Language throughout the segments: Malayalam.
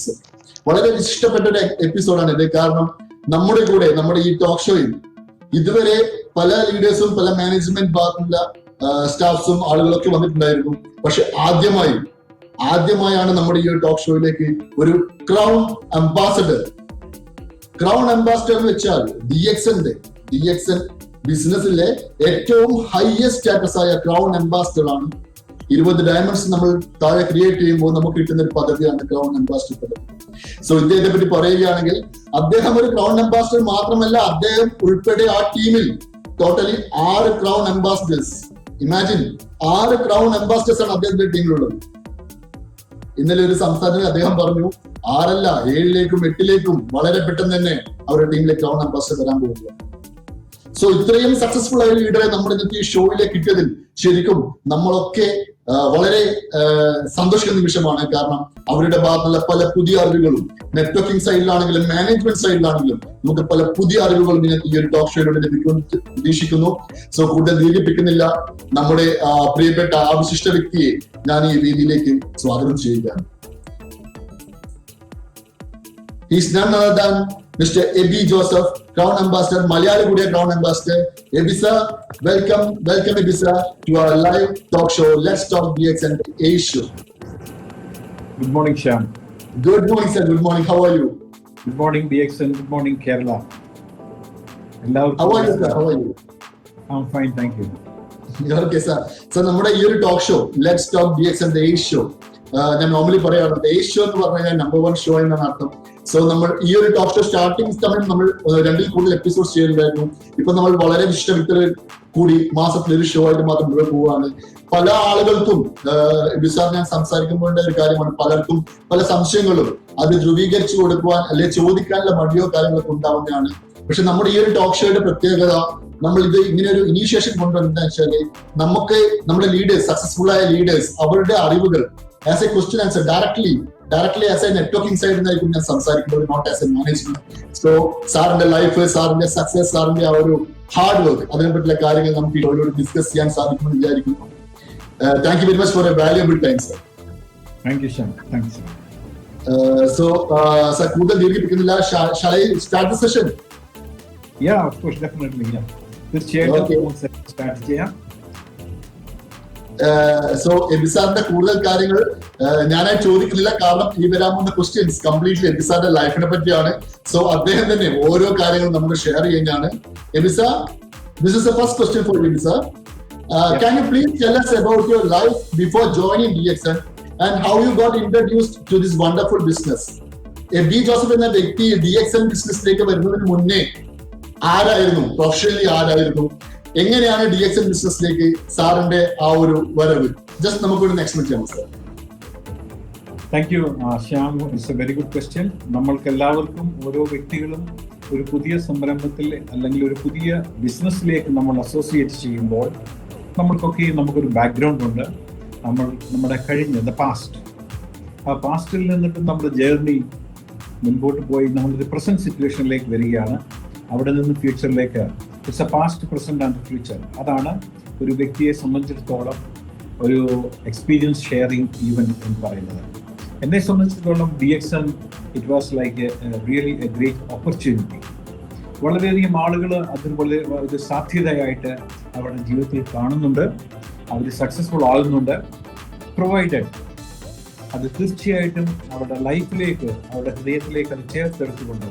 എപ്പിസോഡ്. വളരെ ഇഷ്ടപ്പെട്ട ഒരു എപ്പിസോഡാണ് ഇത്. കാരണം നമ്മുടെ ഈ ടോക്ക് ഷോയിൽ ഇതുവരെ പല ലീഡേഴ്സും പല മാനേജ്മെന്റ് ഭാഗത്തുള്ള സ്റ്റാഫ്സും ആളുകളൊക്കെ വന്നിട്ടുണ്ടായിരുന്നു. പക്ഷെ ആദ്യമായാണ് നമ്മുടെ ഈ ഒരു ടോക്ക് ഷോയിലേക്ക് ഒരു ക്രൗൺ അംബാസഡർ എന്ന് വെച്ചാൽ DXN ബിസിനസ്സിലെ ഏറ്റവും ഹയസ്റ്റ് സ്റ്റാറ്റസ് ആയ ക്രൗൺ അംബാസഡർ ആണ്. 20 ഡയമണ്ട്സ് നമ്മൾ താഴെ ക്രിയേറ്റ് ചെയ്യുമ്പോൾ നമുക്ക് കിട്ടുന്ന ഒരു പദവിയാണ് ക്രൗൺ അംബാസഡർ പദവി. സോ ഇദ്ദേഹത്തെ പറ്റി പറയുകയാണെങ്കിൽ അദ്ദേഹം ഒരു ക്രൗൺ അംബാസഡർ മാത്രമല്ല, അദ്ദേഹം ഉൾപ്പെടെ ആ ടീമിൽ totally 6 crown ambassadors. Imagine 6 crown ambassadors ആണ് അദ്ദേഹത്തിന്റെ ടീമിലുള്ളത്. ഇന്നലെ ഒരു സംസാരത്തിൽ അദ്ദേഹം പറഞ്ഞു 6 അല്ല 7ലേക്കും 8ലേക്കും വളരെ പെട്ടെന്ന് തന്നെ അവരുടെ ടീമിലേക്ക് ക്രൗൺ അംബാസഡർ വരാൻ പോകുക. സോ ഇത്രയും സക്സസ്ഫുൾ ആയ ലീഡറെ നമ്മുടെ ഇന്നത്തെ ഈ ഷോയിലേക്ക് കിട്ടിയതിൽ ശരിക്കും നമ്മളൊക്കെ വളരെ സന്തോഷിക്കുന്ന നിമിഷമാണ്. കാരണം അവരുടെ ഭാഗത്തുള്ള പല പുതിയ അറിവുകളും നെറ്റ്വർക്കിംഗ് സൈഡിലാണെങ്കിലും മാനേജ്മെന്റ് സൈഡിലാണെങ്കിലും നമുക്ക് പല പുതിയ അറിവുകളും ഇന്നത്തെ ഈ ഒരു ടോക്ക് ഷോയിലൂടെ ലഭിക്കുമെന്ന് പ്രതീക്ഷിക്കുന്നു. സോ കൂടുതൽ ദീർഘിപ്പിക്കുന്നില്ല, നമ്മുടെ പ്രിയപ്പെട്ട ആ വിശിഷ്ട വ്യക്തിയെ ഞാൻ ഈ വേദിയിലേക്ക് സ്വാഗതം ചെയ്യുകയാണ്. He's none other than Mr. Ebi Joseph, Crown Ambassador, Malayali Kudiya Crown Ambassador. Ebi sir, welcome Ebi sir to our live talk show. Let's talk DXN Ace show. Good morning, Shyam. Good morning, sir. Good morning. How are you? Good morning, DXN. Good morning, Kerala. How are you, sir? How are you? I'm fine, thank you. Okay, sir. So നമ്മുടെ ഈ ഒരു talk show Let's Talk DXN Ace show. ഞാൻ നോർമലി പറയാറുണ്ട് Ace show എന്ന് പറഞ്ഞാൽ നമ്പർ 1 ഷോ എന്നാണ് അർത്ഥം. സോ നമ്മൾ ഈ ഒരു ടോക്ക് ഷോ സ്റ്റാർട്ടിംഗ് സമയം നമ്മൾ 2ൽ കൂടുതൽ എപ്പിസോഡ്സ് ചെയ്യുന്നുണ്ടായിരുന്നു. ഇപ്പൊ നമ്മൾ വളരെ വിശിഷ്ട കൂടി മാസത്തിൽ ഒരു ഷോ ആയിട്ട് മാത്രം മുന്നോട്ട് പോവുകയാണ്. പല ആളുകൾക്കും ബിസാർ ഞാൻ സംസാരിക്കുമ്പോൾ ഒരു കാര്യമാണ്, പലർക്കും പല സംശയങ്ങളും അത് ധ്രുവീകരിച്ചു കൊടുക്കുവാൻ അല്ലെങ്കിൽ ചോദിക്കാനുള്ള മടിയോ കാര്യങ്ങളൊക്കെ ഉണ്ടാവുന്നതാണ്. പക്ഷെ നമ്മുടെ ഈ ഒരു ടോക്ക് ഷോയുടെ പ്രത്യേകത, നമ്മൾ ഇത് ഇങ്ങനെ ഒരു ഇനീഷ്യേഷൻ കൊണ്ടുവന്നതെന്ന് വെച്ചാല് നമുക്ക് നമ്മുടെ ലീഡേഴ്സ്, സക്സസ്ഫുൾ ആയ ലീഡേഴ്സ്, അവരുടെ അറിവുകൾ as a question answer directly as a networking സൈഡിൽ നിന്നായിരിക്കും ഞാൻ സംസാരിക്കുന്നത്, not as a management. So സാറിന്റെ ലൈഫ്, സാറിന്റെ സക്സസ്, സാറിന്റെ ആ ഒരു ഹാർഡ് വർക്ക്, അതിനെപ്പറ്റിയുള്ള കാര്യങ്ങൾ നമുക്ക് ഇതിലൂടെ ഡിസ്കസ് ചെയ്യാൻ സാധിക്കുമെന്ന് വിചാരിക്കുന്നു. Thank you very much for A valuable time, sir. Thank you, Shyam. Thanks. So sir, കൂടുതൽ ദീർഘിപ്പിക്കുന്നില്ല. Shall I start the session? Yeah, of course, definitely. Yeah. തീർച്ചയായിട്ടും സ്റ്റാർട്ട് ചെയ്യാം. സോ എബിസാറിന്റെ കൂടുതൽ കാര്യങ്ങൾ ഞാനായി ചോദിക്കുന്നില്ല, കാരണം ഈ വരാൻ പോകുന്ന ക്വസ്റ്റ്യൻസ് കംപ്ലീറ്റ്ലി എബിസാറിന്റെ ലൈഫിനെ പറ്റിയാണ്. സോ അദ്ദേഹം തന്നെ ഓരോ കാര്യങ്ങളും നമ്മൾ ഷെയർ ചെയ്യുന്നതാണ്. എബിസാർ, this is the first question for you, Ebisa. Can you please tell us about your life before joining DXN and how you got introduced to this wonderful business? Abi Joseph എന്ന വ്യക്തി DXN ബിസിനസ്സിലേക്ക് വരുന്നതിന് മുന്നേ പ്രൊഫഷണലി ആരായിരുന്നു, എങ്ങനെയാണ് DXN ബിസിനസ്സിലേക്ക് സാറിന്റെ ആ ഒരു വരവ്? ജസ്റ്റ് നമുക്കൊരു എക്സ്പ്ലെയിൻ ചെയ്യാം, sir. Thank you, Shyam. It's A very good question. നമ്മൾക്ക് എല്ലാവർക്കും, ഓരോ വ്യക്തികളും ഒരു പുതിയ സംരംഭത്തിൽ അല്ലെങ്കിൽ ഒരു പുതിയ ബിസിനസ്സിലേക്ക് നമ്മൾ അസോസിയേറ്റ് ചെയ്യുമ്പോൾ നമുക്കൊരു ബാക്ക്ഗ്രൗണ്ട് ഉണ്ട്. നമ്മുടെ കഴിഞ്ഞ പാസ്റ്റ്, ആ പാസ്റ്റിൽ നിന്നിട്ട് നമ്മുടെ ജേർണി മുൻപോട്ട് പോയി നമ്മളൊരു പ്രസന്റ് സിറ്റുവേഷനിലേക്ക് വരികയാണ്. അവിടെ നിന്ന് ഫ്യൂച്ചറിലേക്ക്. It's a past, present and future. അതാണ് ഒരു വ്യക്തിയെ സംബന്ധിച്ചിടത്തോളം ഒരു എക്സ്പീരിയൻസ് ഷെയറിംഗ് ഈവന്റ് എന്ന് പറയുന്നത്. എന്നെ സംബന്ധിച്ചിടത്തോളം DXN it was like really A great opportunity. വളരെയധികം ആളുകൾ അതുപോലെ ഒരു സാധ്യതയായിട്ട് അവരുടെ ജീവിതത്തിൽ കാണുന്നുണ്ട്, അവർ സക്സസ്ഫുൾ ആകുന്നുണ്ട്. പ്രൊവൈഡഡ് അത് തീർച്ചയായിട്ടും അവരുടെ ലൈഫിലേക്ക്, അവരുടെ ഹൃദയത്തിലേക്ക് അത് ചേർത്തെടുത്തുകൊണ്ട്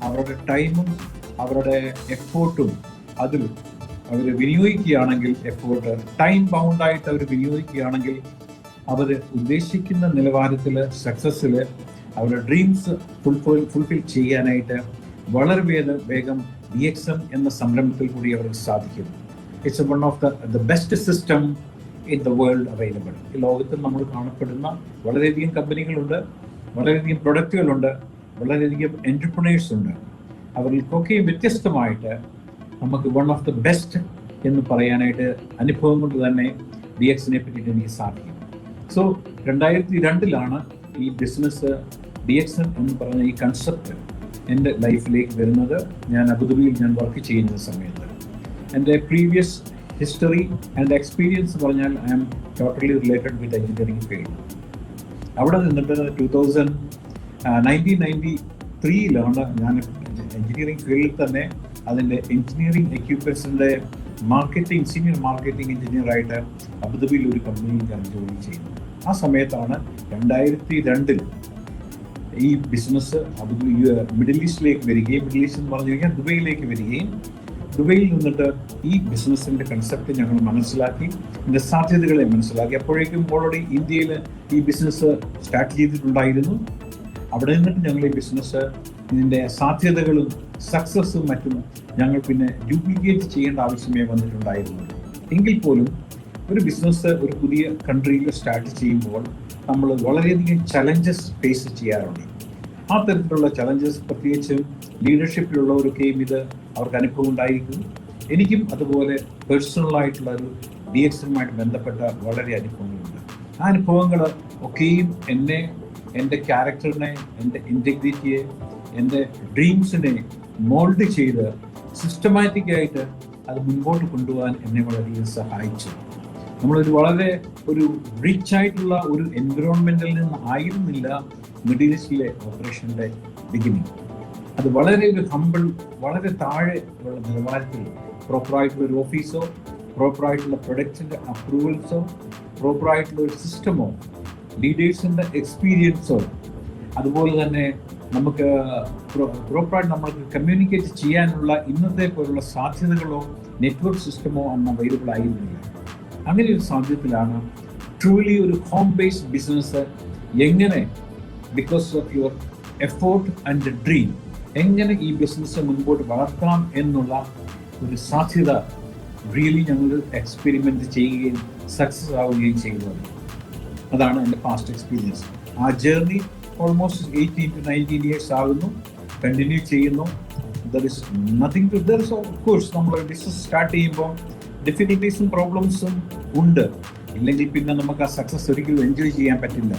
അവരുടെ ടൈമും അവരുടെ എഫേർട്ടും അതിൽ അവർ വിനിയോഗിക്കുകയാണെങ്കിൽ, എഫേർട്ട് ടൈം ബൗണ്ടായിട്ട് അവർ വിനിയോഗിക്കുകയാണെങ്കിൽ, അവർ ഉദ്ദേശിക്കുന്ന നിലവാരത്തിൽ സക്സസ്സിൽ അവരുടെ ഡ്രീംസ് ഫുൾഫിൽ ചെയ്യാനായിട്ട് വളരെ വേഗം DXN എന്ന സംരംഭത്തിൽ കൂടി അവർക്ക് സാധിക്കും. It's one of the best system in the world available. ഈ ലോകത്തിൽ നമ്മൾ കാണപ്പെടുന്ന വളരെയധികം കമ്പനികളുണ്ട്, വളരെയധികം പ്രൊഡക്റ്റുകളുണ്ട്, വളരെയധികം എൻ്റർപ്രണേഴ്സ് ഉണ്ട്. അവർക്കൊക്കെ വ്യത്യസ്തമായിട്ട് നമുക്ക് വൺ ഓഫ് ദ ബെസ്റ്റ് എന്ന് പറയാനായിട്ട് അനുഭവം കൊണ്ട് തന്നെ DXN പറ്റിയിട്ട് എനിക്ക് സാധിക്കും. സോ 2002 ഈ ബിസിനസ് DXN എന്ന് പറഞ്ഞ ഈ കൺസെപ്റ്റ് എൻ്റെ ലൈഫിലേക്ക് വരുന്നത്. ഞാൻ അബുദാബിയിൽ വർക്ക് ചെയ്യുന്ന സമയത്ത് എൻ്റെ പ്രീവിയസ് ഹിസ്റ്ററി ആൻഡ് എക്സ്പീരിയൻസ് പറഞ്ഞാൽ I am totally related with engineering field. അവിടെ നിന്നിട്ട് 1993 ഞാൻ എഞ്ചിനീയറിംഗ് ഫീൽഡിൽ തന്നെ അതിൻ്റെ എഞ്ചിനീയറിംഗ് എക്യുപ്മെൻസിൻ്റെ സീനിയർ മാർക്കറ്റിംഗ് എഞ്ചിനീയറായിട്ട് അബുദാബിയിൽ ഒരു കമ്പനിയിൽ ഞാൻ ജോലി ചെയ്യുന്നു. ആ സമയത്താണ് 2002 ഈ ബിസിനസ് മിഡിൽ ഈസ്റ്റിലേക്ക് വരികയും, മിഡിൽ ഈസ്റ്റ് എന്ന് പറഞ്ഞു കഴിഞ്ഞാൽ ദുബൈയിലേക്ക് വരികയും, ദുബൈയിൽ നിന്നിട്ട് ഈ ബിസിനസ്സിൻ്റെ കൺസെപ്റ്റ് ഞങ്ങൾ മനസ്സിലാക്കി, ഇതിൻ്റെ സാധ്യതകളെ മനസ്സിലാക്കി. അപ്പോഴേക്കും ഓൾറെഡി ഇന്ത്യയിൽ ഈ ബിസിനസ് സ്റ്റാർട്ട് ചെയ്തിട്ടുണ്ടായിരുന്നു. അവിടെ നിന്നിട്ട് ഞങ്ങൾ ഈ ബിസിനസ് ഇതിൻ്റെ സാധ്യതകളും സക്സസ്സും മറ്റും ഞങ്ങൾ പിന്നെ ഡ്യൂപ്ലിക്കേറ്റ് ചെയ്യേണ്ട ആവശ്യമേ വന്നിട്ടുണ്ടായിരുന്നു. എങ്കിൽ പോലും ഒരു ബിസിനസ് ഒരു പുതിയ കൺട്രിയിൽ സ്റ്റാർട്ട് ചെയ്യുമ്പോൾ നമ്മൾ വളരെയധികം ചലഞ്ചസ് ഫേസ് ചെയ്യാറുണ്ട്. ആ തരത്തിലുള്ള ചലഞ്ചസ് പ്രത്യേകിച്ച് ലീഡർഷിപ്പിലുള്ളവർക്കെയും ഇത് അവർക്ക് അനുഭവം ഉണ്ടായിരിക്കും. എനിക്കും അതുപോലെ പേഴ്സണലായിട്ടുള്ള ഒരു DXNുമായിട്ട് ബന്ധപ്പെട്ട വളരെ അനുഭവങ്ങളുണ്ട്. ആ അനുഭവങ്ങൾ ഒക്കെയും എന്നെ, എൻ്റെ ക്യാരക്ടറിനെ, എൻ്റെ ഇൻറ്റഗ്രിറ്റിയെ, എൻ്റെ ഡ്രീംസിനെ മോൾഡ് ചെയ്ത് സിസ്റ്റമാറ്റിക്കായിട്ട് അത് മുൻപോട്ട് കൊണ്ടുപോകാൻ എന്നെ വളരെയധികം സഹായിച്ചു. നമ്മളൊരു വളരെ ഒരു റിച്ച് ആയിട്ടുള്ള ഒരു എൻവിറോൺമെൻറ്റിൽ നിന്ന് ആയിരുന്നില്ല മിഡിൽ ഈസ്റ്റിലെ ഓപ്പറേഷൻ്റെ ബിഗിനിങ്. അത് വളരെ ഒരു ഹമ്പിൾ, വളരെ താഴെ ഉള്ള നിലവാരത്തിൽ പ്രോപ്പറായിട്ടുള്ള ഒരു ഓഫീസോ, പ്രോപ്പറായിട്ടുള്ള പ്രൊഡക്റ്റിൻ്റെ അപ്രൂവൽസോ, പ്രോപ്പറായിട്ടുള്ള ഒരു സിസ്റ്റമോ, ലീഡേഴ്സിൻ്റെ എക്സ്പീരിയൻസോ, അതുപോലെ തന്നെ നമുക്ക് പ്രോപ്പറായിട്ട് നമ്മൾക്ക് കമ്മ്യൂണിക്കേറ്റ് ചെയ്യാനുള്ള ഇന്നത്തെ പോലുള്ള സാധ്യതകളോ നെറ്റ്വർക്ക് സിസ്റ്റമോ അന്ന് അവൈലബിൾ ആയിരുന്നില്ല. അങ്ങനെ ഒരു സാധ്യതയിലാണ് ട്രൂലി ഒരു ഹോം ബേസ്ഡ് ബിസിനസ് എങ്ങനെ, because of your effort and dream, എങ്ങനെ ഈ ബിസിനസ് മുൻപോട്ട് വളർത്താം എന്നുള്ള ഒരു സാധ്യത റിയലി ഞങ്ങൾ എക്സ്പെരിമെൻ്റ് ചെയ്യുകയും സക്സസ് ആവുകയും ചെയ്യുന്നത്. അതാണ് എൻ്റെ പാസ്റ്റ് എക്സ്പീരിയൻസ്. ആ ജേർണി ഓൾമോസ്റ്റ് 18 to 19 ഇയേഴ്സ് ആകുന്നു, കണ്ടിന്യൂ ചെയ്യുന്നു. There is nothing to there is of course നമ്മൾ ബിസിനസ് സ്റ്റാർട്ട് ചെയ്യുമ്പോൾ ഡിഫിക്കൽട്ടീസും പ്രോബ്ലംസും ഉണ്ട്. ഇല്ലെങ്കിൽ പിന്നെ നമുക്ക് ആ സക്സസ് ഒരിക്കലും എൻജോയ് ചെയ്യാൻ പറ്റില്ല.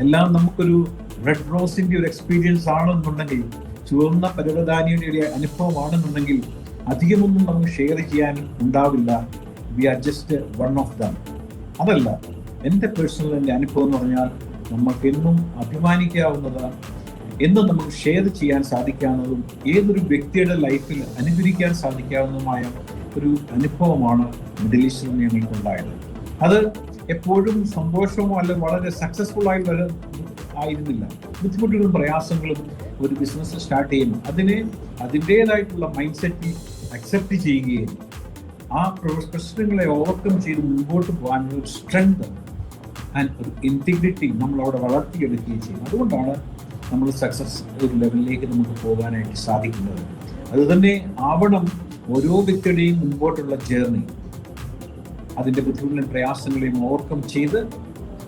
എല്ലാം നമുക്കൊരു റെഡ് റോസിൻ്റെ ഒരു എക്സ്പീരിയൻസ് ആണെന്നുണ്ടെങ്കിൽ, ചുവന്ന പരവതാനിയുടെ ഒരു അനുഭവമാണെന്നുണ്ടെങ്കിൽ അധികമൊന്നും നമുക്ക് ഷെയർ ചെയ്യാൻ ഉണ്ടാവില്ല. We are just one of them. അതല്ല, എൻ്റെ പേഴ്സണൽ എൻ്റെ അനുഭവം എന്ന് പറഞ്ഞാൽ നമുക്കെന്നും അഭിമാനിക്കാവുന്നതാണ്, എന്നും നമുക്ക് ഷെയർ ചെയ്യാൻ സാധിക്കാവുന്നതും ഏതൊരു വ്യക്തിയുടെ ലൈഫിൽ അനുകരിക്കാൻ സാധിക്കാവുന്നതുമായ ഒരു അനുഭവമാണ് മിഡിൽ ഈസ്റ്റിൽ ഞങ്ങൾക്കുണ്ടായത്. അത് എപ്പോഴും സന്തോഷമോ അല്ലെങ്കിൽ വളരെ സക്സസ്ഫുൾ ആയിട്ടുള്ള ആയിരുന്നില്ല. ബുദ്ധിമുട്ടുകളും പ്രയാസങ്ങളും ഒരു ബിസിനസ് സ്റ്റാർട്ട് ചെയ്യുമ്പോൾ അതിൻ്റേതായിട്ടുള്ള മൈൻഡ് സെറ്റ് അക്സെപ്റ്റ് ചെയ്യുകയും ആ പ്രശ്നങ്ങളെ ഓവർകം ചെയ്ത് മുൻപോട്ട് പോകാനുള്ള ഒരു സ്ട്രെങ്ത് ആൻഡ് ഒരു ഇൻറ്റിഗ്രിറ്റി നമ്മളവിടെ വളർത്തിയെടുക്കുകയും ചെയ്യും. അതുകൊണ്ടാണ് നമ്മൾ സക്സസ് ഒരു ലെവലിലേക്ക് നമുക്ക് പോകാനായിട്ട് സാധിക്കുന്നത്. അതുതന്നെ ആവണം ഓരോ വ്യക്തിയുടെയും മുൻപോട്ടുള്ള ജേർണി. അതിൻ്റെ ബുദ്ധിമുട്ടുകളും പ്രയാസങ്ങളെയും ഓവർകം ചെയ്ത്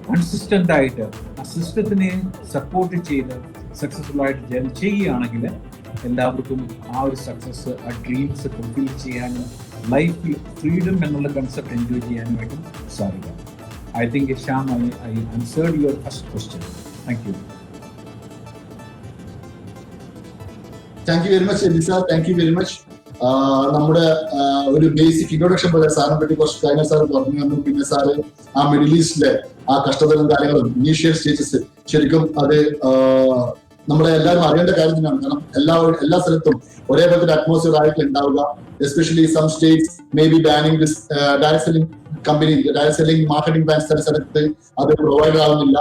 കൺസിസ്റ്റൻ്റ് ആയിട്ട് ആ സിസ്റ്റത്തിനെ സപ്പോർട്ട് ചെയ്ത് സക്സസ്ഫുൾ ആയിട്ട് ജേർണി ചെയ്യുകയാണെങ്കിൽ എല്ലാവർക്കും ആ ഒരു സക്സസ്, ആ ഡ്രീംസ് ഫുൾഫിൽ ചെയ്യാനും ലൈഫിൽ ഫ്രീഡം എന്നുള്ള കൺസെപ്റ്റ് എൻജോയ് ചെയ്യാനുമായിട്ടും സാധിക്കും. I think, Shyam, I answered your first question. Thank you. Thank you very much, Elisa. Thank you very much. നമ്മുടെ ഒരു ബേസിക് ഇൻട്രൊഡക്ഷൻ പോലെ സാറിനെ പറ്റി കുറച്ച് കാര്യങ്ങൾ സാർ പറഞ്ഞു തന്നു. പിന്നെ സാറ് ആ മിഡിൽ ഈസ്റ്റിലെ ആ കഷ്ടതകളും കാര്യങ്ങളും ഇനീഷ്യൽ സ്റ്റേജസ് ശരിക്കും അത് നമ്മളെ എല്ലാവരും അറിയേണ്ട കാര്യം തന്നെയാണ്. കാരണം എല്ലാ സ്ഥലത്തും ഒരേപോലത്തെ അറ്റ്മോസ്ഫിയർ ആയിട്ട് ഉണ്ടാവുക. Especially some states may be banning this direct selling company, direct selling marketing plan ചില സ്ഥലത്ത് അത് പ്രൊവൈഡ് ആവുന്നില്ല.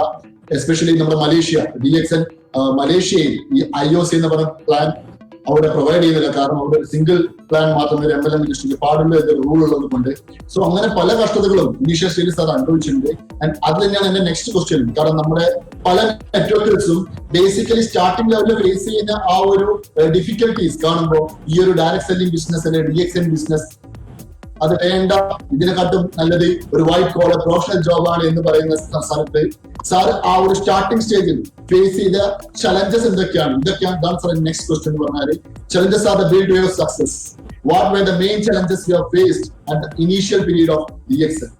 എസ്പെഷ്യലി നമ്മുടെ മലേഷ്യ, DXN മലേഷ്യയിൽ ഈ IOC എന്ന് പറഞ്ഞ പ്ലാൻ അവിടെ പ്രൊവൈഡ് ചെയ്യുന്നില്ല. കാരണം അവിടെ ഒരു സിംഗിൾ പ്ലാൻ മാത്രമേ MLM ഇൻഡസ്ട്രിക്ക് പാടുള്ളൂ എന്ന റൂൾ ഉള്ളത് കൊണ്ട്. സോ അങ്ങനെ പല കഷ്ടതകളും ഇനീഷ്യൽ സ്റ്റേജസ് അത് അനുഭവിച്ചിട്ടുണ്ട്. ആൻഡ് അത് തന്നെയാണ് എന്റെ നെക്സ്റ്റ് ക്വസ്റ്റ്യൻ. കാരണം നമ്മുടെ പല നെറ്റ്വർക്കേഴ്സും ബേസിക്കലി സ്റ്റാർട്ടിംഗ് ലെവലിൽ ഫേസ് ചെയ്യുന്ന ആ ഒരു ഡിഫിക്കൽട്ടീസ് കാണുമ്പോൾ ഈ ഒരു ഡയറക്ട് സെല്ലിംഗ് ബിസിനസ് അല്ലെങ്കിൽ DXN ബിസിനസ് അത് വേണ്ട, ഇതിനെക്കാട്ടും നല്ലത് ഒരു വൈറ്റ് കോളർ പ്രൊഫഷണൽ ജോബാണ് എന്ന് പറയുന്ന സ്ഥലത്ത് സാർ ആ ഒരു സ്റ്റാർട്ടിംഗ് സ്റ്റേജിൽ ഫേസ് ചെയ്ത ചലഞ്ചസ് എന്തൊക്കെയാണ്? ഇതൊക്കെയാണ് സാർ നെക്സ്റ്റ് ക്വസ്റ്റ്യൻ എന്ന് പറഞ്ഞാൽ. Challenges are the build way of success. What were the main challenges you have faced at the initial period of DXN?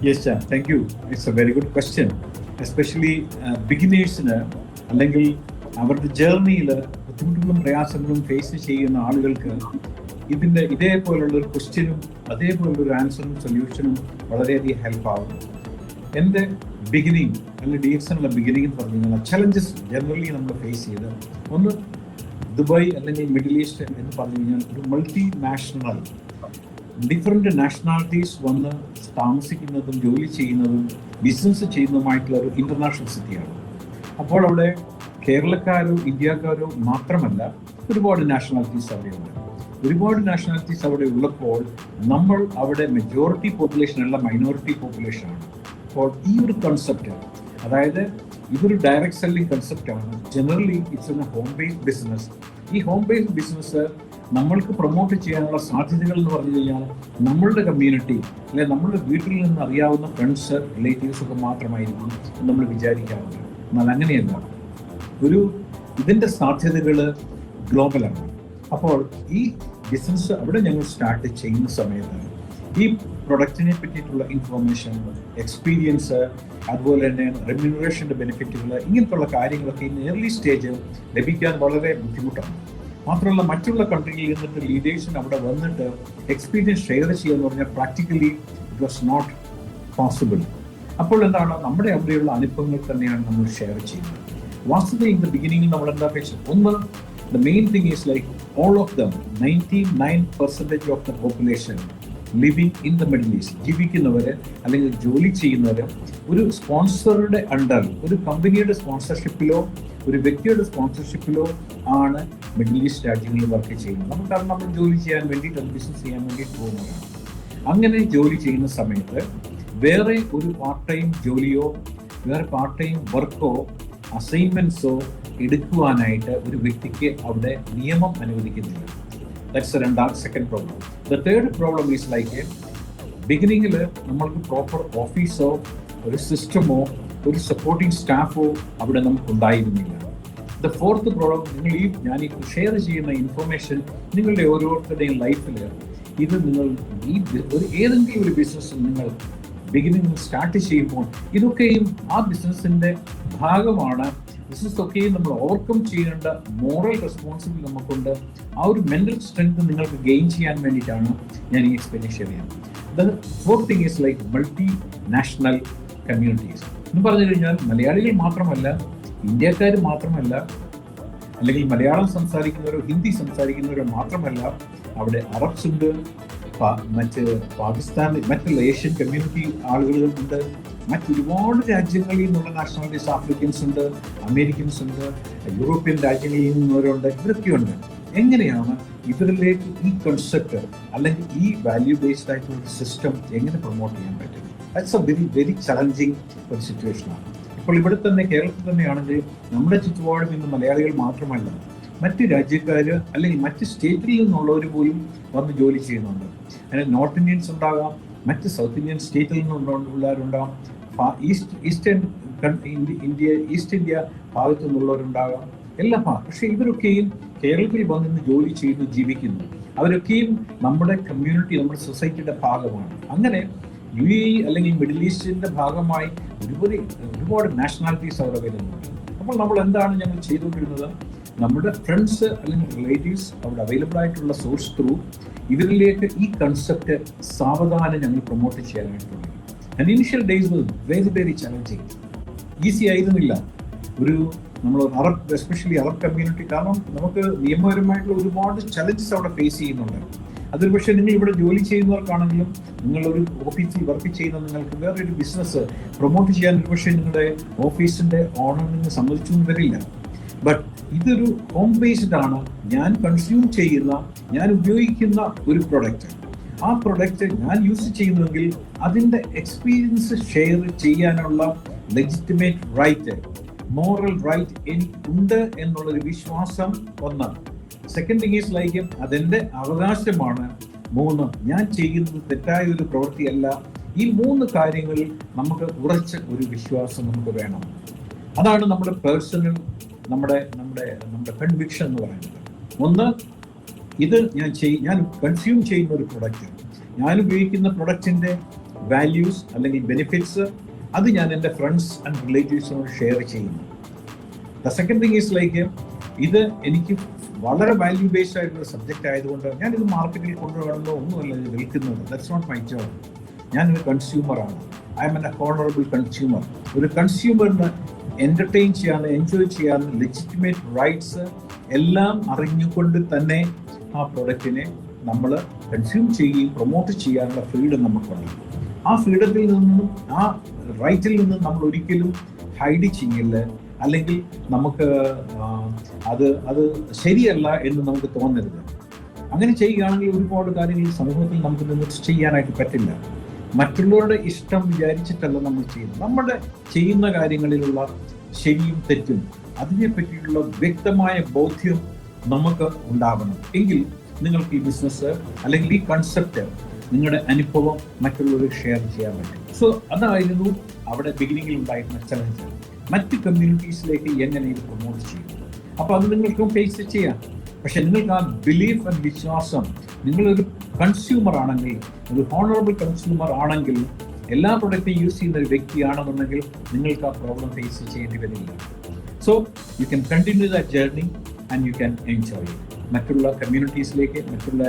Yes, sir. Thank you. It's a very good question. Especially beginnersന് അല്ലെങ്കിൽ അവരുടെ ജേർണിയിൽ ബുദ്ധിമുട്ടുകളും പ്രയാസങ്ങളും ഫേസ് ചെയ്യുന്ന ആളുകൾക്ക് ഇതേപോലുള്ള ഒരു ക്വസ്റ്റ്യനും അതേപോലുള്ള ഒരു ആൻസറും സൊല്യൂഷനും വളരെയധികം ഹെൽപ്പ് ആവും. എൻ്റെ ബിഗിനിങ് അല്ലെങ്കിൽ DXNലുള്ള ബിഗിനിങ് എന്ന് പറഞ്ഞു കഴിഞ്ഞാൽ ചലഞ്ചസ് ജനറലി നമ്മൾ ഫേസ് ചെയ്ത് ഒന്ന് ദുബായ് അല്ലെങ്കിൽ മിഡിൽ ഈസ്റ്റ് എന്ന് പറഞ്ഞു കഴിഞ്ഞാൽ ഒരു മൾട്ടി നാഷണൽ ഡിഫറെൻറ്റ് നാഷണാലിറ്റീസ് വന്ന് താമസിക്കുന്നതും ജോലി ചെയ്യുന്നതും ബിസിനസ് ചെയ്യുന്നതുമായിട്ടുള്ള ഒരു ഇൻ്റർനാഷണൽ സിറ്റിയാണ്. അപ്പോൾ അവിടെ കേരളക്കാരോ ഇന്ത്യക്കാരോ മാത്രമല്ല, ഒരുപാട് നാഷണാലിറ്റീസ് അവിടെയുണ്ട്. ഒരുപാട് നാഷണാലിറ്റീസ് അവിടെ ഉള്ളപ്പോൾ നമ്മൾ അവിടെ മെജോറിറ്റി പോപ്പുലേഷൻ അല്ല, മൈനോറിറ്റി പോപ്പുലേഷനാണ്. അപ്പോൾ ഈ ഒരു കൺസെപ്റ്റ്, അതായത് ഇതൊരു ഡയറക്റ്റ് സെല്ലിംഗ് കൺസെപ്റ്റാണ്. Generally it's a home based business. ഈ ഹോം ബേസ്ഡ് ബിസിനസ് നമ്മൾക്ക് പ്രൊമോട്ട് ചെയ്യാനുള്ള സാധ്യതകൾ എന്ന് പറഞ്ഞു കഴിഞ്ഞാൽ നമ്മളുടെ കമ്മ്യൂണിറ്റി അല്ലെങ്കിൽ നമ്മുടെ വീട്ടിൽ നിന്ന് അറിയാവുന്ന ഫ്രണ്ട്സ്, റിലേറ്റീവ്സ് ഒക്കെ മാത്രമായിരിക്കും നമ്മൾ വിചാരിക്കാറുണ്ട്. എന്നാൽ അങ്ങനെയല്ല, ഇതിൻ്റെ സാധ്യതകൾ ഗ്ലോബലാണ്. അപ്പോൾ ഈ ബിസിനസ് അവിടെ ഞങ്ങൾ സ്റ്റാർട്ട് ചെയ്യുന്ന സമയത്ത് ഈ പ്രൊഡക്റ്റിനെ പറ്റിയിട്ടുള്ള ഇൻഫോർമേഷൻ, എക്സ്പീരിയൻസ്, അതുപോലെ തന്നെ റെമ്യൂണറേഷൻ്റെ ബെനിഫിറ്റുകൾ, ഇങ്ങനത്തുള്ള കാര്യങ്ങളൊക്കെ ഇൻ ഏർലി സ്റ്റേജ് ലഭിക്കാൻ വളരെ ബുദ്ധിമുട്ടാണ്. മാത്രമല്ല മറ്റുള്ള കൺട്രിയിൽ നിന്നിട്ട് ലീഡേഴ്സിന് അവിടെ വന്നിട്ട് എക്സ്പീരിയൻസ് ഷെയർ ചെയ്യുക എന്ന് പറഞ്ഞാൽ practically it was not possible. അപ്പോൾ എന്താണ്, നമ്മുടെ അവിടെയുള്ള അനുഭവങ്ങൾ തന്നെയാണ് നമ്മൾ ഷെയർ ചെയ്യുന്നത്. വാസ്തവത്തിൽ ഇൻ ദ ബിഗിനിങ് നമ്മൾ എന്താ വെച്ചത്, ഒന്ന് the main thing is like all of them, 99% of the population living in the Middle East, ജീവിക്കുന്നവര് അല്ലെങ്കിൽ ജോലി ചെയ്യുന്നവര് ഒരു സ്പോൺസറുടെ അണ്ടറിൽ, ഒരു കമ്പനിയുടെ സ്പോൺസർഷിപ്പിലോ ഒരു വ്യക്തിയുടെ സ്പോൺസർഷിപ്പിലോ ആണ് മിഡിൽ ഈസ്റ്റ് രാജ്യങ്ങളിൽ വർക്ക് ചെയ്യുന്നത്. കാരണം നമ്മൾ ജോലി ചെയ്യാൻ വേണ്ടിയിട്ട്, ബിസിനസ് ചെയ്യാൻ വേണ്ടിയിട്ട് പോകുന്നവരാണ്. അങ്ങനെ ജോലി ചെയ്യുന്ന സമയത്ത് വേറെ ഒരു പാർട്ട് ടൈം ജോലിയോ വേറെ പാർട്ട് ടൈം വർക്കോ അസൈൻമെന്റ്സോ എടുക്കുവാനായിട്ട് ഒരു വ്യക്തിക്ക് അവിടെ നിയമം അനുവദിക്കുന്നില്ല. That's second problem. The third problem is like ബിഗിനിങ്ങിൽ നമ്മൾക്ക് പ്രോപ്പർ ഓഫീസോ ഒരു സിസ്റ്റമോ ഒരു സപ്പോർട്ടിംഗ് സ്റ്റാഫോ അവിടെ നമുക്ക് ഉണ്ടായിരുന്നില്ല. ദ ഫോർത്ത് പ്രോബ്ലം, ഞാൻ ഈ ഷെയർ ചെയ്യുന്ന ഇൻഫർമേഷൻ നിങ്ങളുടെ ഓരോരുത്തരുടെയും ലൈഫിൽ ഇത് നിങ്ങൾ ഏതെങ്കിലും ഒരു ബിസിനസ് നിങ്ങൾ ബിഗിനിങ് സ്റ്റാർട്ട് ചെയ്യുമ്പോൾ ഇതൊക്കെയും ആ ബിസിനസ്സിൻ്റെ ഭാഗമാണ്. ബിസിനസ് ഒക്കെയും നമ്മൾ ഓവർകം ചെയ്യേണ്ട മോറൽ റെസ്പോൺസിബിലിറ്റി നമുക്കുണ്ട്. ആ ഒരു മെൻ്റൽ സ്ട്രെങ്ത് നിങ്ങൾക്ക് ഗെയിൻ ചെയ്യാൻ വേണ്ടിയിട്ടാണ് ഞാൻ ഈ എക്സ്പ്ലനേഷൻ ചെയ്യുന്നത്. The fourth thing is like multi national communities എന്ന് പറഞ്ഞു കഴിഞ്ഞാൽ മലയാളികൾ മാത്രമല്ല, ഇന്ത്യക്കാർ മാത്രമല്ല, അല്ലെങ്കിൽ മലയാളം സംസാരിക്കുന്നവരോ ഹിന്ദി സംസാരിക്കുന്നവരോ മാത്രമല്ല, അവിടെ അറബ്സ് ഉണ്ട്, മറ്റ് പാകിസ്ഥാൻ, മറ്റുള്ള ഏഷ്യൻ കമ്മ്യൂണിറ്റി ആളുകളുണ്ട്, മറ്റൊരുപാട് രാജ്യങ്ങളിൽ നിന്നുള്ള നാഷണാലിറ്റീസ്, ആഫ്രിക്കൻസ് ഉണ്ട്, അമേരിക്കൻസ് ഉണ്ട്, യൂറോപ്യൻ രാജ്യങ്ങളിൽ നിന്നവരുണ്ട്. ഇതൊക്കെയുണ്ട്. എങ്ങനെയാണ് ഇവരിലേക്ക് ഈ കൺസെപ്റ്റ് അല്ലെങ്കിൽ ഈ വാല്യൂ ബേസ്ഡ് ആയിട്ടുള്ള സിസ്റ്റം എങ്ങനെ പ്രൊമോട്ട് ചെയ്യാൻ പറ്റും? That's A very very challenging ഒരു സിറ്റുവേഷനാണ്. ഇപ്പോൾ ഇവിടെ തന്നെ കേരളത്തിൽ തന്നെയാണെങ്കിൽ നമ്മുടെ ചുറ്റുപാടും ഇന്ന് മലയാളികൾ മാത്രമല്ല, മറ്റ് രാജ്യക്കാർ അല്ലെങ്കിൽ മറ്റ് സ്റ്റേറ്റിൽ നിന്നുള്ളവർ പോലും വന്ന് ജോലി ചെയ്യുന്നുണ്ട്. അതിന് നോർത്ത് ഇന്ത്യൻസ് ഉണ്ടാകാം, മറ്റ് സൗത്ത് ഇന്ത്യൻ സ്റ്റേറ്റിൽ നിന്നുള്ളവരുണ്ടാകാം, ഈസ്റ്റ് ഇന്ത്യ ഭാഗത്തു നിന്നുള്ളവരുണ്ടാകാം, എല്ലാം. പക്ഷേ ഇവരൊക്കെയും കേരളത്തിൽ വന്നിന്ന് ജോലി ചെയ്യുന്നു, ജീവിക്കുന്നു. അവരൊക്കെയും നമ്മുടെ കമ്മ്യൂണിറ്റി, നമ്മുടെ സൊസൈറ്റിയുടെ ഭാഗമാണ്. അങ്ങനെ UAE അല്ലെങ്കിൽ മിഡിൽ ഈസ്റ്റിന്റെ ഭാഗമായി ഒരുപാട് നാഷണാലിറ്റീസ് അവിടെ വരുന്നുണ്ട്. അപ്പോൾ നമ്മൾ എന്താണ് ഞങ്ങൾ ചെയ്തുകൊണ്ടിരുന്നത്, നമ്മുടെ ഫ്രണ്ട്സ് അല്ലെങ്കിൽ റിലേറ്റീവ്സ് അവിടെ അവൈലബിൾ ആയിട്ടുള്ള സോഴ്സ് ത്രൂ ഇവരിലേക്ക് ഈ കൺസെപ്റ്റ് സാവധാനം ഞങ്ങൾ പ്രൊമോട്ട് ചെയ്യാനായിട്ട് തുടങ്ങി. And initial days was very very challenging. Easy ആയിരുന്നില്ല. നമ്മൾ എസ്പെഷ്യലി അറബ് കമ്മ്യൂണിറ്റി, കാരണം നമുക്ക് നിയമപരമായിട്ടുള്ള ഒരുപാട് ചലഞ്ചസ് അവിടെ ഫേസ് ചെയ്യുന്നുണ്ട്. അതൊരു പക്ഷേ നിങ്ങൾ ഇവിടെ ജോലി ചെയ്യുന്നവർക്കാണെങ്കിലും, നിങ്ങളൊരു ഓഫീസിൽ വർക്ക് ചെയ്യുന്ന നിങ്ങൾക്ക് വേറൊരു ബിസിനസ് പ്രൊമോട്ട് ചെയ്യാൻ ഒരു പക്ഷേ നിങ്ങളുടെ ഓഫീസിൻ്റെ ഓണർ നിങ്ങൾ സമ്മതിച്ചു വരില്ല. ബട്ട് ഇതൊരു ഹോം ബേസ്ഡ് ആണ്. ഞാൻ കൺസ്യൂം ചെയ്യുന്ന, ഞാൻ ഉപയോഗിക്കുന്ന ഒരു പ്രൊഡക്റ്റ്, ആ പ്രൊഡക്റ്റ് ഞാൻ യൂസ് ചെയ്യുന്നെങ്കിൽ അതിൻ്റെ എക്സ്പീരിയൻസ് ഷെയർ ചെയ്യാനുള്ള ലെജിറ്റിമേറ്റ് റൈറ്റ്, മോറൽ റൈറ്റ് എനിക്കുണ്ട് എന്നുള്ളൊരു വിശ്വാസം ഒന്ന്. സെക്കൻഡ് തിങ് ഈസ് ലൈക്ക് അതെൻ്റെ അവകാശമാണ്. 3, ഞാൻ ചെയ്യുന്നത് തെറ്റായ ഒരു പ്രവൃത്തിയല്ല. ഈ 3 കാര്യങ്ങളിൽ നമുക്ക് ഉറച്ച ഒരു വിശ്വാസം നമുക്ക് വേണം. അതാണ് നമ്മുടെ പേഴ്സണൽ, നമ്മുടെ കൺവിക്ഷൻ എന്ന് പറയുന്നത്. ഒന്ന്, ഇത് ഞാൻ കൺസ്യൂം ചെയ്യുന്ന ഒരു പ്രൊഡക്റ്റ്, ഞാൻ ഉപയോഗിക്കുന്ന പ്രൊഡക്റ്റിൻ്റെ വാല്യൂസ് അല്ലെങ്കിൽ ബെനിഫിറ്റ്സ്, അത് ഞാൻ എൻ്റെ ഫ്രണ്ട്സ് ആൻഡ് റിലേറ്റീവ്സിനോട് ഷെയർ ചെയ്യുന്നു. The second thing is like ഇത് എനിക്ക് വളരെ വാല്യൂ ബേസ്ഡ് ആയിട്ടുള്ള സബ്ജക്റ്റ് ആയതുകൊണ്ട് ഞാനിത് മാർക്കറ്റിൽ കൊണ്ടുപോകണമെന്നോ ഒന്നുമല്ല ഇത് വിൽക്കുന്നത്. That's not my job. ഞാനൊരു കൺസ്യൂമറാണ്. I am an honourable consumer. ഒരു കൺസ്യൂമറിന് എന്റർടൈൻ ചെയ്യാൻ, എൻജോയ് ചെയ്യാൻ ലെജിറ്റിമേറ്റ് റൈറ്റ്സ് എല്ലാം അറിഞ്ഞുകൊണ്ട് തന്നെ ആ പ്രൊഡക്റ്റിനെ നമ്മൾ കൺസ്യൂം ചെയ്യുകയും പ്രൊമോട്ട് ചെയ്യാനുള്ള ഫ്രീഡം നമുക്കുണ്ട്. ആ ഫ്രീഡത്തിൽ നിന്നും ആ റൈറ്റിൽ നിന്നും നമ്മൾ ഒരിക്കലും ഹൈഡ് ചെയ്യില്ല, അല്ലെങ്കിൽ നമുക്ക് അത് ശരിയല്ല എന്ന് നമുക്ക് തോന്നരുത്. അങ്ങനെ ചെയ്യുകയാണെങ്കിൽ ഒരുപാട് കാര്യങ്ങൾ സമൂഹത്തിൽ നമുക്ക് നിന്നിട്ട് ചെയ്യാനായിട്ട് പറ്റില്ല. മറ്റുള്ളവരുടെ ഇഷ്ടം വിചാരിച്ചിട്ടല്ല നമ്മൾ ചെയ്യുന്നത്. നമ്മുടെ ചെയ്യുന്ന കാര്യങ്ങളിലുള്ള ശരിയും തെറ്റും അതിനെ പറ്റിയുള്ള വ്യക്തമായ ബോധ്യം നമുക്ക് ഉണ്ടാവണം. എങ്കിൽ നിങ്ങൾക്ക് ഈ ബിസിനസ് അല്ലെങ്കിൽ ഈ കൺസെപ്റ്റ്, നിങ്ങളുടെ അനുഭവം മറ്റുള്ളവർ ഷെയർ ചെയ്യാൻ പറ്റും. സോ അതായിരുന്നു അവിടെ ബിഗിനിങ്ങിൽ ഉണ്ടായിരുന്ന ചലഞ്ച്. മറ്റ് കമ്മ്യൂണിറ്റീസിലേക്ക് എങ്ങനെ ഇത് പ്രൊമോട്ട് ചെയ്യും. അപ്പോൾ അത് നിങ്ങൾക്കും ഫേസ് ചെയ്യാം. പക്ഷെ നിങ്ങൾക്ക് ആ ബിലീഫ് ആൻഡ് വിശ്വാസം, നിങ്ങളൊരു കൺസ്യൂമർ ആണെങ്കിൽ, ഒരു ഹോണറബിൾ കൺസ്യൂമർ ആണെങ്കിൽ, എല്ലാ പ്രൊഡക്റ്റും യൂസ് ചെയ്യുന്ന ഒരു വ്യക്തിയാണെന്നുണ്ടെങ്കിൽ നിങ്ങൾക്ക് ആ പ്രോബ്ലം ഫേസ് ചെയ്യേണ്ടി വരില്ല. So you can continue that journey and you can enjoy. മറ്റുള്ള കമ്മ്യൂണിറ്റീസിലേക്ക്, മറ്റുള്ള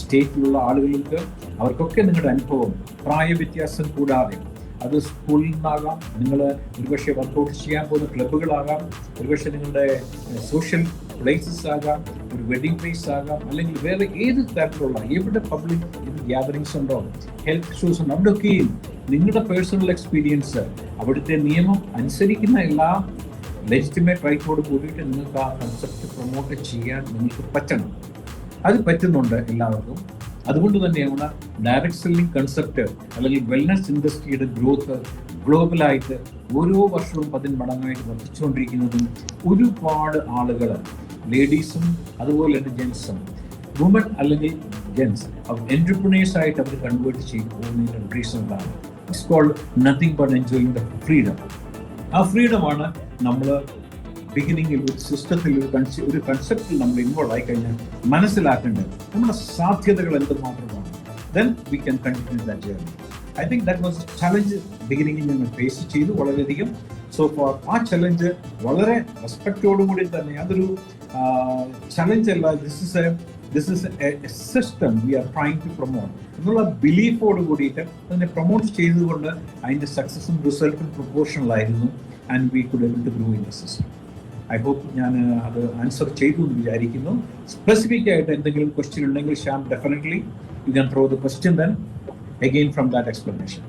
സ്റ്റേറ്റിലുള്ള ആളുകൾക്ക് അവർക്കൊക്കെ നിങ്ങളുടെ അനുഭവം പ്രായവ്യത്യാസം കൂടാതെ, അത് സ്കൂളിൽ നിന്നാകാം, നിങ്ങൾ ഒരുപക്ഷെ വർക്കൗട്ട് ചെയ്യാൻ പോകുന്ന ക്ലബ്ബുകളാകാം, ഒരുപക്ഷെ നിങ്ങളുടെ സോഷ്യൽ പ്ലേസസ് ആകാം, ഒരു വെഡിങ് പ്ലേസ് ആകാം, അല്ലെങ്കിൽ വേറെ ഏത് തരത്തിലുള്ള എവിടെ പബ്ലിക് ഗ്യാതറിങ്സ് ഉണ്ടോ, ഹെൽത്ത് ഷോസ് ഉണ്ടോ, അവിടെയൊക്കെയും നിങ്ങളുടെ പേഴ്സണൽ എക്സ്പീരിയൻസ്, അവിടുത്തെ നിയമം അനുസരിക്കുന്ന എല്ലാ ലെജിറ്റിമേറ്റ് റൈറ്റോട് കൂടിയിട്ട് നിങ്ങൾക്ക് ആ കൺസെപ്റ്റ് പ്രൊമോട്ട് ചെയ്യാൻ നിങ്ങൾക്ക് പറ്റണം. അത് പറ്റുന്നുണ്ട് എല്ലാവർക്കും. അതുകൊണ്ട് തന്നെയാണ് ഡയറക്റ്റ് സെല്ലിംഗ് കൺസെപ്റ്റ് അല്ലെങ്കിൽ വെൽനസ് ഇൻഡസ്ട്രിയുടെ ഗ്രോത്ത് ഗ്ലോബലായിട്ട് ഓരോ വർഷവും 10 മടങ്ങായിട്ട് വർദ്ധിച്ചുകൊണ്ടിരിക്കുന്നതും ഒരുപാട് ആളുകൾ, ലേഡീസും അതുപോലെ തന്നെ ജെൻസും, വുമൺ അല്ലെങ്കിൽ ജെൻസ്, അവർ എൻറ്റർപ്രണേഴ്സ് ആയിട്ട് അവർ കൺവേർട്ട് ചെയ്ത് പോകുന്നതിൻ്റെ റീസൺ എന്താണ്? It's called nothing but enjoying the freedom. ആ ഫ്രീഡമാണ് നമ്മൾ ബിഗിനിങ്ങിൽ ഒരു സിസ്റ്റത്തിൽ ഒരു കൺസെപ്റ്റിൽ നമ്മൾ ഇൻവോൾവ് ആയി കഴിഞ്ഞാൽ മനസ്സിലാക്കേണ്ടത് നമ്മുടെ സാധ്യതകൾ എന്തുമാത്രമാണ്. Then we can continue that journey. I think that was a challenge ബിഗിനിങ്ങിൽ ഞങ്ങൾ ഫേസ് ചെയ്തു വളരെയധികം. സോ ഫോർ ആ ചലഞ്ച് വളരെ റെസ്പെക്റ്റോടുകൂടി തന്നെ, അതൊരു ചലഞ്ച് അല്ല, this is a system we are trying to promote എന്നുള്ള ബിലീഫോട് കൂടിയിട്ട് അതിനെ പ്രൊമോട്ട് ചെയ്തുകൊണ്ട് അതിൻ്റെ സക്സസും റിസൾട്ടും പ്രൊപ്പോർഷണലായിരുന്നു. And we could able to grow in the system. I hope ഞാൻ അത് ആൻസർ ചെയ്തു എന്ന് വിചാരിക്കുന്നു. സ്പെസിഫിക് ആയിട്ട് എന്തെങ്കിലും ക്വസ്റ്റ്യൻ ഉണ്ടെങ്കിൽ Shyam, definitely you can throw the question then again from that explanation.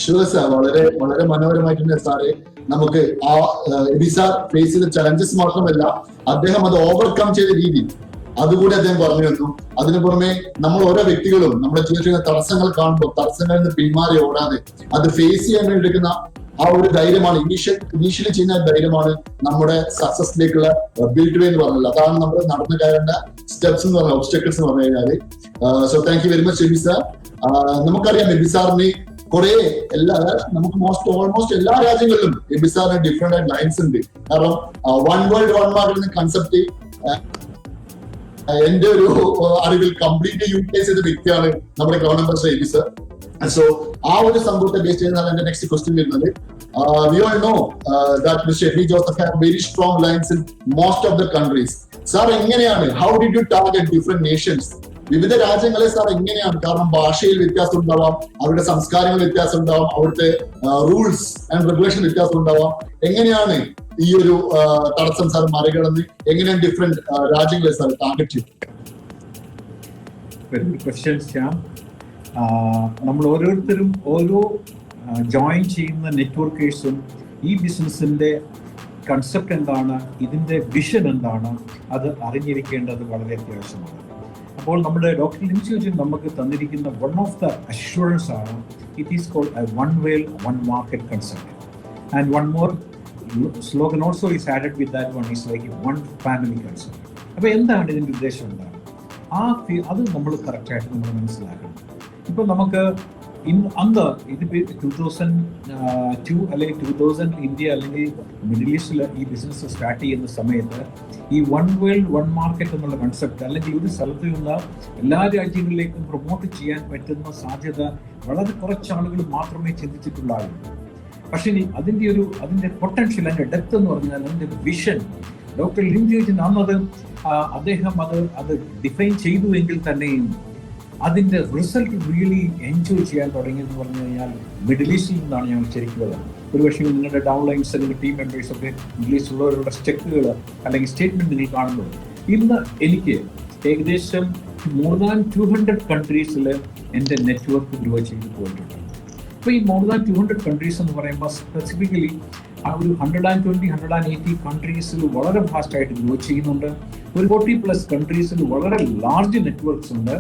Sure sir, വളരെ വളരെ മനോഹരമായിട്ടുണ്ട് സാറേ. നമുക്ക് ആ എബിസാർ ഫേസ് ചെയ്ത ചലഞ്ചസ് മാത്രമല്ല, അദ്ദേഹം അത് ഓവർകം ചെയ്ത രീതി അതുകൂടി അദ്ദേഹം പറഞ്ഞു തന്നു. അതിനു പുറമെ നമ്മൾ ഓരോ വ്യക്തികളും നമ്മുടെ ജീവിതത്തിലെ തടസ്സങ്ങൾ കാണുമ്പോൾ തടസ്സങ്ങളിൽ നിന്ന് പിന്മാറി ഓടാതെ അത് ഫേസ് ചെയ്യാൻ വേണ്ടി എടുക്കുന്ന ആ ഒരു ധൈര്യമാണ്, ഇനീഷ്യലി ചെയ്യുന്ന ധൈര്യമാണ് നമ്മുടെ സക്സസിലേക്കുള്ള ബിൽഡ് വേ എന്ന് പറഞ്ഞത്. അതാണ് നമ്മൾ നടന്നു കയറേണ്ട സ്റ്റെപ്സ് എന്ന് പറഞ്ഞ ഒബ്സ്റ്റക്കിൾസ് എന്ന് പറഞ്ഞു കഴിഞ്ഞാല്. So thank you very much Abi sir. നമുക്കറിയാം എബി സാറിന് കുറെ നമുക്ക് ഓൾമോസ്റ്റ് എല്ലാ രാജ്യങ്ങളിലും എബി സാറിന് ഡിഫറെന്റ് ആയിട്ട് ലൈൻസ് ഉണ്ട്. കാരണം വൺ വേൾഡ് വൺ മാർക്കറ്റ് എന്ന കൺസെപ്റ്റ് എന്റെ ഒരു അറിവിൽ കംപ്ലീറ്റ് യൂട്ടിലൈസ് ചെയ്ത വ്യക്തിയാണ് നമ്മുടെ crown ambassador Abi sir. So ആ ഒരു സംഭവത്തെ ബേസ് ചെയ്താണ് എന്റെ നെക്സ്റ്റ് ക്വസ്റ്റ്യൻ വരുന്നത്. We all know that Mr. Ebi Joseph have very strong lines in most of the countries. Sir, എങ്ങനെയാണ്, how did you target different nations? വിവിധ രാജ്യങ്ങളെ സാർ എങ്ങനെയാണ്, കാരണം ഭാഷയിൽ വ്യത്യാസം ഉണ്ടാവാം, അവരുടെ സംസ്കാരങ്ങൾ വ്യത്യാസം ഉണ്ടാവാം, അവിടുത്തെ റൂൾസ് ആൻഡ് റെഗുലേഷൻ വ്യത്യാസം ഉണ്ടാവാം. എങ്ങനെയാണ് ഈ ഒരു തടസ്സം സാർ മറികടന്ന് എങ്ങനെയാണ് ഡിഫറെന്റ് രാജ്യങ്ങളെ സാർ ടാർഗറ്റ് ചെയ്യും? നമ്മൾ ഓരോരുത്തരും ഓരോ ജോയിൻ ചെയ്യുന്ന നെറ്റ്വർക്കേഴ്സും ഈ ബിസിനസിന്റെ കൺസെപ്റ്റ് എന്താണ്, ഇതിന്റെ വിഷൻ എന്താണ്, അത് അറിഞ്ഞിരിക്കേണ്ടത് വളരെ അത്യാവശ്യമാണ്. അപ്പോൾ നമ്മുടെ ഡോക്ടർ ലിൻസി നമുക്ക് തന്നിരിക്കുന്ന വൺ ഓഫ് ദ അഷ്വറൻസ് ആണ്, it is called a one world one market concept. And one more slogan also is added with that one is like one family concept. അപ്പോൾ എന്താണ് ഇതിൻ്റെ ഉദ്ദേശം, എന്താണ് അത് നമ്മൾ കറക്റ്റായിട്ട് നമ്മൾ മനസ്സിലാക്കണം. ഇപ്പോൾ നമുക്ക് അന്ന് ഇതിപ്പോൾ 2002 അല്ലെങ്കിൽ 2000 ഇന്ത്യ അല്ലെങ്കിൽ മിഡിൽ ഈസ്റ്റിൽ ഈ ബിസിനസ് സ്റ്റാർട്ട് ചെയ്യുന്ന സമയത്ത് ഈ വൺ വേൾഡ് വൺ മാർക്കറ്റ് എന്നുള്ള കൺസെപ്റ്റ് അല്ലെങ്കിൽ ഒരു സ്ഥലത്ത് നിന്ന് എല്ലാ രാജ്യങ്ങളിലേക്കും പ്രൊമോട്ട് ചെയ്യാൻ പറ്റുന്ന സാധ്യത വളരെ കുറച്ച് ആളുകൾ മാത്രമേ ചിന്തിച്ചിട്ടുള്ളായിരുന്നു. പക്ഷേ അതിൻ്റെ പൊട്ടൻഷ്യൽ, അതിൻ്റെ ഡെപ്ത് എന്ന് പറഞ്ഞാൽ അതിൻ്റെ വിഷൻ ഡോക്ടർ ലിൻസി അന്നത് അദ്ദേഹം അത് ഡിഫൈൻ ചെയ്തു എങ്കിൽ തന്നെയും അതിൻ്റെ റിസൾട്ട് റിയലി എൻജോയ് ചെയ്യാൻ തുടങ്ങിയെന്ന് പറഞ്ഞു കഴിഞ്ഞാൽ മിഡിൽ ഈസ്റ്റിൽ നിന്നാണ് ഞങ്ങൾ ശരിക്കും വരുന്നത്. ഒരുപക്ഷെ നിങ്ങളുടെ ഡൗൺലൈൻസ് അല്ലെങ്കിൽ ടീം മെമ്പേഴ്സൊക്കെ ഇംഗ്ലീഷ് ഉള്ളവരുടെ ചെക്കുകൾ അല്ലെങ്കിൽ സ്റ്റേറ്റ്മെന്റ് നിങ്ങൾ കാണുന്നത്. ഇന്ന് എനിക്ക് ഏകദേശം മോർ ദാൻ 200 കൺട്രീസിൽ എൻ്റെ നെറ്റ്വർക്ക് ഗ്രോ ചെയ്ത് പോയിട്ടുണ്ട്. അപ്പോൾ ഈ മോർ ദാൻ 200 കൺട്രീസ് എന്ന് പറയുമ്പോൾ സ്പെസിഫിക്കലി ആ ഒരു 120-180 കൺട്രീസിൽ വളരെ ഫാസ്റ്റായിട്ട് ഗ്രോ ചെയ്യുന്നുണ്ട്. ഒരു 40+ കൺട്രീസിൽ വളരെ ലാർജ് നെറ്റ്വർക്ക്സ് ഉണ്ട്.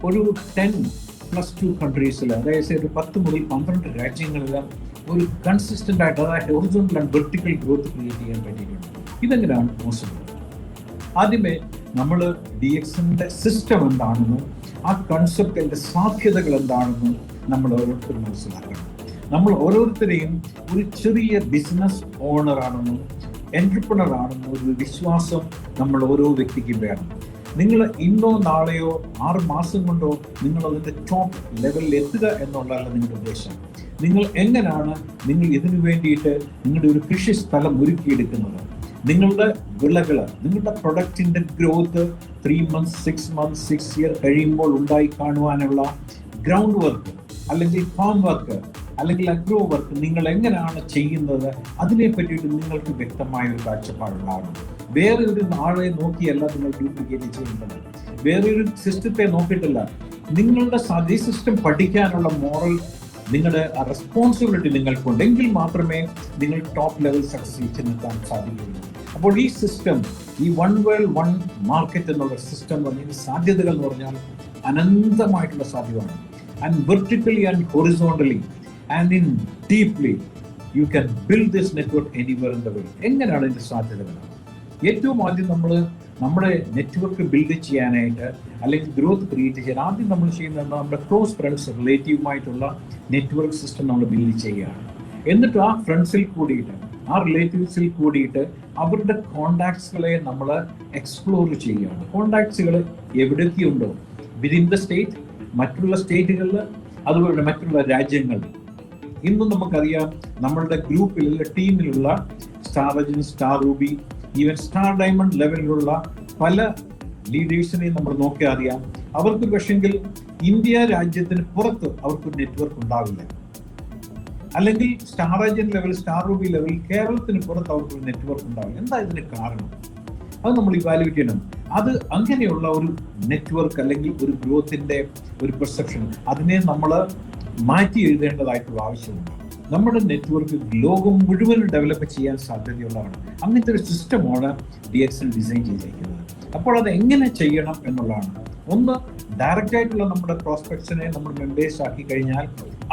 ഒരു 10+2 കൺട്രീസിൽ, അതായത് ഒരു 10 മുതൽ 12 രാജ്യങ്ങളിൽ ഒരു കൺസിസ്റ്റന്റ് ആയിട്ട്, അതായത് horizontal and vertical growth create ചെയ്യാൻ പറ്റിയിട്ടുണ്ട്. ഇതെങ്ങനെയാണ് പോസിബിൾ? ആദ്യമേ നമ്മൾ DXന്റെ സിസ്റ്റം എന്താണെന്നും ആ കൺസെപ്റ്റിന്റെ സാധ്യതകൾ എന്താണെന്നും നമ്മൾ ഓരോരുത്തരും മനസ്സിലാക്കണം. നമ്മൾ ഓരോരുത്തരെയും ഒരു ചെറിയ ബിസിനസ് ഓണർ ആണെന്നും എന്റർപ്രണർ ആണെന്നും ഒരു വിശ്വാസം നമ്മൾ ഓരോ വ്യക്തിക്കും വേണം. നിങ്ങൾ ഇന്നോ നാളെയോ 6 മാസം കൊണ്ടോ നിങ്ങൾ അതിൻ്റെ ടോപ്പ് ലെവലിൽ എത്തുക എന്നുള്ളതല്ല നിങ്ങളുടെ ഉദ്ദേശം. നിങ്ങൾ എങ്ങനെയാണ് നിങ്ങൾ ഇതിനു വേണ്ടിയിട്ട് നിങ്ങളുടെ ഒരു കൃഷി സ്ഥലം ഒരുക്കിയെടുക്കുന്നത്, നിങ്ങളുടെ വിളകൾ, നിങ്ങളുടെ പ്രൊഡക്റ്റിന്റെ ഗ്രോത്ത് 3 months, 6 months, 6 year കഴിയുമ്പോൾ ഉണ്ടായി കാണുവാനുള്ള ഗ്രൗണ്ട് വർക്ക് അല്ലെങ്കിൽ ഫാം വർക്ക് അല്ലെങ്കിൽ അഗ്രോ വർക്ക് നിങ്ങൾ എങ്ങനെയാണ് ചെയ്യുന്നത്, അതിനെ പറ്റിയിട്ട് നിങ്ങൾക്ക് വ്യക്തമായ ഒരു കാഴ്ചപ്പാടുണ്ടാകണം. വേറെ ഒരു ആളെ നോക്കിയല്ല നിങ്ങൾ ഡ്യൂപ്ലിക്കേറ്റ് ചെയ്യുന്നത്, വേറെ ഒരു സിസ്റ്റത്തെ നോക്കിയിട്ടില്ല. നിങ്ങളുടെ ഈ സിസ്റ്റം പഠിക്കാനുള്ള മോറൽ, നിങ്ങളുടെ റെസ്പോൺസിബിലിറ്റി നിങ്ങൾക്കുണ്ടെങ്കിൽ മാത്രമേ നിങ്ങൾ ടോപ്പ് ലെവൽ സക്സസ് ചെന്നെത്താൻ സാധിക്കുകയുള്ളൂ. അപ്പോൾ ഈ സിസ്റ്റം, ഈ വൺ വേൾഡ് വൺ മാർക്കറ്റ് എന്നുള്ള സിസ്റ്റം എന്ന് പറഞ്ഞാൽ സാധ്യതകൾ എന്ന് പറഞ്ഞാൽ അനന്തമായിട്ടുള്ള സാധ്യതയാണ്. And vertically and horizontally and in deeply you can build this network anywhere in the world. എങ്ങനെയാണ് ഇതിന്റെ സാധ്യതകൾ? ഏറ്റവും ആദ്യം നമ്മൾ നമ്മുടെ നെറ്റ്വർക്ക് ബിൽഡ് ചെയ്യാനായിട്ട് അല്ലെങ്കിൽ ഗ്രോത്ത് ക്രിയേറ്റ് ചെയ്യാൻ ആദ്യം നമ്മൾ ചെയ്യുന്നത് നമ്മുടെ ക്ലോസ് ഫ്രണ്ട്സ് റിലേറ്റീവുമായിട്ടുള്ള നെറ്റ്വർക്ക് സിസ്റ്റം നമ്മൾ ബിൽഡ് ചെയ്യുകയാണ്. എന്നിട്ട് ആ ഫ്രണ്ട്സിൽ കൂടിയിട്ട്, ആ റിലേറ്റീവ്സിൽ കൂടിയിട്ട് അവരുടെ കോണ്ടാക്ട്സുകളെ നമ്മൾ എക്സ്പ്ലോർ ചെയ്യുകയാണ്. കോണ്ടാക്ട്സുകൾ എവിടെയൊക്കെയുണ്ടോ, വിതിൻ ദ സ്റ്റേറ്റ്, മറ്റുള്ള സ്റ്റേറ്റുകളിൽ, അതുപോലെ മറ്റുള്ള രാജ്യങ്ങളിൽ. ഇന്നും നമുക്കറിയാം നമ്മളുടെ ഗ്രൂപ്പിലുള്ള ടീമിലുള്ള star agent, star ruby, even star diamond ലെവലിലുള്ള പല ലീഡേഴ്സിനെയും നമ്മൾ നോക്കിയാൽ അറിയാം, അവർക്ക് പക്ഷെങ്കിൽ ഇന്ത്യ രാജ്യത്തിന് പുറത്ത് അവർക്കൊരു നെറ്റ്വർക്ക് ഉണ്ടാവില്ല. അല്ലെങ്കിൽ star agent level, star Ruby level കേരളത്തിന് പുറത്ത് അവർക്കൊരു നെറ്റ്വർക്ക് ഉണ്ടാവില്ല. എന്താ ഇതിന് കാരണം? അത് നമ്മൾ ഇവാലുവേറ്റ് ചെയ്യണം. അത് അങ്ങനെയുള്ള ഒരു നെറ്റ്വർക്ക് അല്ലെങ്കിൽ ഒരു ഗ്രോത്തിന്റെ ഒരു പെർസെപ്ഷൻ, അതിനെ നമ്മൾ മാറ്റി എഴുതേണ്ടതായിട്ടുള്ള ആവശ്യമുണ്ട്. നമ്മുടെ നെറ്റ്വർക്ക് ലോകം മുഴുവൻ ഡെവലപ്പ് ചെയ്യാൻ സാധ്യതയുള്ളതാണ്. അങ്ങനത്തെ ഒരു സിസ്റ്റമാണ് DXL ഡിസൈൻ ചെയ്തിരിക്കുന്നത്. അപ്പോൾ അത് എങ്ങനെ ചെയ്യണം എന്നുള്ളതാണ്. ഒന്ന്, ഡയറക്റ്റ് ആയിട്ടുള്ള നമ്മുടെ പ്രോസ്പെക്ട്സിനെ നമ്മൾ മെമ്പേഴ്സ് ആക്കി കഴിഞ്ഞാൽ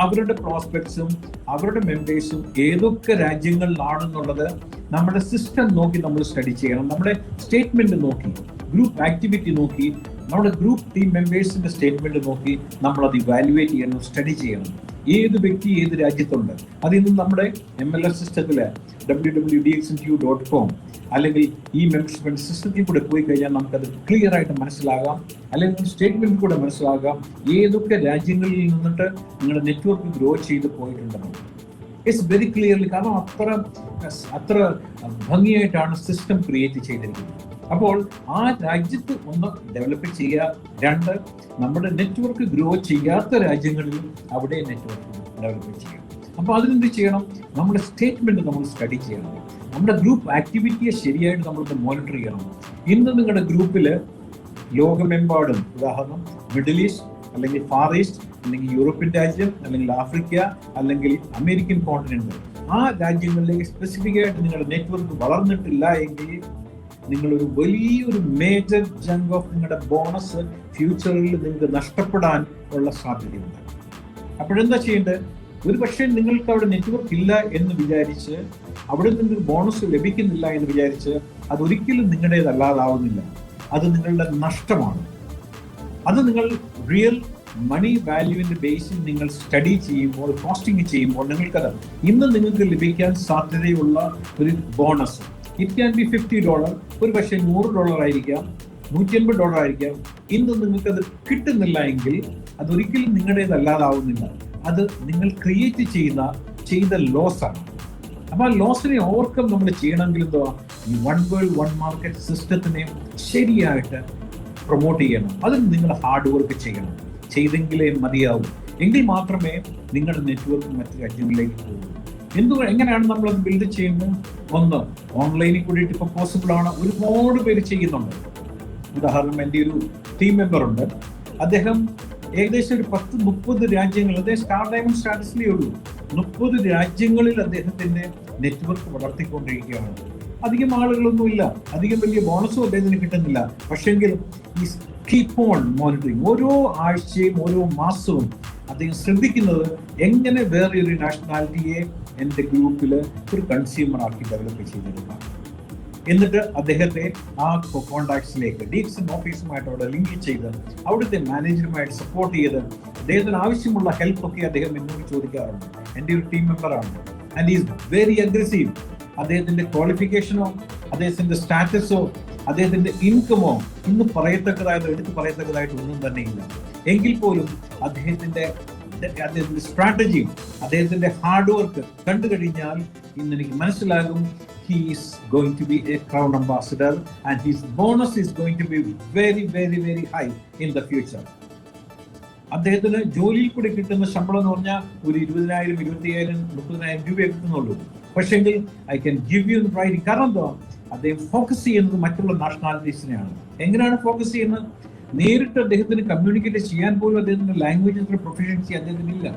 അവരുടെ പ്രോസ്പെക്ട്സും അവരുടെ മെമ്പേഴ്സും ഏതൊക്കെ രാജ്യങ്ങളിലാണെന്നുള്ളത് നമ്മുടെ സിസ്റ്റം നോക്കി നമ്മൾ സ്റ്റഡി ചെയ്യണം. നമ്മുടെ സ്റ്റേറ്റ്മെന്റ് നോക്കി, ഗ്രൂപ്പ് ആക്ടിവിറ്റി നോക്കി, നമ്മുടെ ഗ്രൂപ്പ് ടീം മെമ്പേഴ്സിന്റെ സ്റ്റേറ്റ്മെന്റ് നോക്കി നമ്മൾ അത് ഇവാലുവേറ്റ് ചെയ്യണം, സ്റ്റഡി ചെയ്യണം. ഏത് വ്യക്തി ഏത് രാജ്യത്തുണ്ട്. അതിന്ന് നമ്മുടെ MLS സിസ്റ്റത്തില് www.dxintu.com അല്ലെങ്കിൽ ഈ മെമ്പർഷിപ്പ് സിസ്റ്റത്തിൽ കൂടെ പോയി കഴിഞ്ഞാൽ നമുക്കത് ക്ലിയർ ആയിട്ട് മനസ്സിലാകാം. അല്ലെങ്കിൽ സ്റ്റേറ്റ്മെന്റ് കൂടെ മനസ്സിലാകാം ഏതൊക്കെ രാജ്യങ്ങളിൽ നിന്നിട്ട് നിങ്ങളുടെ നെറ്റ്വർക്ക് ഗ്രോ ചെയ്ത് പോയിട്ടുണ്ടെന്ന്. ഇറ്റ്സ് വെരി ക്ലിയർലി, കാരണം അത്ര ഭംഗിയായിട്ടാണ് സിസ്റ്റം ക്രിയേറ്റ് ചെയ്തിരിക്കുന്നത്. അപ്പോൾ ആ രാജ്യത്ത് ഒന്ന് ഡെവലപ്പ് ചെയ്യുക. 2, നമ്മുടെ നെറ്റ്വർക്ക് ഗ്രോ ചെയ്യാത്ത രാജ്യങ്ങളിൽ അവിടെ നെറ്റ്വർക്ക് ഡെവലപ്പ് ചെയ്യുക. അപ്പോൾ അതിനെന്ത് ചെയ്യണം? നമ്മുടെ സ്റ്റേറ്റ്മെന്റ് നമ്മൾ സ്റ്റഡി ചെയ്യണം. നമ്മുടെ ഗ്രൂപ്പ് ആക്ടിവിറ്റിയെ ശരിയായിട്ട് നമ്മൾക്ക് മോണിറ്റർ ചെയ്യണം. ഇന്ന് നിങ്ങളുടെ ഗ്രൂപ്പിൽ ലോകമെമ്പാടും, ഉദാഹരണം മിഡിൽ ഈസ്റ്റ് അല്ലെങ്കിൽ ഫാർ ഈസ്റ്റ് അല്ലെങ്കിൽ യൂറോപ്യൻ രാജ്യം അല്ലെങ്കിൽ ആഫ്രിക്ക അല്ലെങ്കിൽ അമേരിക്കൻ കോണ്ടിനെന്റ്, ആ രാജ്യങ്ങളിലേക്ക് സ്പെസിഫിക് ആയിട്ട് നിങ്ങളുടെ നെറ്റ്വർക്ക് വളർന്നിട്ടില്ല എങ്കിൽ നിങ്ങളൊരു വലിയൊരു മേജർ ജങ്ക് ഓഫ് നിങ്ങളുടെ ബോണസ് ഫ്യൂച്ചറിൽ നിങ്ങൾക്ക് നഷ്ടപ്പെടാൻ ഉള്ള സാധ്യതയുണ്ട്. അപ്പോഴെന്താ ചെയ്യേണ്ടത്? ഒരു പക്ഷേ നിങ്ങൾക്ക് അവിടെ നെറ്റ്വർക്ക് ഇല്ല എന്ന് വിചാരിച്ച്, അവിടെ നിങ്ങൾക്ക് ബോണസ് ലഭിക്കുന്നില്ല എന്ന് വിചാരിച്ച് അതൊരിക്കലും നിങ്ങളുടേതല്ലാതാവുന്നില്ല. അത് നിങ്ങളുടെ നഷ്ടമാണ്. അത് നിങ്ങൾ റിയൽ മണി വാല്യൂവിന്റെ ബേസിൽ നിങ്ങൾ സ്റ്റഡി ചെയ്യുമ്പോൾ, കോസ്റ്റിംഗ് ചെയ്യുമ്പോൾ നിങ്ങൾക്കത് ഇന്ന് നിങ്ങൾക്ക് ലഭിക്കാൻ സാധ്യതയുള്ള ഒരു ബോണസ്, ഇറ്റ് ക്യാൻ ബി $50, ഒരു പക്ഷേ $100 ആയിരിക്കാം, $180 ആയിരിക്കാം. ഇന്ന് നിങ്ങൾക്കത് കിട്ടുന്നില്ല എങ്കിൽ അതൊരിക്കലും നിങ്ങളുടേതല്ലാതാവുന്നില്ല. അത് നിങ്ങൾ ക്രിയേറ്റ് ചെയ്ത ലോസാണ്. അപ്പൊ ആ ലോസിനെ ഓവർകം നമ്മൾ ചെയ്യണമെങ്കിൽ എന്തുവാ? ഈ വൺ വേൾഡ് വൺ മാർക്കറ്റ് സിസ്റ്റത്തിനെ ശരിയായിട്ട് പ്രൊമോട്ട് ചെയ്യണം. അതിന് നിങ്ങൾ ഹാർഡ് വർക്ക് ചെയ്യണം. ചെയ്തെങ്കിലേ മതിയാവും. എങ്കിൽ മാത്രമേ നിങ്ങളുടെ നെറ്റ്വർക്ക് മറ്റു രാജ്യങ്ങളിലേക്ക് പോകുള്ളൂ. എങ്ങനെയാണ് നമ്മളത് ബിൽഡ് ചെയ്യുന്നത്? ഒന്ന്, ഓൺലൈനിൽ കൂടിയിട്ട് ഇപ്പോൾ പോസിബിൾ ആണ്, ഒരുപാട് പേര് ചെയ്യുന്നുണ്ട്. ഉദാഹരണം, എൻ്റെ ഒരു ടീം മെമ്പർ ഉണ്ട്, അദ്ദേഹം ഏകദേശം ഒരു 10-30 രാജ്യങ്ങൾ, അദ്ദേഹം സ്റ്റാർ ഡയമണ്ട് സ്റ്റാറ്റസിലേ ഉള്ളൂ, 30 രാജ്യങ്ങളിൽ അദ്ദേഹത്തിന്റെ നെറ്റ്വർക്ക് വളർത്തിക്കൊണ്ടിരിക്കുകയാണ്. അധികം ആളുകളൊന്നുമില്ല, അധികം വലിയ ബോണസും അദ്ദേഹത്തിന് കിട്ടുന്നില്ല. പക്ഷെങ്കിൽ ഈ കീപ്പ് ഓൺ മോണിറ്ററിങ്, ഓരോ ആഴ്ചയും ഓരോ മാസവും അദ്ദേഹം ശ്രദ്ധിക്കുന്നത് എങ്ങനെ വേറെ ഒരു നാഷണാലിറ്റിയെ എൻ്റെ ഗ്രൂപ്പിൽ ഒരു കൺസ്യൂമർ ആക്കി ഡെവലപ്പ് ചെയ്തെടുക്കാം. എന്നിട്ട് അദ്ദേഹത്തെ ആ കോണ്ടാക്ട്സിലേക്ക് DXN ഓഫീസുമായിട്ട് അവിടെ ലിങ്ക് ചെയ്ത് അവിടുത്തെ മാനേജറുമായിട്ട് സപ്പോർട്ട് ചെയ്ത് അദ്ദേഹത്തിന് ആവശ്യമുള്ള ഹെൽപ്പ് ഒക്കെ അദ്ദേഹം എന്നോട് ചോദിക്കാറുണ്ട്. എൻ്റെ ഒരു ടീം മെമ്പറാണ്. And is very aggressive. അദ്ദേഹത്തിന്റെ ക്വാളിഫിക്കേഷനോ അദ്ദേഹത്തിന്റെ സ്റ്റാറ്റസോ അദ്ദേഹത്തിന്റെ ഇൻകമോ ഇന്ന് എടുത്തു പറയത്തക്കതായിട്ട് ഒന്നും തന്നെയില്ല. എങ്കിൽ പോലും അദ്ദേഹത്തിന്റെ സ്ട്രാറ്റജിയും അദ്ദേഹത്തിന്റെ ഹാർഡ് വർക്ക് കണ്ടു കഴിഞ്ഞാൽ ഇന്ന് എനിക്ക് മനസ്സിലാകും he is going to be a crown ambassador and his bonus is going to be very very very high in the future. അദ്ദേഹത്തിന് ജോലിയിൽ കൂടി കിട്ടുന്ന ശമ്പളം എന്ന് പറഞ്ഞാൽ ഒരു 20,000, 25,000, 30,000 രൂപയെ കിട്ടുന്നുള്ളൂ. പക്ഷെങ്കിൽ I can give you right. കാരണം എന്താ, അദ്ദേഹം ഫോക്കസ് ചെയ്യുന്നത് മറ്റുള്ള നാഷണാലിറ്റീസിനെയാണ്. എങ്ങനെയാണ് ഫോക്കസ് ചെയ്യുന്നത്? നേരിട്ട് അദ്ദേഹത്തിന് കമ്മ്യൂണിക്കേറ്റ് ചെയ്യാൻ പോലും അദ്ദേഹത്തിന്റെ ലാംഗ്വേജ് പ്രൊഫഷൻസി അദ്ദേഹത്തിന് ഇല്ല.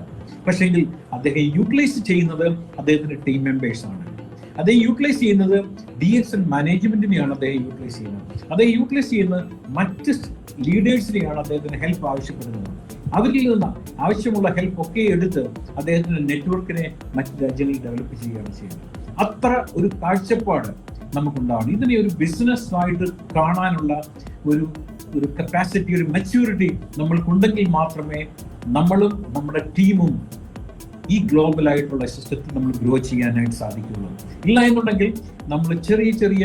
പക്ഷെങ്കിൽ അദ്ദേഹം യൂട്ടിലൈസ് ചെയ്യുന്നത് അദ്ദേഹത്തിന്റെ ടീം മെമ്പേഴ്സ് ആണ്. അദ്ദേഹം യൂട്ടിലൈസ് ചെയ്യുന്നത് DXN മാനേജ്മെന്റിനെയാണ് അദ്ദേഹം യൂട്ടിലൈസ് ചെയ്യുന്നത്. അദ്ദേഹം യൂട്ടിലൈസ് ചെയ്യുന്നത് മറ്റ് ലീഡേഴ്സിനെയാണ് അദ്ദേഹത്തിന് ഹെൽപ്പ് ആവശ്യപ്പെടുന്നത്. അവരിൽ നിന്ന് ആവശ്യമുള്ള ഹെൽപ്പ് ഒക്കെ എടുത്ത് അദ്ദേഹത്തിന്റെ നെറ്റ്വർക്കിനെ മറ്റ് രാജ്യങ്ങളിൽ ഡെവലപ്പ് ചെയ്യുകയാണ് ചെയ്യുന്നത്. അത്ര ഒരു കാഴ്ചപ്പാട് നമുക്കുണ്ടാവണം. ഇതിനെ ഒരു ബിസിനസ് ആയിട്ട് കാണാനുള്ള ഒരു കപ്പാസിറ്റി, ഒരു മെച്യൂരിറ്റി നമ്മൾക്കുണ്ടെങ്കിൽ മാത്രമേ നമ്മളും നമ്മുടെ ടീമും ഈ ഗ്ലോബൽ ആയിട്ടുള്ള സിസ്റ്റത്തിൽ നമ്മൾ ഗ്രോ ചെയ്യാനായിട്ട് സാധിക്കുള്ളൂ. ഇല്ല എന്നുണ്ടെങ്കിൽ നമ്മൾ ചെറിയ ചെറിയ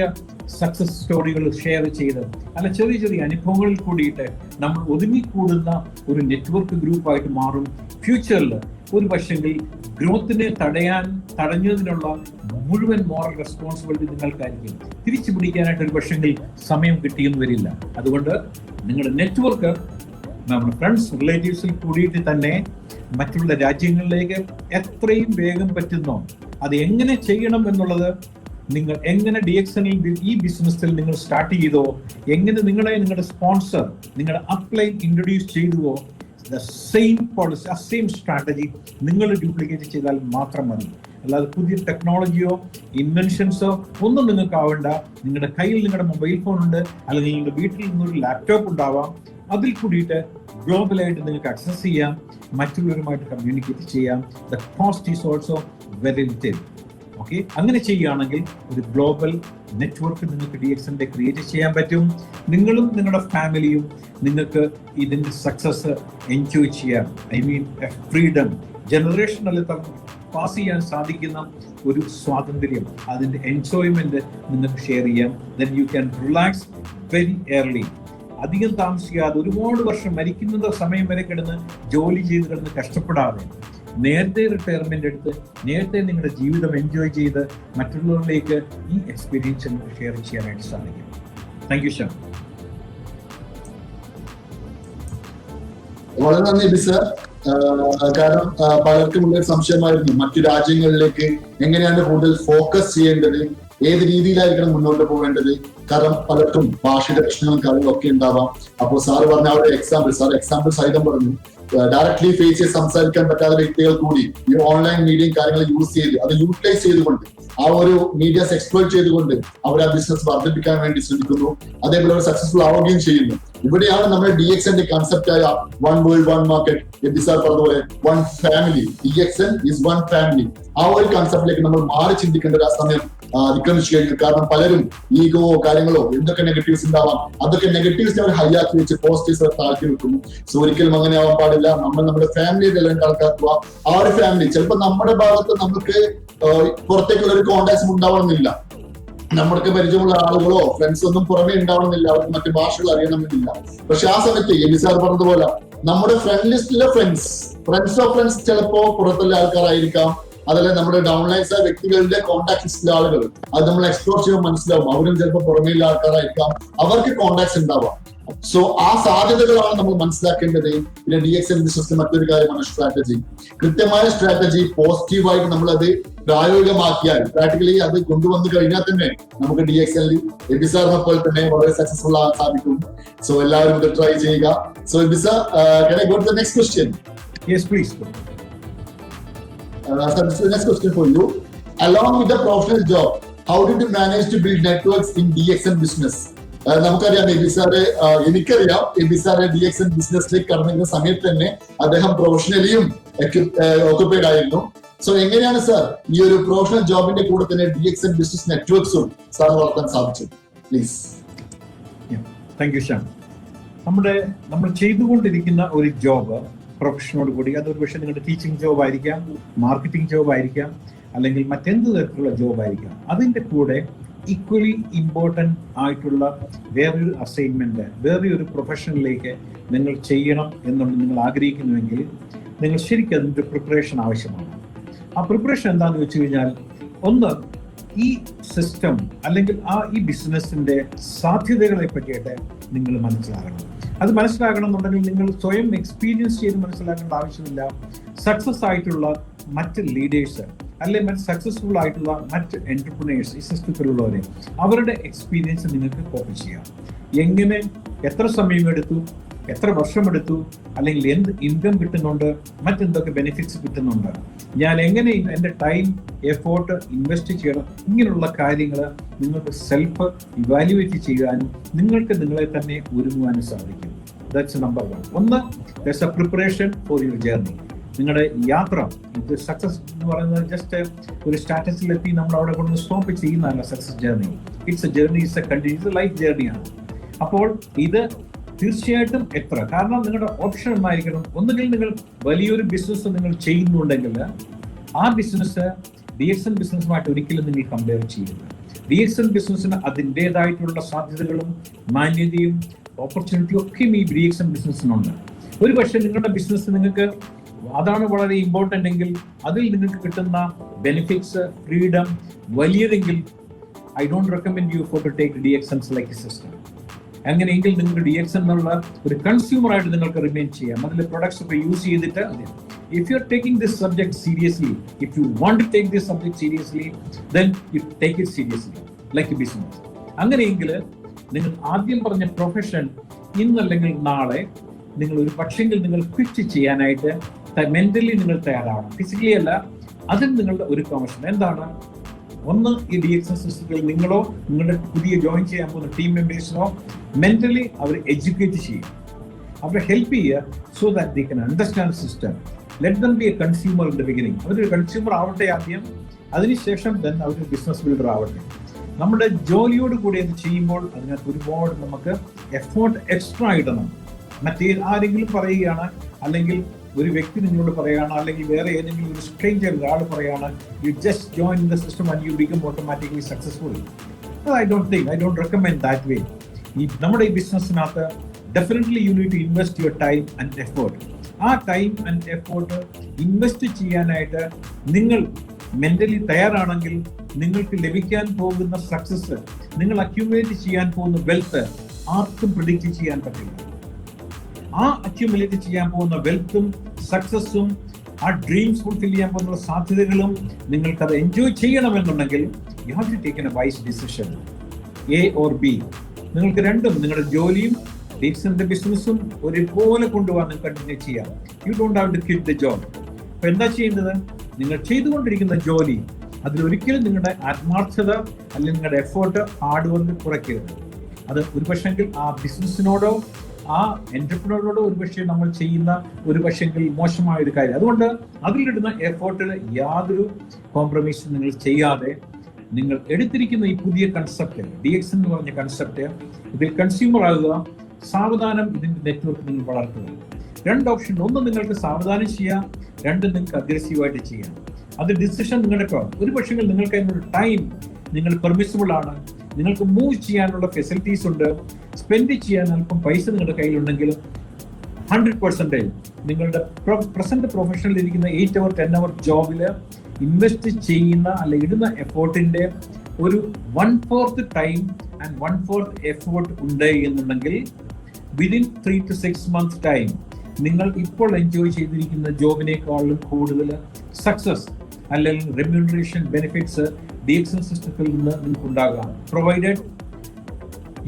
സക്സസ് സ്റ്റോറികൾ ഷെയർ ചെയ്ത് അല്ല ചെറിയ ചെറിയ അനുഭവങ്ങളിൽ കൂടിയിട്ട് നമ്മൾ ഒതുങ്ങിക്കൂടുന്ന ഒരു നെറ്റ്വർക്ക് ഗ്രൂപ്പായിട്ട് മാറും. ഫ്യൂച്ചറിൽ ഒരു പക്ഷെങ്കിൽ ഗ്രോത്തിനെ തടഞ്ഞതിനുള്ള മുഴുവൻ മോറൽ റെസ്പോൺസിബിലിറ്റി നിങ്ങൾക്കായിരിക്കും. തിരിച്ചു പിടിക്കാനായിട്ട് ഒരു പക്ഷെങ്കിൽ സമയം കിട്ടിയെന്ന് വരില്ല. അതുകൊണ്ട് നിങ്ങളുടെ നെറ്റ്വർക്ക് നമ്മുടെ ഫ്രണ്ട്സ് റിലേറ്റീവ്സിൽ കൂടിയിട്ട് തന്നെ മറ്റുള്ള രാജ്യങ്ങളിലേക്ക് എത്രയും വേഗം പറ്റുന്നോ അത് എങ്ങനെ ചെയ്യണം എന്നുള്ളത് നിങ്ങൾ എങ്ങനെ DXNൽ ഈ ബിസിനസ്സിൽ നിങ്ങൾ സ്റ്റാർട്ട് ചെയ്തോ, എങ്ങനെ നിങ്ങളുടെ സ്പോൺസർ നിങ്ങളുടെ അപ്ലൈൻ ഇൻട്രൊഡ്യൂസ് ചെയ്തുവോ, സെയിം പോളിസി സെയിം സ്ട്രാറ്റജി നിങ്ങൾ ഡ്യൂപ്ലിക്കേറ്റ് ചെയ്താൽ മാത്രം മതി. അല്ലാതെ പുതിയ ടെക്നോളജിയോ ഇൻവെൻഷൻസോ ഒന്നും നിങ്ങൾക്ക് ആവേണ്ട. നിങ്ങളുടെ കയ്യിൽ നിങ്ങളുടെ മൊബൈൽ ഫോൺ ഉണ്ട്, അല്ലെങ്കിൽ നിങ്ങളുടെ വീട്ടിൽ നിന്നൊരു ലാപ്ടോപ്പ് ഉണ്ടാവാം. അതിൽ കൂടിയിട്ട് ഗ്ലോബലായിട്ട് നിങ്ങൾക്ക് ആക്സസ് ചെയ്യാം, മറ്റുള്ളവരുമായിട്ട് കമ്മ്യൂണിക്കേറ്റ് ചെയ്യാം. The cost is also very little. Okay, അങ്ങനെ ചെയ്യുകയാണെങ്കിൽ ഒരു ഗ്ലോബൽ നെറ്റ്വർക്ക് നിങ്ങൾക്ക് DXNന്റെ ക്രിയേറ്റ് ചെയ്യാൻ പറ്റും. നിങ്ങളും നിങ്ങളുടെ ഫാമിലിയും നിങ്ങൾക്ക് ഇതിന്റെ സക്സസ് എൻജോയ് ചെയ്യാം. ഐ മീൻ ഫ്രീഡം, ജനറേഷനിൽ പാസ് ചെയ്യാൻ സാധിക്കുന്ന ഒരു സ്വാതന്ത്ര്യം, അതിന്റെ എൻജോയ്മെന്റ് നിങ്ങൾക്ക് ഷെയർ ചെയ്യാം. Then you can relax very early. അധികം താമസിക്കാതെ ഒരുപാട് വർഷം മരിക്കുന്ന സമയം വരെ കിടന്ന് ജോലി ചെയ്ത് കിടന്ന് കഷ്ടപ്പെടാതെ നേരത്തെ റിട്ടയർമെന്റ് എടുത്ത് നേരത്തെ നിങ്ങളുടെ ജീവിതം എൻജോയ് ചെയ്ത് മറ്റുള്ളവരിലേക്ക് ഈ എക്സ്പീരിയൻസ് ഷെയർ ചെയ്യാനായിട്ട് സാധിക്കും. Thank you Shyam. വളരെ നന്ദി ബിസർ. കാരണം പലർക്കും ഉള്ള സംശയമായിരുന്നു മറ്റു രാജ്യങ്ങളിലേക്ക് എങ്ങനെയാണ് കൂടുതൽ ഫോക്കസ് ചെയ്യേണ്ടത്, ഏത് രീതിയിലായിരിക്കണം മുന്നോട്ട് പോകേണ്ടത്. കാരണം പലർക്കും ഭാഷയുടെ പ്രശ്നങ്ങളും കാര്യങ്ങളൊക്കെ ഉണ്ടാവാം. അപ്പോൾ സാറ് പറഞ്ഞ അവിടെ എക്സാമ്പിൾ സഹിതം പറഞ്ഞു. ഡയറക്ട്ലി ഫേസ് ചെയ്ത് സംസാരിക്കാൻ പറ്റാത്ത വ്യക്തികൾ കൂടി ഈ ഓൺലൈൻ മീഡിയയും കാര്യങ്ങൾ യൂസ് ചെയ്ത് അത് യൂട്ടിലൈസ് ചെയ്തുകൊണ്ട് ആ ഒരു മീഡിയാസ് എക്സ്പ്ലോയിറ്റ് ചെയ്തുകൊണ്ട് അവർ ആ ബിസിനസ് വർദ്ധിപ്പിക്കാൻ വേണ്ടി ശ്രമിക്കുന്നു. അതേപോലെ അവർ സക്സസ്ഫുൾ ആവുകയും ചെയ്യുന്നു. ഇവിടെയാണ് നമ്മുടെ DXNന്റെ കൺസെപ്റ്റ് ആയ one world one market, sir പറഞ്ഞതുപോലെ one family, DXN is one family. ആ ഒരു കൺസെപ്റ്റിലേക്ക് നമ്മൾ മാറി ചിന്തിക്കേണ്ട ഒരു സമയം അതിക്രമിച്ചു കഴിഞ്ഞു. കാരണം പലരും ഈഗോ കാര്യങ്ങളോ എന്തൊക്കെ നെഗറ്റീവ്സ് ഉണ്ടാവാം, അതൊക്കെ നെഗറ്റീവ്സിനെ അവർ ഹൈയാക്കി വെച്ച് പോസിറ്റീവ്സ് താഴ്ത്തി വെക്കുന്നു. സോ ഒരിക്കലും അങ്ങനെ ആവാൻ പാടില്ല. നമ്മൾ നമ്മുടെ ഫാമിലിയെ എല്ലാം കണക്കാക്കുക. ആ ഒരു ഫാമിലി ചിലപ്പോൾ നമ്മുടെ ഭാഗത്ത് നമുക്ക് പുറത്തേക്കുള്ള ഒരു കോണ്ടാക്ട്സ് ഉണ്ടാവണമെന്നില്ല. നമ്മൾക്ക് പരിചയമുള്ള ആളുകളോ ഫ്രണ്ട്സ് ഒന്നും പുറമേ ഉണ്ടാവണമെന്നില്ല, അവർക്ക് മറ്റു ഭാഷകൾ അറിയണമെന്നില്ല. പക്ഷെ ആ സമയത്ത് സാർ പറഞ്ഞതുപോലെ നമ്മുടെ ഫ്രണ്ട് ലിസ്റ്റിലെ ഫ്രണ്ട്സ് ഓഫ് ഫ്രണ്ട്സ് ചിലപ്പോ പുറത്തുള്ള ആൾക്കാരായിരിക്കാം. അതല്ല നമ്മുടെ ഡൗൺലൈൻസ് ആയ വ്യക്തികളുടെ കോൺടാക്ട് ലിസ്റ്റിലെ ആളുകൾ, അത് നമ്മൾ എക്സ്പ്ലോർ ചെയ്യുമ്പോൾ മനസ്സിലാവും അവരും ചിലപ്പോൾ പുറമേയുള്ള ആൾക്കാരായിരിക്കാം. അവർക്ക് കോൺടാക്ട്സ് ഉണ്ടാവാം. സോ ആ സാധ്യതകളാണ് നമ്മൾ മനസ്സിലാക്കേണ്ടത്. പിന്നെ DXN ബിസിനസ് മറ്റൊരു കാര്യമാണ് സ്ട്രാറ്റജി. കൃത്യമായ സ്ട്രാറ്റജി പോസിറ്റീവായിട്ട് നമ്മളത് പ്രായോഗികമാക്കിയാൽ, പ്രാക്ടിക്കലി അത് കൊണ്ടുവന്നു കഴിഞ്ഞാൽ തന്നെ നമുക്ക് DXN എബിസാറിനെ പോലെ തന്നെ വളരെ സക്സസ്ഫുൾ ആകാൻ സാധിക്കും. സോ എല്ലാവരും ഇത് ട്രൈ ചെയ്യുക. സോ എബിസ, can I go to the next question? Yes, please. So this is the next question for you. Along with the professional job, how did you manage to build networks in DXN business? നമുക്കറിയാം എനിക്കറിയാം എബിസാറെ DXN ബിസിനസ്സിലേക്ക് കടന്നിരുന്ന സമയത്ത് തന്നെ അദ്ദേഹം പ്രൊഫഷണലിയും ഓക്കുപൈഡ് ആയിരുന്നു. സോ എങ്ങനെയാണ് സാർ ഈ ഒരു പ്രൊഫഷണൽ ജോബിന്റെ കൂടെ തന്നെ DXN ബിസിനസ് നെറ്റ്വർക്ക്സും സാർ വളർത്താൻ സാധിച്ചത്? പ്ലീസ്. Thank you Shyam. നമ്മൾ ചെയ്തുകൊണ്ടിരിക്കുന്ന ഒരു ജോബ് പ്രൊഫഷനോട് കൂടി, അതൊരു പക്ഷേ നിങ്ങളുടെ ടീച്ചിങ് ജോബ് ആയിരിക്കാം, മാർക്കറ്റിംഗ് ജോബ് ആയിരിക്കാം, അല്ലെങ്കിൽ മറ്റെന്ത് തരത്തിലുള്ള ജോബ് ആയിരിക്കാം. അതിൻ്റെ കൂടെ ഈക്വലി ഇമ്പോർട്ടൻ്റ് ആയിട്ടുള്ള വേറൊരു അസൈൻമെന്റ്, വേറൊരു പ്രൊഫഷനിലേക്ക് നിങ്ങൾ ചെയ്യണം എന്നുള്ളത് നിങ്ങൾ ആഗ്രഹിക്കുന്നുവെങ്കിൽ നിങ്ങൾ ശരിക്കും അതിൻ്റെ പ്രിപ്പറേഷൻ ആവശ്യമാണ്. ആ പ്രിപ്പറേഷൻ എന്താണെന്ന് വെച്ച് കഴിഞ്ഞാൽ, ഒന്ന് ഈ സിസ്റ്റം അല്ലെങ്കിൽ ഈ ബിസിനസ്സിന്റെ സാധ്യതകളെ പറ്റിയിട്ട് നിങ്ങൾ മനസ്സിലാകണം. അത് മനസ്സിലാകണമെന്നുണ്ടെങ്കിൽ നിങ്ങൾ സ്വയം എക്സ്പീരിയൻസ് ചെയ്ത് മനസ്സിലാക്കേണ്ട ആവശ്യമില്ല. സക്സസ് ആയിട്ടുള്ള മറ്റ് ലീഡേഴ്സ് അല്ലെങ്കിൽ സക്സസ്ഫുൾ ആയിട്ടുള്ള മറ്റ് എന്റർപ്രണേഴ്സ്, ഈ സിസ്റ്റത്തിലുള്ളവരെ അവരുടെ എക്സ്പീരിയൻസ് നിങ്ങൾക്ക് കോപ്പി ചെയ്യാം. എങ്ങനെ, എത്ര സമയമെടുത്തു, എത്ര വർഷമെടുത്തു, അല്ലെങ്കിൽ എന്ത് ഇൻകം കിട്ടുന്നുണ്ട്, മറ്റെന്തൊക്കെ ബെനിഫിറ്റ്സ് കിട്ടുന്നുണ്ട്, ഞാൻ എങ്ങനെ എൻ്റെ ടൈം എഫോർട്ട് ഇൻവെസ്റ്റ് ചെയ്യണം, ഇങ്ങനെയുള്ള കാര്യങ്ങൾ നിങ്ങൾക്ക് സെൽഫ് ഇവാലുവേറ്റ് ചെയ്യാനും നിങ്ങൾക്ക് നിങ്ങളെ തന്നെ ഒരുങ്ങുവാനും സാധിക്കും. That's number 1. ഒന്ന്, that's A preparation for your journey. നിങ്ങളുടെ യാത്ര, ഇത് സക്സസ് എന്ന് പറയുന്നത് ജസ്റ്റ് ഒരു സ്റ്റാറ്റസിലെത്തി നമ്മൾ അവിടെ കൊണ്ട് സ്റ്റോപ്പ് ചെയ്യുന്നതല്ല success journey. It's a journey, it's a continuous life ജേർണിയാണ്. അപ്പോൾ ഇത് തീർച്ചയായിട്ടും കാരണം നിങ്ങളുടെ ഓപ്ഷൻ എന്നായിരിക്കണം, ഒന്നുകിൽ നിങ്ങൾ വലിയൊരു ബിസിനസ് നിങ്ങൾ ചെയ്യുന്നുണ്ടെങ്കിൽ ആ ബിസിനസ് DXN ബിസിനസ്സുമായിട്ട് ഒരിക്കലും നിങ്ങൾ കമ്പയർ ചെയ്യരുത്. DXN ബിസിനസ്സിന് അതിൻ്റെതായിട്ടുള്ള സാധ്യതകളും മാന്യതയും ഓപ്പർച്യൂണിറ്റിയും ഒക്കെയും ഈ DXN ബിസിനസ്സിനുണ്ട്. ഒരു പക്ഷേ നിങ്ങളുടെ ബിസിനസ് നിങ്ങൾക്ക് അതാണ് വളരെ ഇമ്പോർട്ടൻ്റ് എങ്കിൽ അതിൽ നിങ്ങൾക്ക് കിട്ടുന്ന ബെനിഫിറ്റ്സ്, ഫ്രീഡം വലിയതെങ്കിൽ I don't recommend you for to take DXNs like a system. അങ്ങനെയെങ്കിൽ നിങ്ങൾക്ക് DXN എന്നുള്ള ഒരു കൺസ്യൂമറായിട്ട് നിങ്ങൾക്ക് റിമെയിൻ ചെയ്യാം. അതിൽ പ്രൊഡക്ട്സ് ഒക്കെ യൂസ് ചെയ്തിട്ട്, if you are taking this subject seriously, if you want to take this subject seriously, then you take it seriously like a business. അങ്ങനെയെങ്കിൽ നിങ്ങൾ ആദ്യം പറഞ്ഞ പ്രൊഫഷൻ ഇന്നല്ലെങ്കിൽ നാളെ നിങ്ങൾ ഒരു പക്ഷെങ്കിൽ നിങ്ങൾ ക്വിറ്റ് ചെയ്യാനായിട്ട് മെന്റലി നിങ്ങൾ തയ്യാറാവണം. ഫിസിക്കലി അല്ല, അതിൽ നിങ്ങളുടെ ഒരു കമർഷൻ എന്താണ്? ഒന്ന്, ഈ DXN സിസ്റ്റത്തിൽ നിങ്ങളോ നിങ്ങളുടെ പുതിയ ജോയിൻ ചെയ്യാൻ പോകുന്ന ടീം മെമ്പേഴ്സിനോ മെന്റലി അവർ എഡ്യൂക്കേറ്റ് ചെയ്യും, അവരെ ഹെൽപ്പ് ചെയ്യുക, so that they can understand system. Let them B A consumer in the beginning. അവരൊരു കൺസ്യൂമർ ആവട്ടെ ആദ്യം, അതിനുശേഷം ദെൻ അവരൊരു ബിസിനസ് ബിൽഡർ ആവട്ടെ. നമ്മുടെ ജോലിയോട് കൂടി അത് ചെയ്യുമ്പോൾ അതിനകത്ത് ഒരുപാട് നമുക്ക് എഫോർട്ട് എക്സ്ട്രാ ഇടണം. ആരെങ്കിലും പറയുകയാണ്, അല്ലെങ്കിൽ ഒരു വ്യക്തി നിങ്ങളോട് പറയുകയാണ്, അല്ലെങ്കിൽ വേറെ ഏതെങ്കിലും ഒരു സ്ട്രേഞ്ചർ ഒരാൾ പറയുകയാണ്, you just join the system and you become automatically successful. I don't recommend that way. നമ്മുടെ ഈ ബിസിനസ്സിനകത്ത് definitely you need to invest your time and effort. ആ ടൈം ആൻഡ് എഫോർട്ട് ഇൻവെസ്റ്റ് ചെയ്യാനായിട്ട് നിങ്ങൾ മെന്റലി തയ്യാറാണെങ്കിൽ നിങ്ങൾക്ക് ലഭിക്കാൻ പോകുന്ന സക്സസ്, നിങ്ങൾ അക്യുമുലേറ്റ് ചെയ്യാൻ പോകുന്ന വെൽത്ത് ആർക്കും പ്രിഡിക്റ്റ് ചെയ്യാൻ പറ്റില്ല. ആ അക്യുമുലേറ്റ് ചെയ്യാൻ പോകുന്ന വെൽത്തും സക്സസും ആ ഡ്രീംസ് ഫുൾഫിൽ ചെയ്യാൻ പോകുന്ന സാധ്യതകളും നിങ്ങൾക്കത് എൻജോയ് ചെയ്യണമെന്നുണ്ടെങ്കിൽ you have to take a wise decision, A or B. നിങ്ങൾക്ക് രണ്ടും, നിങ്ങളുടെ ജോലിയും DXNന്റെ ബിസിനസ്സും ഒരുപോലെ കൊണ്ടുപോകാൻ നിങ്ങൾക്ക് കണ്ടിന്യൂ ചെയ്യാം. You don't have to quit the job. അപ്പൊ എന്താ ചെയ്യേണ്ടത്? നിങ്ങൾ ചെയ്തുകൊണ്ടിരിക്കുന്ന ജോലി അതിലൊരിക്കലും നിങ്ങളുടെ ആത്മാർത്ഥത അല്ലെങ്കിൽ നിങ്ങളുടെ എഫേർട്ട്, ഹാർഡ് വർക്ക് കുറയ്ക്കരുത്. അത് ഒരു പക്ഷെങ്കിൽ ആ ബിസിനസ്സിനോടോ ആ എന്റർപ്രണറിനോടോ ഒരു പക്ഷേ നമ്മൾ ചെയ്യുന്ന ഒരു പക്ഷെങ്കിൽ മോശമായ ഒരു കാര്യം. അതുകൊണ്ട് അതിലിടുന്ന എഫേർട്ടിൽ യാതൊരു കോംപ്രമൈസും നിങ്ങൾ ചെയ്യാതെ നിങ്ങൾ എടുത്തിരിക്കുന്ന ഈ പുതിയ കൺസെപ്റ്റ്, DXN എന്ന് പറഞ്ഞ കൺസെപ്റ്റ്, ഇതിൽ കൺസ്യൂമർ ആകുക, സാവധാനം ഇതിന്റെ നെറ്റ്വർക്ക് നിങ്ങൾ വളർത്തുക. രണ്ട് ഓപ്ഷൻ, ഒന്ന് നിങ്ങൾക്ക് സാവധാനം ചെയ്യാം, രണ്ട് നിങ്ങൾക്ക് അഗ്രസീവായിട്ട് ചെയ്യാം. അത് ഡിസിഷൻ നിങ്ങളുടെ ഒരു പക്ഷേ നിങ്ങൾക്ക് അതിനൊരു ടൈം നിങ്ങൾ പെർമിസിബിൾ ആണ്, നിങ്ങൾക്ക് മൂവ് ചെയ്യാനുള്ള ഫെസിലിറ്റീസ് ഉണ്ട്, സ്പെൻഡ് ചെയ്യാൻ അല്പം പൈസ നിങ്ങളുടെ കയ്യിലുണ്ടെങ്കിൽ 100% നിങ്ങളുടെ പ്രസന്റ് പ്രൊഫഷനിൽ ഇരിക്കുന്ന 8 hour 10 hour ജോബിൽ ഇൻവെസ്റ്റ് ചെയ്യുന്ന അല്ലെ ഇടുന്ന എഫോർട്ടിന്റെ ഒരു 1/4 ടൈം ആൻഡ് 1/4 എഫോർട്ട് ഉണ്ട് എന്നുണ്ടെങ്കിൽ വിതിൻ 3 to 6 months ടൈം നിങ്ങൾ ഇപ്പോൾ എൻജോയ് ചെയ്തിരിക്കുന്ന ജോബിനേക്കാളും കൂടുതൽ സക്സസ് അല്ലെങ്കിൽ റെമ്യൂണറേഷൻ ബെനിഫിറ്റ്സ് DXN സിസ്റ്റത്തിൽ നിന്ന് നിങ്ങൾക്ക് ഉണ്ടാകാം, provided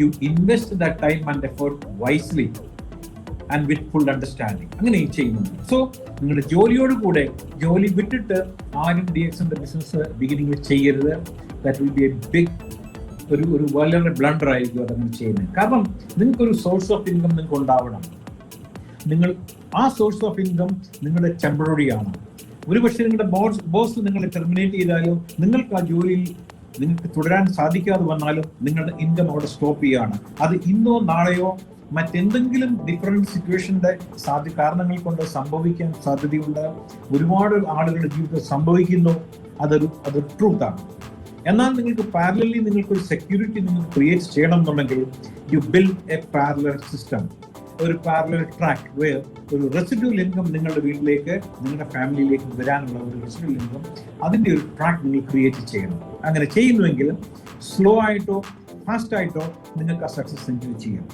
you invest that time and effort wisely and with full understanding. അങ്ങനെ ചെയ്യുന്നുണ്ട്. സോ നിങ്ങളുടെ ജോലിയോട് കൂടെ ജോലി വിട്ടിട്ട് ആരും DXN ബിസിനസ് ബിഗിനിങ്ങിൽ ചെയ്യരുത്. That will be a big ഒരു വളരെ ബ്ലണ്ടർ ആയിരിക്കും അതങ്ങനെ ചെയ്യുന്നത്. കാരണം നിങ്ങൾക്കൊരു സോഴ്സ് ഓഫ് ഇൻകം നിങ്ങൾക്ക് ഉണ്ടാവണം. നിങ്ങൾ ആ സോഴ്സ് ഓഫ് ഇൻകം നിങ്ങളുടെ ചെമ്പഴൊടിയാണ്. ഒരുപക്ഷെ നിങ്ങളുടെ ബോസ് നിങ്ങളെ ടെർമിനേറ്റ് ചെയ്താലും നിങ്ങൾക്ക് ആ ജോലിയിൽ നിങ്ങൾക്ക് തുടരാൻ സാധിക്കാതെ വന്നാലും നിങ്ങളുടെ ഇൻകം അവിടെ സ്റ്റോപ്പ് ചെയ്യുകയാണ്. അത് ഇന്നോ നാളെയോ മറ്റെന്തെങ്കിലും ഡിഫറെന്റ് സിറ്റുവേഷന്റെ കാരണങ്ങൾ കൊണ്ട് സംഭവിക്കാൻ സാധ്യതയുണ്ട്. ഒരുപാട് ആളുകളുടെ ജീവിതത്തിൽ സംഭവിക്കുന്നു. അതൊരു ട്രൂത്താണ്. എന്നാൽ നിങ്ങൾക്ക് പാരലലി നിങ്ങൾക്കൊരു സെക്യൂരിറ്റി നിങ്ങൾക്ക് ക്രിയേറ്റ് ചെയ്യണം എന്നുണ്ടെങ്കിൽ you build A parallel system, ഒരു പാരലൽ ട്രാക്ക് വേർ ഒരു റെസിഡ്യൂൽ ഇൻകം നിങ്ങളുടെ വീട്ടിലേക്ക് നിങ്ങളുടെ ഫാമിലിയിലേക്ക് വരാനുള്ള ഒരു റെസിഡ്യൂൽ ഇൻകം, അതിൻ്റെ ഒരു ട്രാക്ക് നിങ്ങൾ ക്രിയേറ്റ് ചെയ്യണം. അങ്ങനെ ചെയ്യുന്നുവെങ്കിൽ സ്ലോ ആയിട്ടോ ഫാസ്റ്റ് ആയിട്ടോ നിങ്ങൾക്ക് ആ സക്സസ് എൻജോയ് ചെയ്യാം.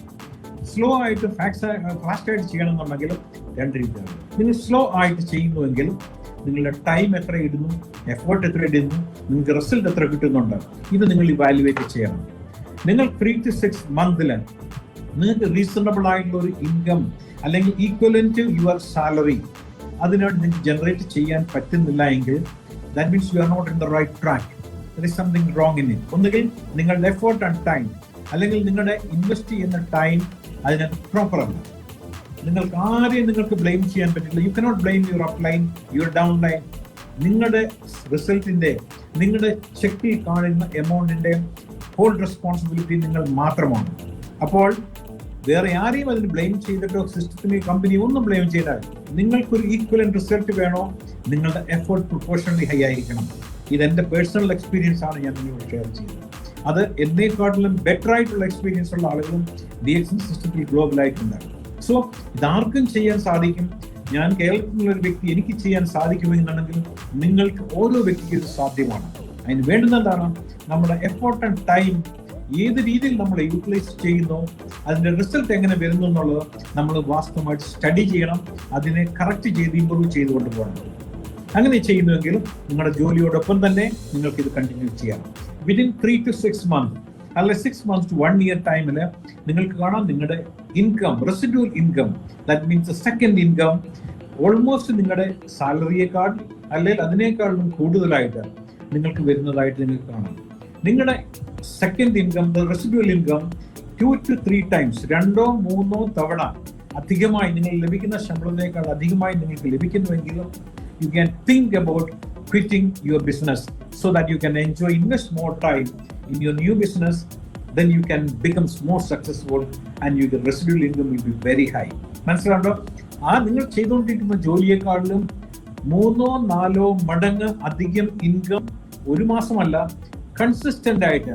സ്ലോ ആയിട്ട് ഫാസ്റ്റ് ആയിട്ട് ചെയ്യണമെന്നുണ്ടെങ്കിൽ രണ്ട് രീതിയാണ്. നിങ്ങൾ സ്ലോ ആയിട്ട് ചെയ്യുന്നുവെങ്കിൽ നിങ്ങളുടെ ടൈം എത്ര ഇടുന്നു, എഫേർട്ട് എത്ര ഇടുന്നു, നിങ്ങൾക്ക് റിസൾട്ട് എത്ര കിട്ടുന്നുണ്ട്, ഇത് നിങ്ങൾ ഇവാലുവേറ്റ് ചെയ്യണം. നിങ്ങൾ 3 to 6 months നിങ്ങൾക്ക് റീസണബിൾ ആയിട്ടുള്ള ഒരു ഇൻകം അല്ലെങ്കിൽ ഈക്വലന്റ് ടു യുവർ സാലറി അതിനോട് നിങ്ങൾക്ക് ജനറേറ്റ് ചെയ്യാൻ പറ്റുന്നില്ല എങ്കിൽ that means you are not in the right track. There is something wrong in it. ഒന്നുകിൽ നിങ്ങളുടെ എഫേർട്ട് ആൻഡ് ടൈം അല്ലെങ്കിൽ നിങ്ങളുടെ ഇൻവെസ്റ്റ് ചെയ്യുന്ന ടൈം അതിനകത്ത് പ്രോപ്പർ അല്ല. നിങ്ങൾക്ക് ആരെയും നിങ്ങൾക്ക് ബ്ലെയിം ചെയ്യാൻ പറ്റില്ല. You cannot blame your up line, your down line. നിങ്ങളുടെ റിസൾട്ടിന്റെ നിങ്ങളുടെ ചെക്കിൽ കാണുന്ന എമൗണ്ടിന്റെ ഹോൾ റെസ്പോൺസിബിലിറ്റി നിങ്ങൾ മാത്രമാണ്. അപ്പോൾ വേറെ ആരെയും അതിന് ബ്ലെയിം ചെയ്തിട്ടോ സിസ്റ്റത്തിനെ കമ്പനി ഒന്നും ബ്ലെയിം ചെയ്താൽ നിങ്ങൾക്കൊരു ഈക്വലന്റ് റിസൾട്ട് വേണോ, നിങ്ങളുടെ എഫേർട്ട് പ്രൊപ്പോർഷണലി ഹൈ ആയിരിക്കണം. ഇതെന്റെ പേഴ്സണൽ എക്സ്പീരിയൻസ് ആണ് ഞാൻ നിങ്ങളോട് ഷെയർ ചെയ്യുന്നത്. അത് എന്നേക്കാട്ടിലും ബെറ്റർ ആയിട്ടുള്ള എക്സ്പീരിയൻസ് ഉള്ള ആളുകളും DXN സിസ്റ്റത്തിൽ ഗ്ലോബലായിട്ടുണ്ട്. സോ ഇതാർക്കും ചെയ്യാൻ സാധിക്കും. ഞാൻ കേരളത്തിലുള്ള ഒരു വ്യക്തി, എനിക്ക് ചെയ്യാൻ സാധിക്കുമെന്നുണ്ടെങ്കിൽ നിങ്ങൾക്ക് ഓരോ വ്യക്തിക്കും ഇത് സാധ്യമാണ്. അതിന് വേണ്ടുന്നതാണ് നമ്മുടെ എഫേർട്ട് ആൻഡ് ടൈം ഏത് രീതിയിൽ നമ്മൾ യൂട്ടിലൈസ് ചെയ്യുന്നു, അതിന്റെ റിസൾട്ട് എങ്ങനെ വരുന്നു എന്നുള്ളത് നമ്മൾ വാസ്തവമായിട്ട് സ്റ്റഡി ചെയ്യണം. അതിനെ കറക്റ്റ് ചെയ്ത് ഇമ്പ്രൂവ് ചെയ്തുകൊണ്ട് പോകണം. അങ്ങനെ ചെയ്യുന്നുവെങ്കിൽ നിങ്ങളുടെ ജോലിയോടൊപ്പം തന്നെ നിങ്ങൾക്ക് ഇത് കണ്ടിന്യൂ ചെയ്യാം. വിതിൻ 3 to 6 months അല്ലെ 6 months to 1 year ടൈമിൽ നിങ്ങൾക്ക് കാണാം നിങ്ങളുടെ income, residual income, that means second income almost നിങ്ങളുടെ സാലറിയേക്കാൾ അല്ലെങ്കിൽ അതിനേക്കാളും കൂടുതലായിട്ട് നിങ്ങൾക്ക് വരുന്നതായിട്ട് നിങ്ങൾക്ക് കാണാം. നിങ്ങളുടെ second income, residual income 2 to 3 times, 2-3 തവണ അധികമായി നിങ്ങൾ ലഭിക്കുന്ന ശമ്പളത്തേക്കാൾ അധികമായി നിങ്ങൾക്ക് ലഭിക്കുന്നുവെങ്കിലും you can think about quitting your business so that you can invest more time in your new business. Then you can become more successful and your residual income will be very high. മനസ്സിലാണ്ടോ? ആ നിങ്ങൾ ചെയ്തുകൊണ്ടിരിക്കുന്ന ജോലിയെക്കാളും 3-4 മടങ്ങ് അധികം ഇൻകം ഒരു മാസമല്ല കൺസിസ്റ്റന്റ് ആയിട്ട്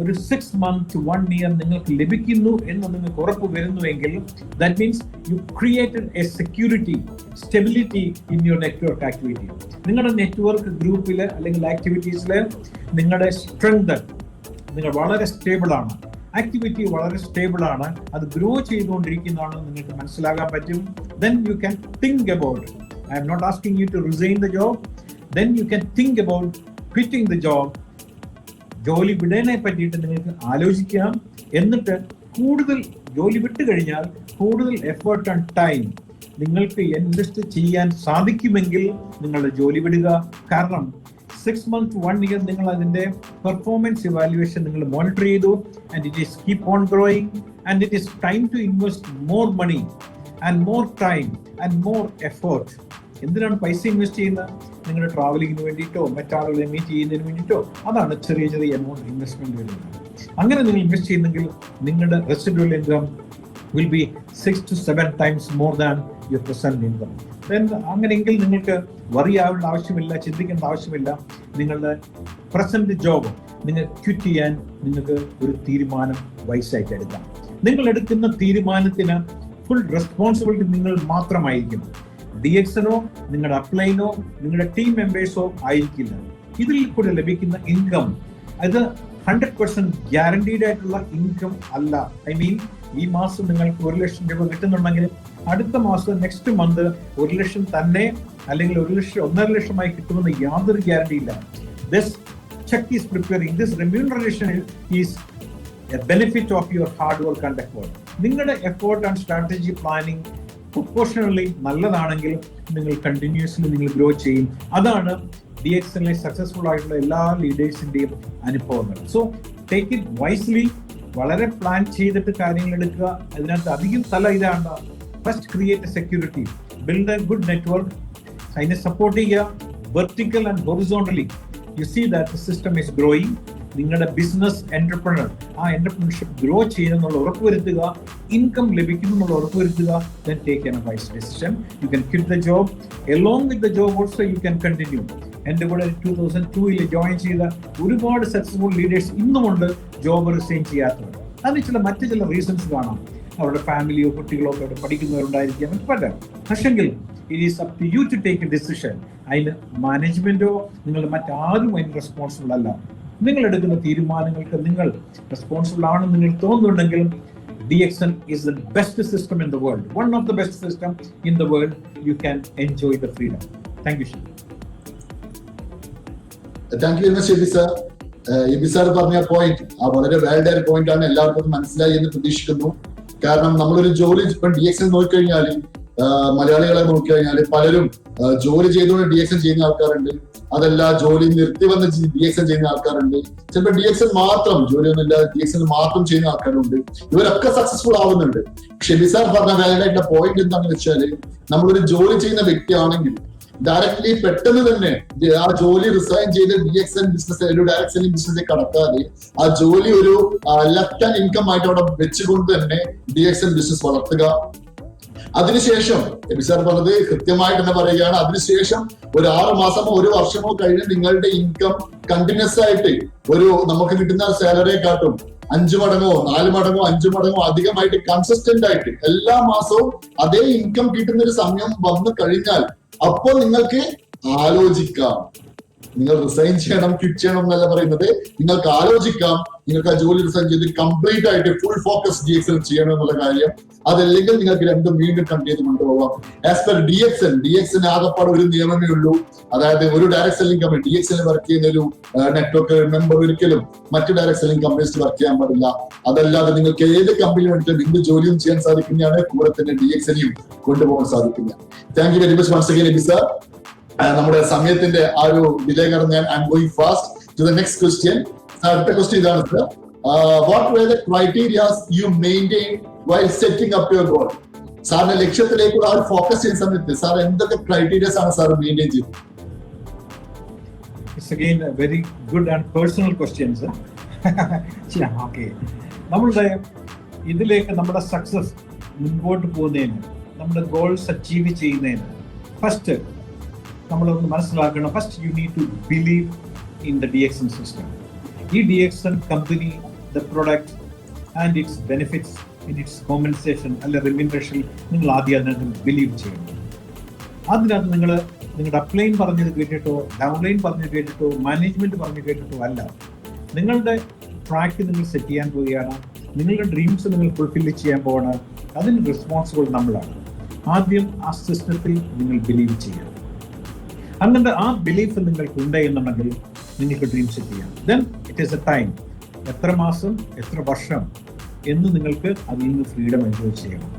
ഒരു 6 months to 1 year നിങ്ങൾക്ക് ലഭിക്കുന്നു എന്ന് നിങ്ങൾക്ക് ഉറപ്പ് വരുന്നുവെങ്കിൽ that means you created a security, stability in your network activity. നിങ്ങളുടെ നെറ്റ്വർക്ക് ഗ്രൂപ്പിൽ അല്ലെങ്കിൽ ആക്ടിവിറ്റീസിൽ നിങ്ങളുടെ സ്ട്രെങ്ത് നിങ്ങൾ വളരെ സ്റ്റേബിൾ ആണ്, ആക്ടിവിറ്റി വളരെ സ്റ്റേബിൾ ആണ്, അത് ഗ്രോ ചെയ്തുകൊണ്ടിരിക്കുന്നതാണെന്ന് നിങ്ങൾക്ക് മനസ്സിലാക്കാൻ പറ്റും. Then you can think about, I am not asking you to resign the job, then you can think about quitting the job. ജോലി വിടനെ പറ്റിയിട്ട് നിങ്ങൾക്ക് ആലോചിക്കാം. എന്നിട്ട് കൂടുതൽ ജോലി വിട്ട് കഴിഞ്ഞാൽ കൂടുതൽ എഫേർട്ട് ആൻഡ് ടൈം നിങ്ങൾക്ക് ഇൻവെസ്റ്റ് ചെയ്യാൻ സാധിക്കുമെങ്കിൽ നിങ്ങളുടെ ജോലി വിടുക. കാരണം 6 months to 1 year നിങ്ങൾ അതിന്റെ പെർഫോമൻസ് ഇവാലുവേഷൻ നിങ്ങൾ മോണിറ്റർ ചെയ്തു and it is keep on growing and it is time to invest more money and more time and more effort. എന്തിനാണ് പൈസ ഇൻവെസ്റ്റ് ചെയ്യുന്നത്? നിങ്ങളുടെ ട്രാവലിങ്ങിന് വേണ്ടിയിട്ടോ മറ്റാളുകളെ മീറ്റ് ചെയ്യുന്നതിന് വേണ്ടിയിട്ടോ. അതാണ് ചെറിയ ചെറിയ എമൗണ്ട് ഇൻവെസ്റ്റ്മെന്റ് വരുന്നത്. അങ്ങനെ നിങ്ങൾ ഇൻവെസ്റ്റ് ചെയ്യുന്നെങ്കിൽ നിങ്ങളുടെ residual income will be 6 to 7 times more than your present income. അങ്ങനെയെങ്കിൽ നിങ്ങൾക്ക് വറി ആവേണ്ട ആവശ്യമില്ല, ചിന്തിക്കേണ്ട ആവശ്യമില്ല. നിങ്ങളുടെ പ്രസന്റ് ജോബ് നിങ്ങൾ ക്വിറ്റ് ചെയ്യാൻ നിങ്ങൾക്ക് ഒരു തീരുമാനം വൈസായിട്ട് എടുക്കാം. നിങ്ങൾ എടുക്കുന്ന തീരുമാനത്തിന് ഫുൾ റെസ്പോൺസിബിലിറ്റി നിങ്ങൾ മാത്രമായിരിക്കും. DXNO, നിങ്ങളുടെ അപ്ലൈനോ നിങ്ങളുടെ ടീം മെമ്പേഴ്സോ ആയിരിക്കില്ല. ഇതിൽ കൂടെ ലഭിക്കുന്ന ഇൻകം അത് 100% ഗ്യാരണ്ടീഡ് ആയിട്ടുള്ള ഇൻകം അല്ല. ഐ മീൻ ഈ മാസം നിങ്ങൾക്ക് 1 ലക്ഷം രൂപ കിട്ടുന്നുണ്ടെങ്കിൽ അടുത്ത മാസം നെക്സ്റ്റ് മന്ത് 1 ലക്ഷം തന്നെ അല്ലെങ്കിൽ 1 ലക്ഷം 1.5 ലക്ഷമായി കിട്ടുമെന്ന് യാതൊരു ഗ്യാരണ്ടി ഇല്ല. This check is preparing, this remuneration is a benefit of your hard work and effort. നിങ്ങളുടെ effort and strategy planning proportionally നല്ലതാണെങ്കിൽ നിങ്ങൾ കണ്ടിന്യൂസ്ലി നിങ്ങൾ ഗ്രോ ചെയ്യും. അതാണ് DXNലെ സക്സസ്ഫുൾ ആയിട്ടുള്ള എല്ലാ ലീഡേഴ്സിന്റെയും അനുഭവങ്ങൾ. സോ ടേക്ക് ഇറ്റ് വൈസ്ലി, വളരെ പ്ലാൻ ചെയ്തിട്ട് കാര്യങ്ങൾ എടുക്കുക. അതിനകത്ത് അധികം ഇതാണ് first create a security, build a good network, അതിനെ സപ്പോർട്ട് ചെയ്യുക vertical and horizontally. You see that the system is growing. നിങ്ങളുടെ ബിസിനസ് എന്റർപ്രണർ ആ എന്റർപ്രണർഷിപ്പ് ഗ്രോ ചെയ്യുന്നുള്ള ഉറപ്പുവരുത്തുക, ഇൻകം ലഭിക്കുന്നു എന്നുള്ള ഉറപ്പുവരുത്തുക. Then take a wise decision. You can quit the job. Along with the job also you can continue. എൻ്റെ കൂടെ 2002 ജോയിൻ ചെയ്ത ഒരുപാട് സക്സസ്ഫുൾ ലീഡേഴ്സ് ഇന്നുമുണ്ട് ജോബ് റിസൈൻ ചെയ്യാത്തവർ. അതിന് മറ്റു ചില റീസൺസ് കാണാം. അവരുടെ ഫാമിലിയോ കുട്ടികളോ ഒക്കെ അവിടെ പഠിക്കുന്നവരുണ്ടായിരിക്കാം, പറ്റാം. പക്ഷെങ്കിൽ it is up to you to take a decision. അതിന് മാനേജ്മെന്റോ നിങ്ങൾ മറ്റാരും അതിന് റെസ്പോൺസിബിൾ അല്ല. നിങ്ങൾ എടുക്കുന്ന തീരുമാനങ്ങൾക്ക് നിങ്ങൾ റെസ്പോൺസിബിൾ ആണെന്ന് നിങ്ങൾ തോന്നുന്നുണ്ടെങ്കിൽ DXN is the best system in the world. One of the best system in the world. You can enjoy the freedom. Thank you, Shiv. Thank you very much, Ebi sir. Ebi sir പറഞ്ഞ പോയിന്റ് വളരെ വാലിഡ് ആയ പോയിന്റ് ആണ്. എല്ലാവർക്കും മനസ്സിലായി എന്ന് പ്രതീക്ഷിക്കുന്നു. കാരണം നമ്മളൊരു ജോലി ഇപ്പം DXN നോക്കിക്കഴിഞ്ഞാൽ, മലയാളികളെ നോക്കിക്കഴിഞ്ഞാൽ പലരും ജോലി ചെയ്തുകൊണ്ട് DXN ചെയ്യുന്ന ആൾക്കാരുണ്ട്. അതല്ല ജോലി നിർത്തി വന്ന് DXN ചെയ്യുന്ന ആൾക്കാരുണ്ട്. ചിലപ്പോൾ DXN മാത്രം ജോലിയൊന്നും ഇല്ലാതെ DXN മാത്രം ചെയ്യുന്ന ആൾക്കാരുണ്ട്. ഇവരൊക്കെ സക്സസ്ഫുൾ ആവുന്നുണ്ട്. ഷെബി സാർ പറഞ്ഞ വാലിഡ് ആയിട്ടുള്ള പോയിന്റ് എന്താണെന്ന് വെച്ചാൽ, നമ്മളൊരു ജോലി ചെയ്യുന്ന വ്യക്തിയാണെങ്കിൽ ഡയറക്ട്ലി പെട്ടെന്ന് തന്നെ ആ ജോലി റിസൈൻ ചെയ്ത് DXN ബിസിനസ് ഒരു ഡയറക്ട് സെല്ലിംഗ് ബിസിനസ്സിൽ കടക്കാതെ ആ ജോലി ഒരു ലെഫ്റ്റ് ആൻഡ് ഇൻകം ആയിട്ട് അവിടെ വെച്ചുകൊണ്ട് തന്നെ DXN ബിസിനസ് വളർത്തുക. അതിനുശേഷം എബി സാർ പറഞ്ഞത് കൃത്യമായിട്ട് തന്നെ പറയുകയാണ്. അതിനുശേഷം ഒരു 6 മാസമോ 1 വർഷമോ കഴിഞ്ഞ് നിങ്ങളുടെ ഇൻകം കണ്ടിന്യൂസ് ആയിട്ട് നമുക്ക് കിട്ടുന്ന സാലറിയെ കാട്ടും 5 മടങ്ങോ 4 മടങ്ങോ 5 മടങ്ങോ അധികമായിട്ട് കൺസിസ്റ്റന്റ് ആയിട്ട് എല്ലാ മാസവും അതേ ഇൻകം കിട്ടുന്ന ഒരു സമയം വന്നു കഴിഞ്ഞാൽ അപ്പോൾ നിങ്ങൾക്ക് ആലോചിക്കാം. നിങ്ങൾ റിസൈൻ ചെയ്യണം, ക്വിറ്റ് ചെയ്യണം എന്നല്ല പറയുന്നത്. നിങ്ങൾക്ക് ആലോചിക്കാം, നിങ്ങൾക്ക് ആ ജോലി റിസൈൻ ചെയ്ത് കംപ്ലീറ്റ് ആയിട്ട് ഫുൾ ഫോക്കസ് DXN ചെയ്യണം എന്നുള്ള കാര്യം. അതല്ലെങ്കിൽ നിങ്ങൾക്ക് രണ്ടും വീണ്ടും കണ്ടിന്യൂ കൊണ്ടുപോകാം. ആസ് പെർ DXN ആകപ്പാട് ഒരു നിയമമേ ഉള്ളൂ. അതായത് ഒരു direct selling company DXN work ചെയ്യുന്ന ഒരു നെറ്റ്വർക്ക് മെമ്പർ ഒരിക്കലും മറ്റു ഡയറക്ട് സെല്ലിംഗ് കമ്പനീസ് വർക്ക് ചെയ്യാൻ പാടില്ല. അതല്ലാതെ നിങ്ങൾക്ക് ഏത് കമ്പനി വേണ്ടിയിട്ടും എന്ത് ജോലിയും ചെയ്യാൻ സാധിക്കുന്നതാണ്, കൂടെ തന്നെ DXNയും കൊണ്ടുപോകാൻ സാധിക്കുന്നതാണ്. Thank you very much once again Abi sir. നമ്മുടെ സമയത്തിന്റെ ആ ഒരു ഡിലേ കാരണം I am going fast to the next question. അടുത്ത ക്വസ്റ്റ്യൻ ഇതാണ് sir. What were the criterias you maintain while setting up your goal? സാറിന്റെ ലക്ഷ്യത്തിലേക്കുള്ള ആ ഒരു ഫോക്കസ് ചെയ്യുന്ന സമയത്ത് സാർ എന്തൊക്കെ ക്രൈറ്റീരിയാസ് ആണ് സാർ മെയിൻറ്റെയിൻ ചെയ്തത്? It's again a very good and personal question, sir. Okay. നമ്മളുടെ ഇതിലേക്ക് നമ്മുടെ സക്സസ് മുൻപോട്ട് പോകുന്നതിന്, നമ്മുടെ ഗോൾസ് അച്ചീവ് ചെയ്യുന്നതിന് ഫസ്റ്റ് നമ്മളൊന്ന് മനസ്സിലാക്കണം. First you need to believe in the DXN system. ഈ DXN company, the product and its benefits, in its compensation അല്ലെ റെമ്യൂണറേഷൻ നിങ്ങൾ ആദ്യം അതിനകത്ത് ബിലീവ് ചെയ്യണം. അതിനകത്ത് നിങ്ങളുടെ അപ്ലൈൻ പറഞ്ഞത് കേട്ടിട്ടോ ഡൗൺലൈൻ പറഞ്ഞു കേട്ടിട്ടോ മാനേജ്മെന്റ് പറഞ്ഞു കേട്ടിട്ടോ അല്ല. നിങ്ങളുടെ ട്രാക്ക് നിങ്ങൾ സെറ്റ് ചെയ്യാൻ പോവുകയാണ്. നിങ്ങളുടെ ഡ്രീംസ് നിങ്ങൾ ഫുൾഫില്ല് ചെയ്യാൻ പോവാണ്. അതിന് റെസ്പോൺസിബിൾ നമ്മളാണ്. ആദ്യം ആ സിസ്റ്റത്തിൽ നിങ്ങൾ ബിലീവ് ചെയ്യുക. അങ്ങനെ ആ ബിലീഫ് നിങ്ങൾക്ക് ഉണ്ട് എന്നുണ്ടെങ്കിൽ നിങ്ങൾക്ക് ഡ്രീം സെറ്റ് ചെയ്യാം. Then it is A time. എത്ര മാസം എത്ര വർഷം എന്ന് നിങ്ങൾക്ക് അതിൽ നിന്ന് ഫ്രീഡം എൻജോയ് ചെയ്യണം.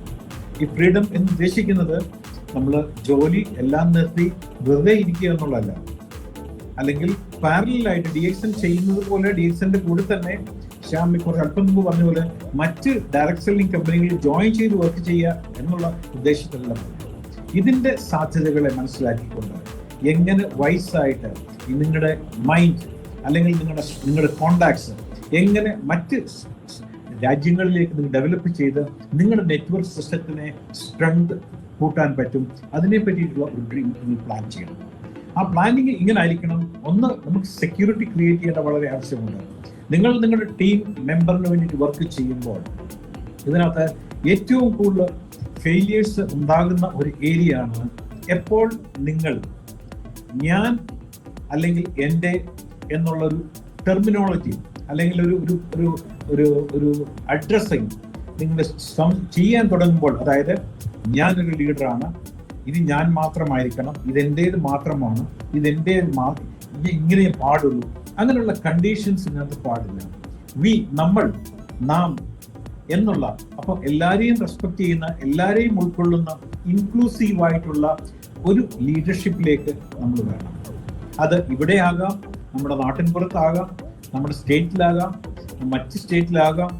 ഈ ഫ്രീഡം എന്ന് ഉദ്ദേശിക്കുന്നത് നമ്മൾ ജോലി എല്ലാം നിർത്തി വെറുതെ ഇരിക്കുക എന്നുള്ളതല്ല. അല്ലെങ്കിൽ പാരലായിട്ട് DXN ചെയ്യുന്നത് പോലെ DXNന്റെ കൂടെ തന്നെ ശ്യാമി കുറച്ച് അല്പം മുമ്പ് പറഞ്ഞ പോലെ മറ്റ് ഡയറക്ട് സെല്ലിംഗ് കമ്പനികളിൽ ജോയിൻ ചെയ്ത് വർക്ക് ചെയ്യുക എന്നുള്ള ഉദ്ദേശത്തിലല്ല. ഇതിന്റെ സാധ്യതകളെ മനസ്സിലാക്കിക്കൊണ്ട് എങ്ങനെ വൈസായിട്ട് നിങ്ങളുടെ മൈൻഡ് അല്ലെങ്കിൽ നിങ്ങളുടെ കോണ്ടാക്ട്സ് എങ്ങനെ മറ്റ് രാജ്യങ്ങളിലേക്ക് നിങ്ങൾ ഡെവലപ്പ് ചെയ്ത് നിങ്ങളുടെ നെറ്റ്വർക്ക് സിസ്റ്റത്തിനെ സ്ട്രെങ്ത് കൂട്ടാൻ പറ്റും. അതിനെ പറ്റിയിട്ടുള്ള ഒരു ഡ്രീം നിങ്ങൾ പ്ലാൻ ചെയ്യണം. ആ പ്ലാനിങ് ഇങ്ങനെ ആയിരിക്കണം. ഒന്ന്, നമുക്ക് സെക്യൂരിറ്റി ക്രിയേറ്റ് ചെയ്യേണ്ട വളരെ ആവശ്യമുണ്ട്. നിങ്ങളുടെ ടീം മെമ്പറിന് വേണ്ടിയിട്ട് വർക്ക് ചെയ്യുമ്പോൾ ഇതിനകത്ത് ഏറ്റവും കൂടുതൽ ഫെയിലിയേഴ്സ് ഉണ്ടാകുന്ന ഒരു ഏരിയ ആണ് എപ്പോൾ നിങ്ങൾ ഞാൻ അല്ലെങ്കിൽ എൻ്റെ എന്നുള്ളൊരു ടെർമിനോളജി അല്ലെങ്കിൽ ഒരു അഡ്രസ്സിങ് നിങ്ങൾ ചെയ്യാൻ തുടങ്ങുമ്പോൾ, അതായത് ഞാനൊരു ലീഡറാണ്, ഇത് ഞാൻ മാത്രമായിരിക്കണം, ഇതെന്റേത് മാത്രമാണ്, ഇതെന്റേത് ഇങ്ങനെ പാടുള്ളൂ, അങ്ങനെയുള്ള കണ്ടീഷൻസ് ഇതിനകത്ത് പാടില്ല. നാം എന്നുള്ള, അപ്പൊ എല്ലാരെയും റെസ്പെക്ട് ചെയ്യുന്ന, എല്ലാരെയും ഉൾക്കൊള്ളുന്ന ഇൻക്ലൂസീവ് ആയിട്ടുള്ള ഒരു ലീഡർഷിപ്പിലേക്ക് നമ്മൾ വേണം. അത് ഇവിടെ ആകാം, നമ്മുടെ നാട്ടിൻ പുറത്താകാം, നമ്മുടെ സ്റ്റേറ്റിലാകാം, മറ്റ് സ്റ്റേറ്റിലാകാം,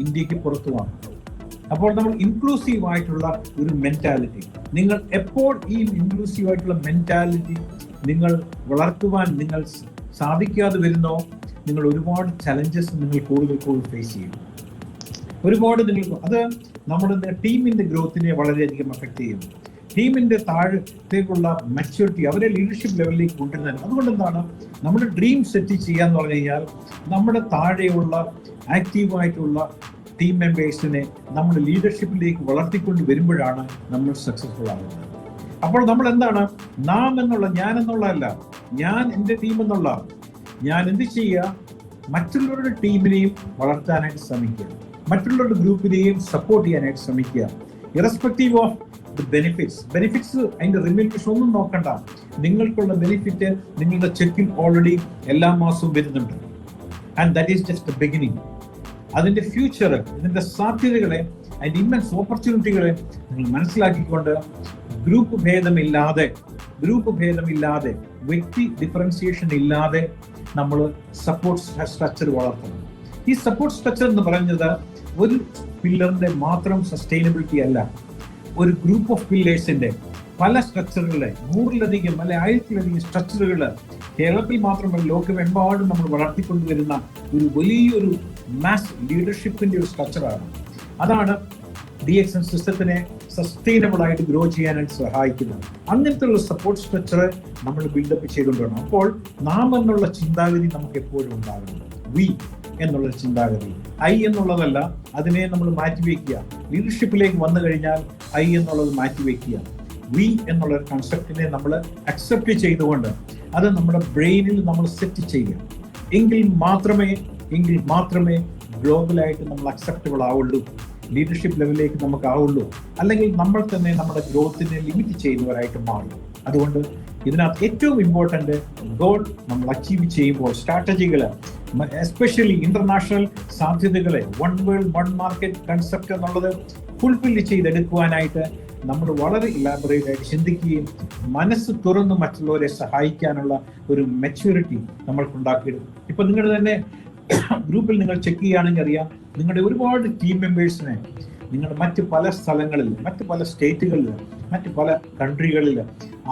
ഇന്ത്യക്ക് പുറത്തുമാകാം. അപ്പോൾ നമ്മൾ ഇൻക്ലൂസീവ് ആയിട്ടുള്ള ഒരു മെന്റാലിറ്റി, നിങ്ങൾ എപ്പോൾ ഈ ഇൻക്ലൂസീവ് ആയിട്ടുള്ള മെന്റാലിറ്റി നിങ്ങൾ വളർത്തുവാൻ നിങ്ങൾ സാധിക്കാതെ വരുന്നോ, നിങ്ങൾ ഒരുപാട് ചലഞ്ചസ് നിങ്ങൾ കൂടുതൽ ഫേസ് ചെയ്യും. ഒരുപാട് അത് നമ്മുടെ ടീമിന്റെ ഗ്രോത്തിനെ വളരെയധികം അഫക്ട് ചെയ്യുന്നു. ടീമിന്റെ താഴത്തേക്കുള്ള മെച്യൂരിറ്റി, അവരെ ലീഡർഷിപ്പ് ലെവലിലേക്ക് കൊണ്ടുവരുന്നത്. അതുകൊണ്ട് എന്താണ്, നമ്മുടെ ഡ്രീം സെറ്റ് ചെയ്യാന്ന് പറഞ്ഞു കഴിഞ്ഞാൽ നമ്മുടെ താഴെയുള്ള ആക്റ്റീവായിട്ടുള്ള ടീം മെമ്പേഴ്സിനെ നമ്മൾ ലീഡർഷിപ്പിലേക്ക് വളർത്തിക്കൊണ്ട് വരുമ്പോഴാണ് നമ്മൾ സക്സസ്ഫുൾ ആകുന്നത്. അപ്പോൾ നമ്മൾ എന്താണ്, നാം എന്നുള്ള, ഞാൻ എന്നുള്ളതല്ല, ഞാൻ എൻ്റെ ടീം എന്നുള്ള, ഞാൻ എന്ത് ചെയ്യുക, മറ്റുള്ളവരുടെ ടീമിനെയും വളർത്താനായിട്ട് ശ്രമിക്കുക, മറ്റുള്ളവരുടെ ഗ്രൂപ്പിനെയും സപ്പോർട്ട് ചെയ്യാനായിട്ട് ശ്രമിക്കുക. ഇറസ്പെക്റ്റീവ് ഓഫ് ദി ബെനിഫിറ്റ്സ് അതിന്റെ റിമ്യൂണറേഷൻ ഒന്നും നോക്കണ്ട. നിങ്ങൾക്കുള്ള ബെനിഫിറ്റ് നിങ്ങളുടെ ചെക്കിൽ ഓൾറെഡി എല്ലാ മാസവും വരുന്നുണ്ട്. And that is just the beginning. അതിന്റെ ഫ്യൂച്ചർ, ഇതിന്റെ സാധ്യതകളെ, അതിന്റെ ഇമ്മൻസ് ഓപ്പർച്യൂണിറ്റികളെ നിങ്ങൾ മനസ്സിലാക്കിക്കൊണ്ട് ഗ്രൂപ്പ് ഭേദമില്ലാതെ വ്യക്തി ഡിഫറൻസിയേഷൻ ഇല്ലാതെ നമ്മൾ സപ്പോർട്ട് സ്ട്രക്ചർ വളർത്തണം. ഈ സപ്പോർട്ട് സ്ട്രക്ചർ എന്ന് പറയുന്നത് ഒരു പില്ലറിന്റെ മാത്രം സസ്റ്റൈനബിലിറ്റി അല്ല, ഒരു ഗ്രൂപ്പ് ഓഫ് പില്ലേഴ്സിന്റെ പല സ്ട്രക്ചറുകളെ, 100-ലധികം അല്ലെ 1000-ലധികം സ്ട്രക്ചറുകൾ കേരളത്തിൽ മാത്രമല്ല ലോകമെമ്പാടും നമ്മൾ വളർത്തിക്കൊണ്ടുവരുന്ന ഒരു വലിയൊരു മാസ് ലീഡർഷിപ്പിന്റെ ഒരു സ്ട്രക്ചറാണ്. അതാണ് DXN സിസ്റ്റത്തിനെ സസ്റ്റൈനബിൾ ആയിട്ട് ഗ്രോ ചെയ്യാനായിട്ട് സഹായിക്കുന്നത്. അങ്ങനത്തെ ഒരു സപ്പോർട്ട് സ്ട്രക്ചർ നമ്മൾ ബിൽഡപ്പ് ചെയ്തുകൊണ്ടുവരണം. അപ്പോൾ നാം എന്നുള്ള ചിന്താഗതി നമുക്ക് എപ്പോഴും ഉണ്ടാകണം. വി എന്നുള്ള ചിന്താഗതി, ഐ എന്നുള്ളതല്ല, അതിനെ നമ്മൾ മാറ്റിവെക്കുക. ലീഡർഷിപ്പിലേക്ക് വന്നു കഴിഞ്ഞാൽ ഐ എന്നുള്ളത് മാറ്റിവെക്കുക. വി എന്നുള്ള ഒരു കൺസെപ്റ്റിനെ നമ്മൾ അക്സെപ്റ്റ് ചെയ്തുകൊണ്ട് അത് നമ്മുടെ ബ്രെയിനിൽ നമ്മൾ സെറ്റ് ചെയ്യുക. എങ്കിൽ മാത്രമേ ഗ്ലോബലായിട്ട് നമ്മൾ അക്സെപ്റ്റബിൾ ആവുള്ളൂ, ലീഡർഷിപ്പ് ലെവലിലേക്ക് നമുക്ക് ആവുള്ളൂ. അല്ലെങ്കിൽ നമ്മൾ തന്നെ നമ്മുടെ ഗ്രോത്തിനെ ലിമിറ്റ് ചെയ്യുന്നവരായിട്ട് മാറും. അതുകൊണ്ട് ഇതിനകത്ത് ഏറ്റവും ഇമ്പോർട്ടൻ്റ് ഗോൾ നമ്മൾ അച്ചീവ് ചെയ്യുമ്പോൾ സ്ട്രാറ്റജികൾ, എസ്പെഷ്യലി ഇന്റർനാഷണൽ സാധ്യതകളെ, one world one market concept എന്നുള്ളത് ഫുൾഫിൽ ചെയ്തെടുക്കുവാനായിട്ട് നമ്മൾ വളരെ ഇലാബറേറ്റ് ആയിട്ട് ചിന്തിക്കുകയും മനസ്സ് തുറന്ന് മറ്റുള്ളവരെ സഹായിക്കാനുള്ള ഒരു മെച്യൂരിറ്റി നമ്മൾക്കുണ്ടാക്കിയിടും. ഇപ്പൊ നിങ്ങളുടെ തന്നെ ഗ്രൂപ്പിൽ നിങ്ങൾ ചെക്ക് ചെയ്യുകയാണെങ്കിൽ അറിയാം, നിങ്ങളുടെ ഒരുപാട് ടീം മെമ്പേഴ്സിനെ നിങ്ങളുടെ മറ്റ് പല സ്ഥലങ്ങളിൽ, മറ്റ് പല സ്റ്റേറ്റുകളിൽ, മറ്റ് പല കൺട്രികളിൽ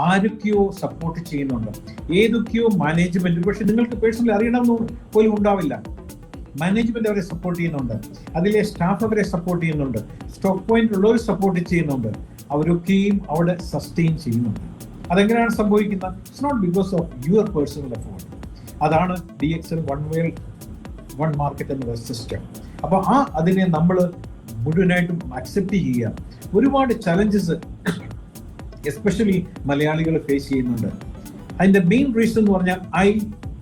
ആരൊക്കെയോ സപ്പോർട്ട് ചെയ്യുന്നുണ്ട്. ഏതൊക്കെയോ മാനേജ്മെന്റ്, പക്ഷെ നിങ്ങൾക്ക് പേഴ്സണലി അറിയണമെന്ന് പോലും ഉണ്ടാവില്ല. മാനേജ്മെന്റ് അവരെ സപ്പോർട്ട് ചെയ്യുന്നുണ്ട്, അതിലെ സ്റ്റാഫ് അവരെ സപ്പോർട്ട് ചെയ്യുന്നുണ്ട്, സ്റ്റോക്ക് പോയിന്റ് ഉള്ളവർ സപ്പോർട്ട് ചെയ്യുന്നുണ്ട്. അവരൊക്കെയും അവിടെ സസ്റ്റെയിൻ ചെയ്യുന്നുണ്ട്. അതെങ്ങനെയാണ് സംഭവിക്കുന്നത്? It's not because of your personal effort. അതാണ് DXN one world one market എന്നുള്ള സിസ്റ്റം. അപ്പൊ അതിനെ നമ്മൾ മുഴുവനായിട്ടും അക്സെപ്റ്റ് ചെയ്യുക. ഒരുപാട് ചലഞ്ചസ് എസ്പെഷ്യലി മലയാളികൾ ഫേസ് ചെയ്യുന്നുണ്ട്. അതിന്റെ മെയിൻ റീസൺ എന്ന് പറഞ്ഞാൽ ഐ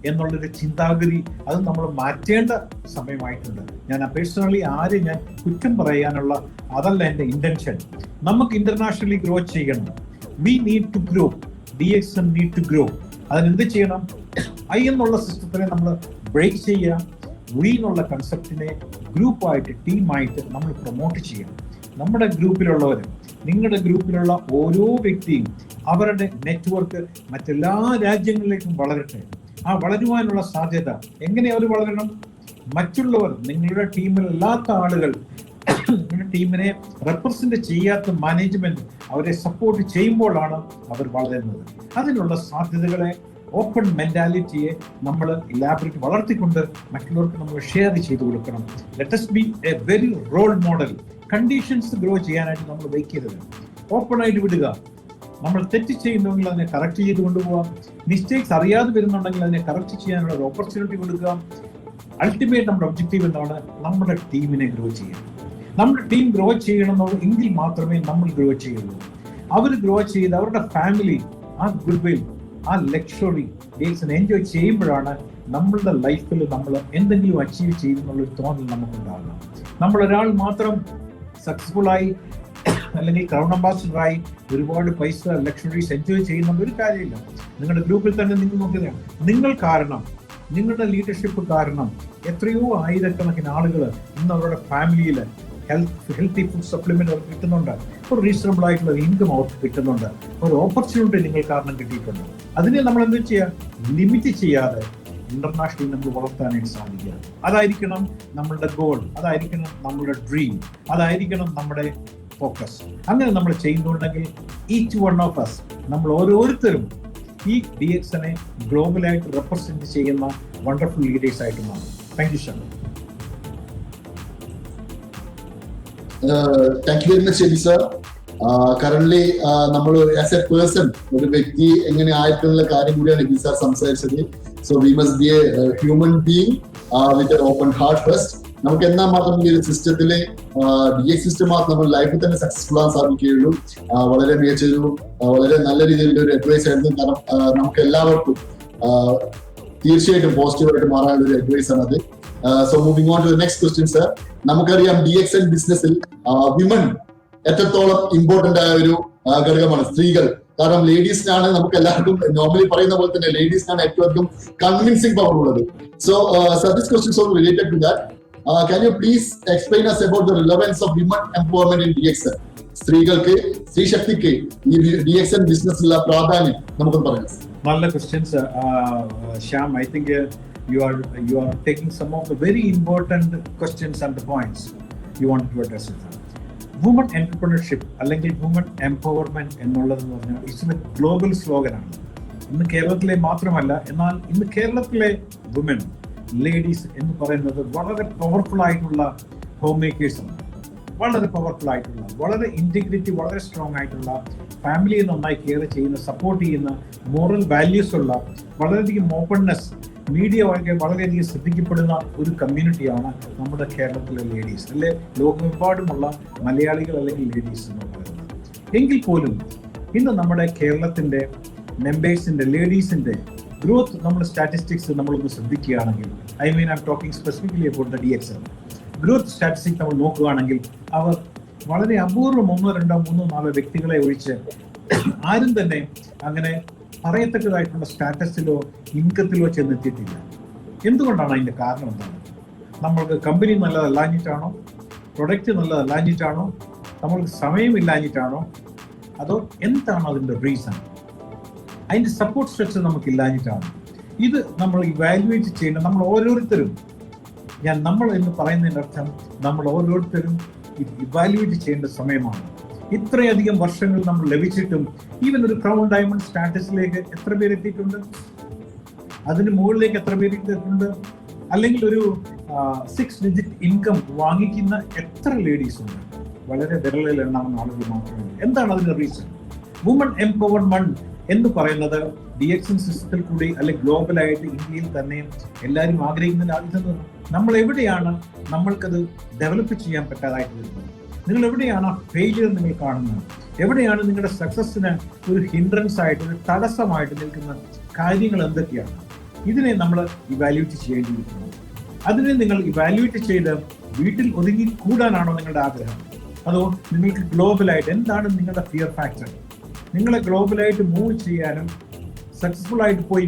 എന്നുള്ളൊരു ചിന്താഗതി, അത് നമ്മൾ മാറ്റേണ്ട സമയമായിട്ടുണ്ട്. ഞാൻ പേഴ്സണലി ആരും ഞാൻ കുറ്റം പറയാനുള്ള അതല്ല എൻ്റെ ഇന്റൻഷൻ. നമുക്ക് ഇന്റർനാഷണലി ഗ്രോ ചെയ്യണം. We need to grow, DXN need to grow. അതിനെന്ത് ചെയ്യണം? ഐ എന്നുള്ള സിസ്റ്റത്തിനെ നമ്മൾ ബ്രേക്ക് ചെയ്യുക. വി എന്നുള്ള കൺസെപ്റ്റിനെ ഗ്രൂപ്പായിട്ട്, ടീമായിട്ട് നമ്മൾ പ്രൊമോട്ട് ചെയ്യണം. നമ്മുടെ ഗ്രൂപ്പിലുള്ളവർ, നിങ്ങളുടെ ഗ്രൂപ്പിലുള്ള ഓരോ വ്യക്തിയും അവരുടെ നെറ്റ്വർക്ക് മറ്റെല്ലാ രാജ്യങ്ങളിലേക്കും വളരട്ടെ. ആ വളരുവാനുള്ള സാധ്യത എങ്ങനെ അവർ വളരണം? മറ്റുള്ളവർ, നിങ്ങളുടെ ടീമിലല്ലാത്ത ആളുകൾ, നിങ്ങളുടെ ടീമിനെ റെപ്രസെന്റ് ചെയ്യാത്ത മാനേജ്മെന്റ് അവരെ സപ്പോർട്ട് ചെയ്യുമ്പോഴാണ് അവർ വളരുന്നത്. അതിനുള്ള സാധ്യതകളെ, ഓപ്പൺ മെന്റാലിറ്റിയെ നമ്മൾ ഇലാബറേറ്റ് വളർത്തിക്കൊണ്ട് മറ്റുള്ളവർക്ക് നമ്മൾ ഷെയർ ചെയ്ത് കൊടുക്കണം. Let us be a very role model. Conditions grow ചെയ്യാനായിട്ട് നമ്മൾ വയ്ക്കരുത്, ഓപ്പൺ ആയിട്ട് വിടുക. നമ്മൾ തെറ്റ് ചെയ്യുന്നുണ്ടെങ്കിൽ അതിനെ കറക്റ്റ് ചെയ്ത് കൊണ്ടുപോകാം. മിസ്റ്റേക്സ് അറിയാതെ വരുന്നുണ്ടെങ്കിൽ അതിനെ കറക്റ്റ് ചെയ്യാനുള്ള ഒരു ഓപ്പർച്യൂണിറ്റി കൊടുക്കുക. അൾട്ടിമേറ്റ് നമ്മുടെ ഒബ്ജക്റ്റീവ് എന്താണ്? നമ്മുടെ ടീമിനെ ഗ്രോ ചെയ്യണം. നമ്മുടെ ടീം ഗ്രോ ചെയ്യണമെങ്കിൽ മാത്രമേ നമ്മൾ ഗ്രോ ചെയ്യുള്ളൂ. അവർ ഗ്രോ ചെയ്ത് അവരുടെ ഫാമിലി ആ ഗുഡ് വിൽ, ആ ലക്ഷറി എൻജോയ് ചെയ്യുമ്പോഴാണ് നമ്മളുടെ ലൈഫിൽ നമ്മൾ എന്തെങ്കിലും അച്ചീവ് ചെയ്യുന്നുള്ളൊരു തോന്നൽ നമുക്കുണ്ടാകണം. നമ്മൾ ഒരാൾ മാത്രം സക്സസ്ഫുള്ളായി അല്ലെങ്കിൽ ക്രൗൺ അംബാസിഡറായി ഒരുപാട് പൈസ ലക്ഷറീസ് എൻജോയ് ചെയ്യുന്ന ഒരു കാര്യമില്ല. നിങ്ങളുടെ ഗ്രൂപ്പിൽ തന്നെ നിങ്ങൾ നോക്കുകയാണ്, നിങ്ങൾ കാരണം, നിങ്ങളുടെ ലീഡർഷിപ്പ് കാരണം എത്രയോ ആയിരക്കണക്കിന് ആളുകൾ ഇന്ന് അവരുടെ ഫാമിലിയിൽ ഹെൽത്തി ഫുഡ് സപ്ലിമെന്റ് അവർക്ക് കിട്ടുന്നുണ്ട്, ഒരു റീസണബിൾ ആയിട്ടുള്ള ഇൻകം അവർക്ക് കിട്ടുന്നുണ്ട്, ഒരു ഓപ്പർച്യൂണിറ്റി നിങ്ങൾ കാരണം കിട്ടിയിട്ടുണ്ട്. അതിനെ നമ്മൾ എന്ത് ചെയ്യുക, ലിമിറ്റ് ചെയ്യാതെ ഇന്റർനാഷണലി നമ്മൾ വളർത്താനായിട്ട് സാധിക്കുക. അതായിരിക്കണം നമ്മളുടെ ഗോൾ, അതായിരിക്കണം നമ്മുടെ ഡ്രീം, അതായിരിക്കണം നമ്മുടെ ഫോക്കസ്. അങ്ങനെ നമ്മൾ ചെയ്യുന്നുണ്ടെങ്കിൽ ഈച്ച് വൺ ഓഫ് അസ്, നമ്മൾ ഓരോരുത്തരും ഈ DXനെ ഗ്ലോബലായിട്ട് റെപ്രസെന്റ് ചെയ്യുന്ന വണ്ടർഫുൾ ലീഡേഴ്സ് ആയിട്ട് മാറും. താങ്ക് യു ഷാ. Thank you very much Abi sir. Currently നമ്മൾ ആസ് എ പേഴ്സൺ, ഒരു വ്യക്തി എങ്ങനെ ആയിട്ടുള്ള കാര്യം കൂടിയാണ് എബി സാർ സംസാരിച്ചത്. So we must be a human being with a open heart first. നമുക്ക് എന്നാൽ മാത്രം ഈ ഒരു സിസ്റ്റത്തില് DX സിസ്റ്റം മാത്രം നമ്മൾ ലൈഫിൽ തന്നെ സക്സസ്ഫുൾ ആകാൻ സാധിക്കുകയുള്ളൂ. വളരെ മികച്ചൊരു, വളരെ നല്ല രീതിയിലുള്ള ഒരു അഡ്വൈസ് ആയിരുന്നു. കാരണം നമുക്ക് എല്ലാവർക്കും തീർച്ചയായിട്ടും പോസിറ്റീവായിട്ട് മാറാനുള്ള ഒരു അഡ്വൈസ് ആണ് അത്. So moving on to the next question sir. നമുക്കറിയാം DXN ബിസിനസ്സിൽ വിമൻ എത്രത്തോളം ഇമ്പോർട്ടന്റ് ആയ ഒരു ഘടകമാണ്, സ്ത്രീകൾ. കാരണം ലേഡീസിനാണ്, നമുക്ക് എല്ലാവർക്കും നോർമലി പറയുന്ന പോലെ തന്നെ ലേഡീസിനാണ് ഏറ്റവും അധികം കൺവിൻസിംഗ് പവർ ഉള്ളത്. So sir, this question also related to that. Can you please explain us about the relevance of women empowerment in DXN? സ്ത്രീകൾക്ക്, സ്ത്രീ ശക്തിക്ക് ഈ DXN ബിസിനസ്സിലുള്ള പ്രാധാന്യം നമുക്കൊന്ന് പറയാം. നല്ല questions Shyam. I think you are taking some of the very important questions and the points you want to address it. Women entrepreneurship അല്ലെങ്കിൽ women empowerment എന്നുള്ളതെന്ന് പറഞ്ഞാൽ ഇറ്റ്സ് എ ഗ്ലോബൽ സ്ലോഗനാണ്. ഇന്ന് കേരളത്തിലെ മാത്രമല്ല, എന്നാൽ ഇന്ന് കേരളത്തിലെ വുമൻ, ലേഡീസ് എന്ന് പറയുന്നത് വളരെ പവർഫുൾ ആയിട്ടുള്ള ഹോം മേക്കേഴ്സാണ്. വളരെ പവർഫുൾ ആയിട്ടുള്ള, വളരെ ഇന്റഗ്രിറ്റി വളരെ സ്ട്രോങ് ആയിട്ടുള്ള, ഫാമിലിയെ നന്നായി കെയർ ചെയ്യുന്ന, സപ്പോർട്ട് ചെയ്യുന്ന, മോറൽ വാല്യൂസ് ഉള്ള, വളരെയധികം ഓപ്പൺനെസ്, മീഡിയ വളരെയധികം ശ്രദ്ധിക്കപ്പെടുന്ന ഒരു കമ്മ്യൂണിറ്റിയാണ് നമ്മുടെ കേരളത്തിലെ ലേഡീസ്, അല്ലെ ലോകമെമ്പാടുമുള്ള മലയാളികൾ അല്ലെങ്കിൽ ലേഡീസ് എന്ന് പറയുന്നത്. എങ്കിൽ പോലും ഇന്ന് നമ്മുടെ കേരളത്തിന്റെ മെമ്പേഴ്സിന്റെ, ലേഡീസിന്റെ ഗ്രോത്ത് നമ്മൾ സ്റ്റാറ്റിസ്റ്റിക്സ് നമ്മളൊന്ന് ശ്രദ്ധിക്കുകയാണെങ്കിൽ, I am talking specifically about the DXN growth statistics നമ്മൾ നോക്കുകയാണെങ്കിൽ, അവർ വളരെ അപൂർവം 1, 2, 3, 4 വ്യക്തികളെ ഒഴിച്ച് ആരും തന്നെ അങ്ങനെ പറയത്തക്കതായിട്ടുള്ള സ്റ്റാറ്റസിലോ ഇൻകത്തിലോ ചെന്നെത്തിയിട്ടില്ല. എന്തുകൊണ്ടാണ്? അതിന്റെ കാരണം എന്താണ്? നമ്മൾക്ക് കമ്പനി നല്ലതല്ലാഞ്ഞിട്ടാണോ? പ്രൊഡക്റ്റ് നല്ലതല്ലാഞ്ഞിട്ടാണോ? നമ്മൾക്ക് സമയമില്ലാഞ്ഞിട്ടാണോ? അതോ എന്താണ് അതിന്റെ റീസൺ? അതിന്റെ സപ്പോർട്ട് സ്ട്രക്ചർ നമുക്ക് ഇല്ലാഞ്ഞിട്ടാണ്. ഇത് നമ്മൾ ഇവാലുവേറ്റ് ചെയ്യേണ്ട നമ്മൾ ഓരോരുത്തരും, നമ്മൾ എന്ന് പറയുന്നതിന്റെ അർത്ഥം നമ്മൾ ഓരോരുത്തരും ഇവാലുവേറ്റ് ചെയ്യേണ്ട സമയമാണ്. ഇത്രയധികം വർഷങ്ങൾ നമ്മൾ ലഭിച്ചിട്ടും ഈവൻ ഒരു ക്രൗൺ ഡയമണ്ട് സ്റ്റാറ്റസിലേക്ക് എത്ര പേര് എത്തിയിട്ടുണ്ട്? അതിന് മുകളിലേക്ക് എത്ര പേര് എത്തിയിട്ടുണ്ട്? അല്ലെങ്കിൽ ഒരു 6 ഡിജിറ്റ് ഇൻകം വാങ്ങിക്കുന്ന എത്ര ലേഡീസ് ഉണ്ട്? വളരെ വിരലിൽ എണ്ണാവുന്ന ആളുകൾ മാത്രമേ. എന്താണ് അതിന്റെ റീസൺ? വുമൺ എംപവർമെന്റ് എന്ന് പറയുന്നത് DXN സിസ്റ്റത്തിൽ കൂടി അല്ലെങ്കിൽ ഗ്ലോബലായിട്ട് ഇന്ത്യയിൽ തന്നെ എല്ലാവരും ആഗ്രഹിക്കുന്ന ആദ്യത്തെ നമ്മൾ എവിടെയാണ് നമ്മൾക്കത് ഡെവലപ്പ് ചെയ്യാൻ പറ്റാതായിട്ട് വരുന്നത്? നിങ്ങൾ എവിടെയാണ് ഫെയിലിയർ നിങ്ങൾ കാണുന്നത്? എവിടെയാണ് നിങ്ങളുടെ സക്സസിന് ഒരു ഹിൻഡ്രൻസ് ആയിട്ട്, ഒരു തടസ്സമായിട്ട് നിൽക്കുന്ന കാര്യങ്ങൾ എന്തൊക്കെയാണ്? ഇതിനെ നമ്മൾ ഇവാലുവേറ്റ് ചെയ്യേണ്ടിയിരിക്കുന്നു. അതിനെ നിങ്ങൾ ഇവാലുവേറ്റ് ചെയ്ത് വീട്ടിൽ ഒതുങ്ങി കൂടാനാണോ നിങ്ങളുടെ ആഗ്രഹം? അതോ നിങ്ങൾക്ക് ഗ്ലോബലായിട്ട് എന്താണ് നിങ്ങളുടെ ഫിയർ ഫാക്ടർ? നിങ്ങളെ ഗ്ലോബലായിട്ട് മൂവ് ചെയ്യാനും സക്സസ്ഫുൾ ആയിട്ട് പോയി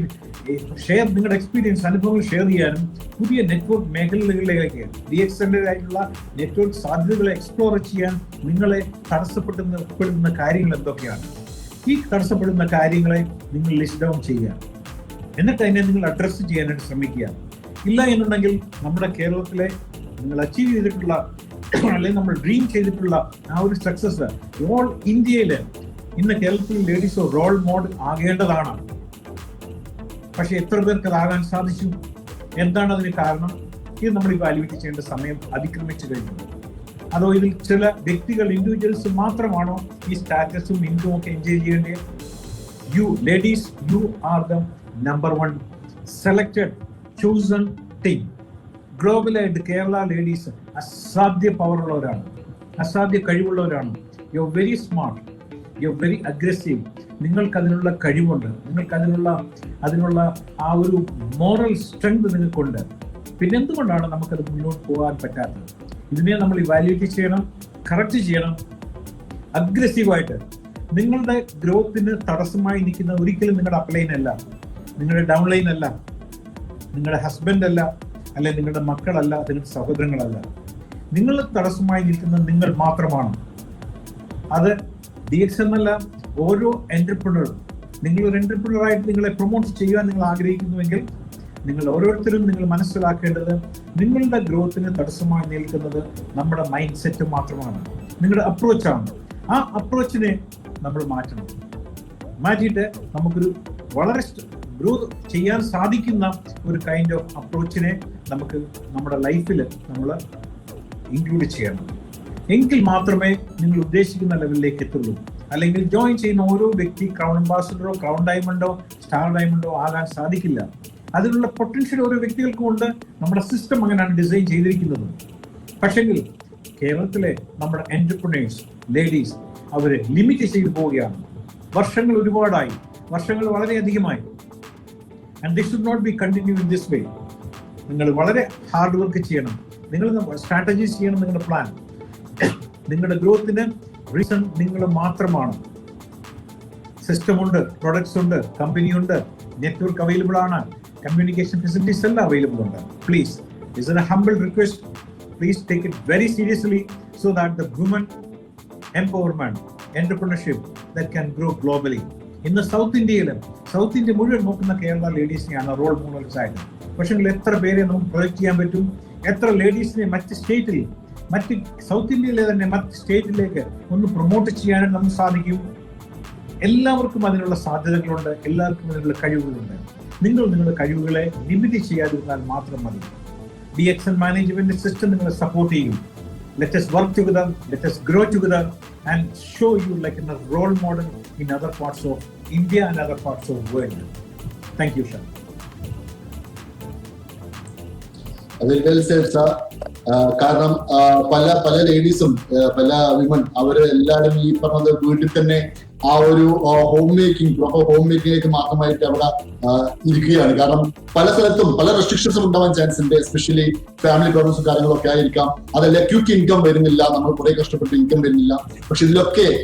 നിങ്ങളുടെ എക്സ്പീരിയൻസ്, അനുഭവങ്ങൾ ഷെയർ ചെയ്യാനും പുതിയ നെറ്റ്വർക്ക് മേഖലകളിലേക്ക് DXN'ായിട്ടുള്ള നെറ്റ്വർക്ക് സാധ്യതകളെ എക്സ്പ്ലോർ ചെയ്യാൻ നിങ്ങളെ തടസ്സപ്പെടുന്ന കാര്യങ്ങൾ എന്തൊക്കെയാണ്? ഈ തടസ്സപ്പെടുന്ന കാര്യങ്ങളെ നിങ്ങൾ ലിസ്റ്റ് ഡൗൺ ചെയ്യുക. എന്നിട്ട് അതിനെ നിങ്ങൾ അഡ്രസ്സ് ചെയ്യാനായിട്ട് ശ്രമിക്കുക. ഇല്ല എന്നുണ്ടെങ്കിൽ നമ്മുടെ കേരളത്തിലെ നിങ്ങൾ അച്ചീവ് ചെയ്തിട്ടുള്ള അല്ലെങ്കിൽ നമ്മൾ ഡ്രീം ചെയ്തിട്ടുള്ള ആ ഒരു സക്സസ് ഓൾ ഇന്ത്യയില് ഇന്ന് കേരളത്തിൽ ലേഡീസ് റോൾ മോഡൽ ആകേണ്ടതാണ്. പക്ഷെ എത്ര പേർക്ക് അതാകാൻ സാധിച്ചു? എന്താണ് അതിന് കാരണം? ഇത് നമ്മൾ ഇവാലുവേറ്റ് ചെയ്യേണ്ട സമയം അതിക്രമിച്ചു കഴിഞ്ഞു. അതോ ഇതിൽ ചില വ്യക്തികൾ, ഇൻഡിവിജ്വൽസ് മാത്രമാണോ ഈ സ്റ്റാറ്റസും ഇൻകവും ഒക്കെ എൻജോയ് ചെയ്യേണ്ടത്? You ladies, you are the number 1 selected chosen team. ഗ്ലോബലായിട്ട് കേരള ലേഡീസ് അസാധ്യ പവറുള്ളവരാണ്, അസാധ്യ കഴിവുള്ളവരാണ്. You are very smart, you are very aggressive. നിങ്ങൾക്ക് അതിനുള്ള കഴിവുണ്ട്, നിങ്ങൾക്ക് അതിനുള്ള ആ ഒരു മോറൽ സ്ട്രെങ്ത് നിങ്ങൾക്കുണ്ട്. പിന്നെ എന്തുകൊണ്ടാണ് നമുക്കത് മുന്നോട്ട് പോകാൻ പറ്റാത്തത്? ഇതിനെ നമ്മൾ ഇവാലുവേറ്റ് ചെയ്യണം. കറക്റ്റ് ചെയ്യണം അഗ്രസീവായിട്ട്. നിങ്ങളുടെ ഗ്രോത്തിന് തടസ്സമായി നിൽക്കുന്ന ഒരിക്കലും നിങ്ങളുടെ അപ്ലൈൻ അല്ല, നിങ്ങളുടെ ഡൗൺലൈൻ അല്ല, നിങ്ങളുടെ ഹസ്ബൻഡ് അല്ല, അല്ലെ നിങ്ങളുടെ മക്കളല്ല, നിങ്ങളുടെ സഹോദരങ്ങളല്ല. നിങ്ങൾ തടസ്സമായി നിൽക്കുന്ന നിങ്ങൾ മാത്രമാണ്. അത് DX എന്നല്ല, ഓരോ എന്റർപ്രണറും. നിങ്ങളൊരു എന്റർപ്രണറായിട്ട് നിങ്ങളെ പ്രൊമോട്ട് ചെയ്യാൻ നിങ്ങൾ ആഗ്രഹിക്കുന്നുവെങ്കിൽ നിങ്ങൾ ഓരോരുത്തരും നിങ്ങൾ മനസ്സിലാക്കേണ്ടത് നിങ്ങളുടെ ഗ്രോത്തിന് തടസ്സമായി നിൽക്കുന്നത് നമ്മുടെ മൈൻഡ് സെറ്റ് മാത്രമാണ്, നിങ്ങളുടെ അപ്രോച്ചാണ്. ആ അപ്രോച്ചിനെ നമ്മൾ മാറ്റണം. മാറ്റിയിട്ട് നമുക്കൊരു വളരെ ഗ്രോ ചെയ്യാൻ സാധിക്കുന്ന ഒരു കൈൻഡ് ഓഫ് അപ്രോച്ചിനെ നമുക്ക് നമ്മുടെ ലൈഫിൽ നമ്മൾ ഇൻക്ലൂഡ് ചെയ്യണം. എങ്കിൽ മാത്രമേ നിങ്ങൾ ഉദ്ദേശിക്കുന്ന ലെവലിലേക്ക് എത്തുള്ളൂ. അല്ലെങ്കിൽ ജോയിൻ ചെയ്യുന്ന ഓരോ വ്യക്തി ക്രൗൺ അംബാസഡറോ ക്രൗൺ ഡയമണ്ടോ സ്റ്റാർ ഡയമണ്ടോ ആകാൻ സാധിക്കില്ല. അതിനുള്ള പൊട്ടൻഷ്യൽ ഓരോ വ്യക്തികൾക്കും ഉണ്ട്. നമ്മുടെ സിസ്റ്റം അങ്ങനെയാണ് ഡിസൈൻ ചെയ്തിരിക്കുന്നത്. പക്ഷെങ്കിൽ കേരളത്തിലെ നമ്മുടെ എന്റർപ്രണേഴ്സ് ലേഡീസ് അവര് ലിമിറ്റ് ചെയ്തു പോവുകയാണ്. വർഷങ്ങൾ ഒരുപാടായി, വർഷങ്ങൾ വളരെയധികമായി. And this should not be continue in this way. നിങ്ങൾ വളരെ ഹാർഡ് വർക്ക് ചെയ്യണം, നിങ്ങൾ സ്ട്രാറ്റജീസ് ചെയ്യണം. നിങ്ങളുടെ പ്ലാൻ, നിങ്ങളുടെ ഗ്രോത്തിന് റീസൺ നിങ്ങൾ മാത്രമാണ്. സിസ്റ്റം ഉണ്ട്, പ്രൊഡക്ട്സ് ഉണ്ട്, കമ്പനി ഉണ്ട്, നെറ്റ്വർക്ക് അവൈലബിൾ ആണ്, കമ്മ്യൂണിക്കേഷൻ ഫെസിലിറ്റീസ് എല്ലാം അവൈലബിൾ ഉണ്ട്. Please, it's A humble request, please take it very seriously so that the women empowerment, entrepreneurship that can grow globally. ഇന്ന് സൗത്ത് ഇന്ത്യ മുഴുവൻ നോക്കുന്ന കേരള ലേഡീസിനെയാണ് റോൾ മോഡൽസ് ആയിട്ട്. പക്ഷേ എത്ര പേരെ നമുക്ക് പ്രൊജക്ട് ചെയ്യാൻ പറ്റും, എത്ര ലേഡീസിനെ മറ്റ് സ്റ്റേറ്റിൽ, മറ്റ് സൗത്ത് ഇന്ത്യയിലെ തന്നെ മറ്റ് സ്റ്റേറ്റിലേക്ക് ഒന്ന് പ്രൊമോട്ട് ചെയ്യാനായിട്ട് നമുക്ക് സാധിക്കും. എല്ലാവർക്കും അതിനുള്ള സാധ്യതകളുണ്ട്, എല്ലാവർക്കും അതിനുള്ള കഴിവുകളുണ്ട്. നിങ്ങൾ നിങ്ങളുടെ കഴിവുകളെ ലിമിറ്റ് ചെയ്യാതിരുന്നാൽ മാത്രം മതി. DXN മാനേജ്മെന്റ് സിസ്റ്റം നിങ്ങളെ സപ്പോർട്ട് ചെയ്യും. Let us work together, let us grow together and show you like a role model in other parts of India and other parts of world. Thank you, sir. Well said, sir. കാരണം പല ലേഡീസും പല വിമൻ അവര് എല്ലാവരും ഈ പറഞ്ഞത് വീട്ടിൽ തന്നെ ആ ഒരു ഹോം മേക്കിംഗിലേക്ക് മാത്രമായിട്ട് അവിടെ ഇരിക്കുകയാണ്. കാരണം പല സ്ഥലത്തും പല റെസ്ട്രിക്ഷൻസും ഉണ്ടാവാൻ ചാൻസ് ഉണ്ട്. എസ്പെഷ്യലി ഫാമിലി പ്രോബ്ലംസും കാര്യങ്ങളൊക്കെ ആയിരിക്കാം. അതല്ല ക്വിക്ക് ഇൻകം വരുന്നില്ല, നമ്മൾ കുറെ കഷ്ടപ്പെട്ട് ഇൻകം വരുന്നില്ല. പക്ഷെ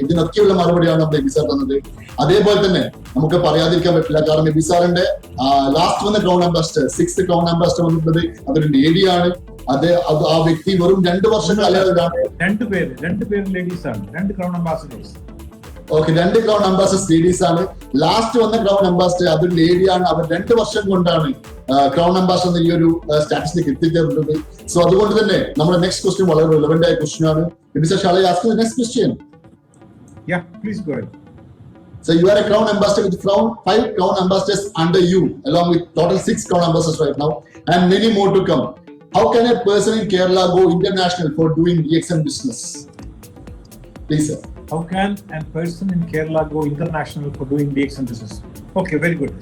ഇതിനൊക്കെയുള്ള മറുപടിയാണ് നമ്മുടെ എബി സാർ തന്നത്. അതേപോലെ തന്നെ നമുക്ക് പറയാതിരിക്കാൻ പറ്റില്ല. കാരണം എബി സാറിന്റെ ലാസ്റ്റ് വന്ന crown ambassador, 6th crown ambassador വന്നിട്ടുള്ളത് അതൊരു ലേഡിയാണ്. അത് ആ വ്യക്തി വെറും 2 വർഷം കാലയളവിലാണ്. രണ്ടുപേര് ലേഡീസ് ആണ്, 2 crown ambassadors. Okay, 2 crown ambassador ladies ആണ്. ലാസ്റ്റ് വന്ന ക്രൗൺ അംബാസിഡർ അതൊരു ലേഡിയാണ്. അവർ 2 വർഷം കൊണ്ടാണ് ക്രൗൺ അംബാസിഡർ ഈ ഒരു സ്റ്റാറ്റസിലേക്ക് എത്തിച്ചേർന്നത്. സോ അതുകൊണ്ട് തന്നെ നമ്മുടെ നെക്സ്റ്റ് ക്വസ്റ്റ്യൻ വളരെ റിലവന്റ് ആയ ക്വസ്റ്റ്യൻ ആണ്. Next question. Yeah, please go ahead. So you are a crown ambassador with 5 crown ambassadors under you, along with total 6 crown ambassadors right now, and many more to come. How can a person in Kerala go international for doing DXN business? Please, sir. How can a person in Kerala go international for doing DXN business? Okay, very good.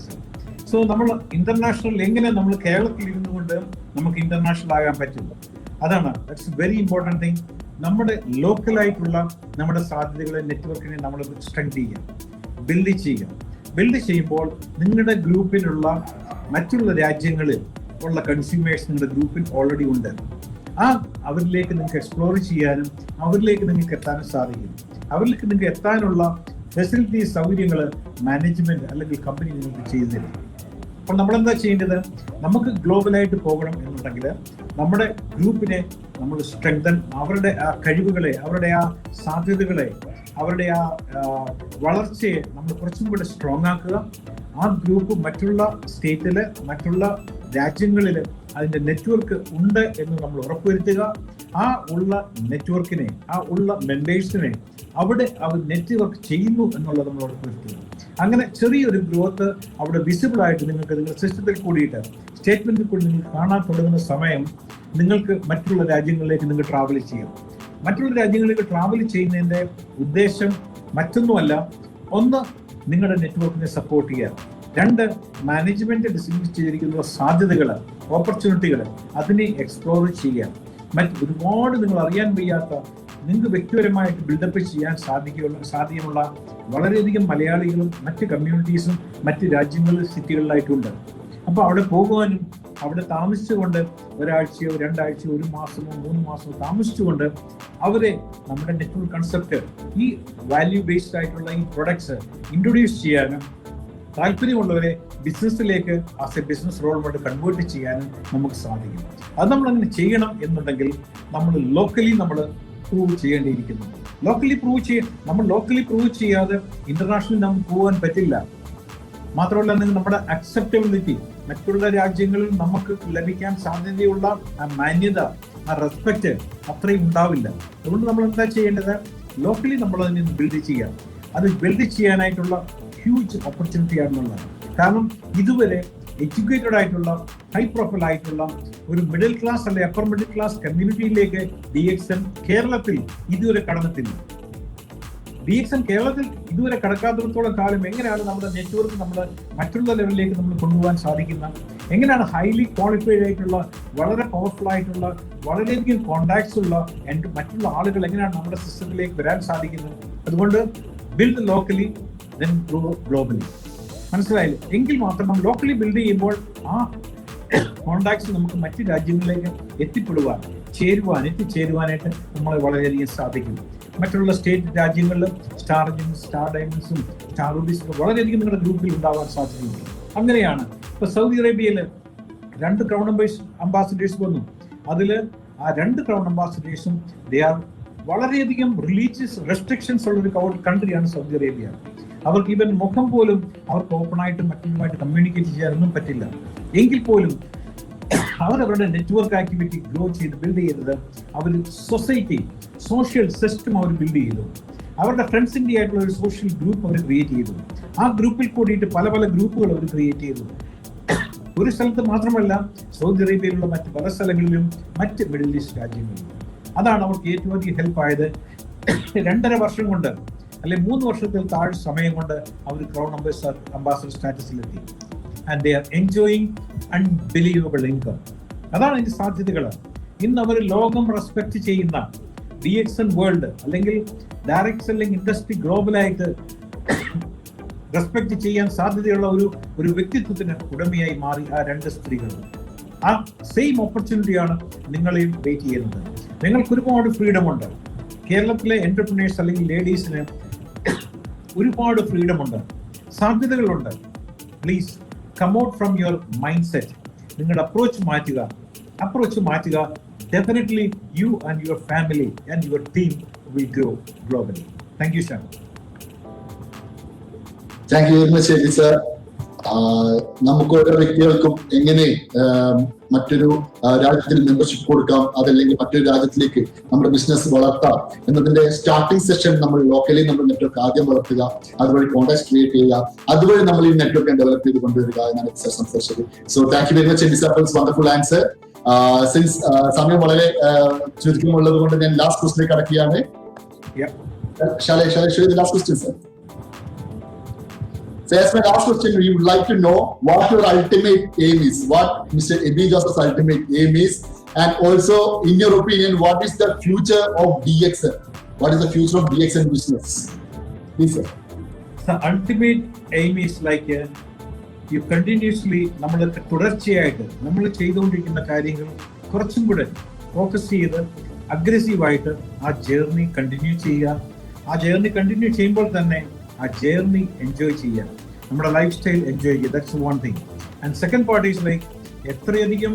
So നമ്മൾ ഇന്റർനാഷണൽ എങ്ങനെ നമ്മൾ കേരളത്തിൽ ഇരുന്നുകൊണ്ട് നമുക്ക് ഇന്റർനാഷണൽ ആകാൻ പറ്റില്ല. അതാണ് ദാറ്റ്സ് വെരി ഇമ്പോർട്ടൻറ്റ് തിങ്. നമ്മുടെ ലോക്കലായിട്ടുള്ള നമ്മുടെ സാധ്യതകളെ, നെറ്റ്വർക്കിനെ നമ്മൾ സ്ട്രെങ്ത് ചെയ്യാം, ബിൽഡ് ചെയ്യുമ്പോൾ നിങ്ങളുടെ ഗ്രൂപ്പിലുള്ള മറ്റുള്ള രാജ്യങ്ങളിൽ ഉള്ള കൺസ്യൂമേഴ്സ് നിങ്ങളുടെ ഗ്രൂപ്പിൽ ഓൾറെഡി ഉണ്ട്. അവരിലേക്ക് നിങ്ങൾക്ക് എക്സ്പ്ലോർ ചെയ്യാനും അവരിലേക്ക് നിങ്ങൾക്ക് എത്താനും സാധിക്കും. അവരിലേക്ക് നിങ്ങൾക്ക് എത്താനുള്ള ഫെസിലിറ്റീസ്, സൗകര്യങ്ങൾ മാനേജ്മെന്റ് അല്ലെങ്കിൽ കമ്പനി നിങ്ങൾക്ക് ചെയ്തു തരും. അപ്പോൾ നമ്മളെന്താ ചെയ്യേണ്ടത്? നമുക്ക് ഗ്ലോബലായിട്ട് പോകണം എന്നുണ്ടെങ്കിൽ നമ്മുടെ ഗ്രൂപ്പിനെ നമ്മൾ സ്ട്രെങ്തൻ, അവരുടെ ആ കഴിവുകളെ, അവരുടെ ആ സാധ്യതകളെ, അവരുടെ ആ വളർച്ചയെ നമ്മൾ കുറച്ചും കൂടെ സ്ട്രോങ് ആക്കുക. ആ ഗ്രൂപ്പ് മറ്റുള്ള സ്റ്റേറ്റില്, മറ്റുള്ള രാജ്യങ്ങളിൽ അതിന്റെ നെറ്റ്വർക്ക് ഉണ്ട് എന്ന് നമ്മൾ ഉറപ്പുവരുത്തുക. ആ ഉള്ള നെറ്റ്വർക്കിനെ, ആ ഉള്ള മെമ്പേഴ്സിനെ അവിടെ അവർ നെറ്റ്വർക്ക് ചെയ്യുന്നു എന്നുള്ളത് നമ്മൾ ഉറപ്പുവരുത്തുക. അങ്ങനെ ചെറിയൊരു ഗ്രോത്ത് അവിടെ വിസിബിൾ ആയിട്ട് നിങ്ങൾക്ക് നിങ്ങളുടെ സിസ്റ്റത്തിൽ കൂടിയിട്ട്, സ്റ്റേറ്റ്മെന്റിൽ കൂടി നിങ്ങൾക്ക് കാണാൻ തുടങ്ങുന്ന സമയം നിങ്ങൾക്ക് മറ്റുള്ള രാജ്യങ്ങളിലേക്ക് നിങ്ങൾക്ക് ട്രാവൽ ചെയ്യാം. മറ്റുള്ള രാജ്യങ്ങളിലേക്ക് ട്രാവൽ ചെയ്യുന്നതിന്റെ ഉദ്ദേശം മറ്റൊന്നുമല്ല. 1, നിങ്ങളുടെ നെറ്റ്വർക്കിനെ സപ്പോർട്ട് ചെയ്യുക. 2, മാനേജ്മെന്റ് ഡിസൈൻ ചെയ്തിരിക്കുന്ന സാധ്യതകൾ, ഓപ്പർച്യൂണിറ്റികൾ അതിനെ എക്സ്പ്ലോർ ചെയ്യുക. ഒരുപാട് നിങ്ങൾ അറിയാൻ വയ്യാത്ത, നിങ്ങൾക്ക് വ്യക്തിപരമായിട്ട് ബിൽഡപ്പ് ചെയ്യാൻ സാധ്യതയുള്ള വളരെയധികം മലയാളികളും മറ്റ് കമ്മ്യൂണിറ്റീസും മറ്റ് രാജ്യങ്ങളിൽ, സിറ്റികളിലായിട്ടുണ്ട്. അപ്പോൾ അവിടെ പോകുവാനും അവിടെ താമസിച്ചുകൊണ്ട് 1 ആഴ്ചയോ 2 ആഴ്ചയോ 1 മാസമോ 3 മാസമോ താമസിച്ചുകൊണ്ട് അവരെ നമ്മുടെ നെറ്റ്വർക്ക് കൺസെപ്റ്റ് ഈ വാല്യൂ ബേസ്ഡ് ആയിട്ടുള്ള ഈ പ്രൊഡക്ട്സ് ഇൻട്രൊഡ്യൂസ് ചെയ്യാനും താല്പര്യമുള്ളവരെ ബിസിനസ്സിലേക്ക് as a business role model convert ചെയ്യാനും നമുക്ക് സാധിക്കും. അത് നമ്മൾ അങ്ങനെ ചെയ്യണം എന്നുണ്ടെങ്കിൽ നമ്മൾ ലോക്കലി പ്രൂവ് ചെയ്യേണ്ടിയിരിക്കുന്നു. നമ്മൾ ലോക്കലി പ്രൂവ് ചെയ്യാതെ ഇന്റർനാഷണലി നമുക്ക് പോകാൻ പറ്റില്ല. മാത്രമല്ല നമ്മുടെ അക്സെപ്റ്റബിലിറ്റി മറ്റുള്ള രാജ്യങ്ങളിൽ നമുക്ക് ലഭിക്കാൻ സാധ്യതയുള്ള ആ മാന്യത, ആ റെസ്പെക്ട് അത്രയും ഉണ്ടാവില്ല. അതുകൊണ്ട് നമ്മൾ എന്താ ചെയ്യേണ്ടത്? ലോക്കലി നമ്മൾ അതിനെ ബിൽഡ് ചെയ്യാം. അത് ബിൽഡ് ചെയ്യാനായിട്ടുള്ള ഹ്യൂജ് ഓപ്പർച്യൂണിറ്റി ആണെന്നുള്ളത്. കാരണം ഇതുവരെ എഡ്യൂക്കേറ്റഡ് ആയിട്ടുള്ള ഹൈ പ്രൊഫൈൽ ആയിട്ടുള്ള ഒരു മിഡിൽ ക്ലാസ് അല്ലെ അപ്പർ മിഡിൽ ക്ലാസ് കമ്മ്യൂണിറ്റിയിലേക്ക് DXN കേരളത്തിൽ ഇതുവരെ കടന്നിട്ടില്ല. DXN കേരളത്തിൽ ഇതുവരെ കടക്കാത്തിടത്തോളം കാലം എങ്ങനെയാണ് നമ്മുടെ നെറ്റ്വർക്ക് മറ്റുള്ള ലെവലിലേക്ക് നമ്മൾ കൊണ്ടുപോകാൻ സാധിക്കുന്ന? എങ്ങനെയാണ് ഹൈലി ക്വാളിഫൈഡ് ആയിട്ടുള്ള വളരെ പവർഫുൾ ആയിട്ടുള്ള വളരെയധികം കോണ്ടാക്ട്സ് ഉള്ള മറ്റുള്ള ആളുകൾ എങ്ങനെയാണ് നമ്മുടെ സിസ്റ്റത്തിലേക്ക് വരാൻ സാധിക്കുന്നത്? അതുകൊണ്ട് build locally then grow globally. മനസ്സിലായില്ലേ? എങ്കിൽ മാത്രം നമ്മൾ ലോക്കലി ബിൽഡ് ചെയ്യുമ്പോൾ ആ കോണ്ടാക്ട്സ് നമുക്ക് മറ്റു രാജ്യങ്ങളിലേക്ക് എത്തിച്ചേരുവാനായിട്ട് നമ്മളെ വളരെയധികം സാധിക്കും. മറ്റുള്ള സ്റ്റേറ്റ് രാജ്യങ്ങളിൽ സ്റ്റാർ ഡയമണ്ട്സും സ്റ്റാർ റൂബീസും വളരെയധികം നിങ്ങളുടെ ഗ്രൂപ്പിൽ ഉണ്ടാവാൻ സാധ്യതയുണ്ട്. അങ്ങനെയാണ് ഇപ്പൊ സൗദി അറേബ്യയിൽ 2 ക്രൗൺ അംബാസിഡേഴ്സ് വന്നു. അതിൽ ആ 2 ക്രൗൺ അംബാസിഡേഴ്സും വളരെയധികം റിലീജിയസ് റെസ്ട്രിക്ഷൻസ് ഉള്ള ഒരു കൺട്രിയാണ് സൗദി അറേബ്യ. അവർക്ക് ഈവൻ മുഖം പോലും അവർക്ക് ഓപ്പൺ ആയിട്ട് മറ്റുള്ളവരുമായിട്ട് കമ്മ്യൂണിക്കേറ്റ് ചെയ്യാനൊന്നും പറ്റില്ല. എങ്കിൽ പോലും അവരവരുടെ നെറ്റ്വർക്ക് ആക്ടിവിറ്റി ഗ്രോ ചെയ്ത് ബിൽഡ് ചെയ്തത് അവർ സോഷ്യൽ സിസ്റ്റം അവർ ബിൽഡ് ചെയ്തു. അവരുടെ ഫ്രണ്ട്സിൻ്റെ ആയിട്ടുള്ള ഒരു സോഷ്യൽ ഗ്രൂപ്പ് അവർ ക്രിയേറ്റ് ചെയ്തു. ആ ഗ്രൂപ്പിൽ കൂടിയിട്ട് പല ഗ്രൂപ്പുകൾ അവർ ക്രിയേറ്റ് ചെയ്തു. ഒരു സ്ഥലത്ത് മാത്രമല്ല, സൗദി അറേബ്യയിലുള്ള മറ്റ് പല സ്ഥലങ്ങളിലും മറ്റ് മിഡിൽ ഈസ്റ്റ് രാജ്യങ്ങളിലും. അതാണ് അവർക്ക് ഏറ്റവും അധികം ഹെൽപ്പ് ആയത്. 2.5 വർഷം കൊണ്ട് അല്ലെ 3 വർഷത്തിൽ താഴെ സമയം കൊണ്ട് അവർ ക്രൗൺ അംബാസഡർ സ്റ്റാറ്റസിലെത്തി. And they are enjoying unbelievable income. അതാണ് അതിന്റെ സാധ്യതകൾ. ഇന്ന് അവർ ലോകം റെസ്പെക്ട് ചെയ്യുന്ന DXN വേൾഡ് അല്ലെങ്കിൽ ഡയറക്ട് സെല്ലിംഗ് ഇൻഡസ്ട്രി ഗ്ലോബലായിട്ട് റെസ്പെക്ട് ചെയ്യാൻ സാധ്യതയുള്ള ഒരു വ്യക്തിത്വത്തിന് ഉടമയായി മാറി ആ 2 സ്ത്രീകൾ. ആ സെയിം ഓപ്പർച്യൂണിറ്റിയാണ് നിങ്ങളെയും വെയിറ്റ് ചെയ്യുന്നത്. നിങ്ങൾക്ക് ഒരുപാട് ഫ്രീഡം ഉണ്ട്. കേരളത്തിലെ എന്റർപ്രണേഴ്സ് അല്ലെങ്കിൽ ലേഡീസിന് ഒരുപാട് ഫ്രീഡം ഉണ്ട്, സാധ്യതകളുണ്ട്. Please come out from your mind set. നിങ്ങളുടെ അപ്രോച്ച് മാറ്റുക. Definitely you and your family and your team will grow globally. Thank you, Shyam. Thank you very much, sir. നമുക്ക് ഓരോ വ്യക്തികൾക്കും എങ്ങനെ മറ്റൊരു രാജ്യത്തിൽ മെമ്പർഷിപ്പ് കൊടുക്കാം, അതല്ലെങ്കിൽ മറ്റൊരു രാജ്യത്തിലേക്ക് നമ്മുടെ ബിസിനസ് വളർത്താം എന്നതിന്റെ സ്റ്റാർട്ടിംഗ് സെഷൻ നമ്മൾ ലോക്കലി നമ്മുടെ നെറ്റ്വർക്ക് ആദ്യം വളർത്തുക, അതുവഴി കോൺടാക്ട് ക്രിയേറ്റ് ചെയ്യുക, അതുവഴി നമ്മൾ ഈ നെറ്റ്വർക്ക് ഡെവലപ്പ് ചെയ്ത് കൊണ്ടുവരിക എന്നാണ് സർ സംസാരിച്ചത്. So thank you very much sir for this wonderful answer. Since സമയം വളരെ ചുരുക്കമുള്ളത് കൊണ്ട് ഞാൻ ലാസ്റ്റ് ക്വസ്റ്റിലേക്ക് കടക്കുകയാണ്. Shall I show you the last question, sir? So as my last question, we would like to know what your ultimate aim is, what Mr. Ebi Joseph's ultimate aim is, and also in your opinion, what is the future of DXN? What is the future of DXN business? Please, sir. The ultimate aim is like you continuously നമ്മൾ തുടർച്ചയായിട്ട് നമ്മൾ ചെയ്തുകൊണ്ടിരിക്കുന്ന കാര്യങ്ങൾ കുറച്ചും കൂടെ ഫോക്കസ് ചെയ്ത് അഗ്രസീവായിട്ട് ആ ജേർണി കണ്ടിന്യൂ ചെയ്യുക. ആ ജേർണി കണ്ടിന്യൂ ചെയ്യുമ്പോൾ തന്നെ ആ ജേർണി എൻജോയ് ചെയ്യുക, നമ്മുടെ ലൈഫ് സ്റ്റൈൽ എൻജോയ് ചെയ്യുക. That's one thing. And second part is like എത്രയധികം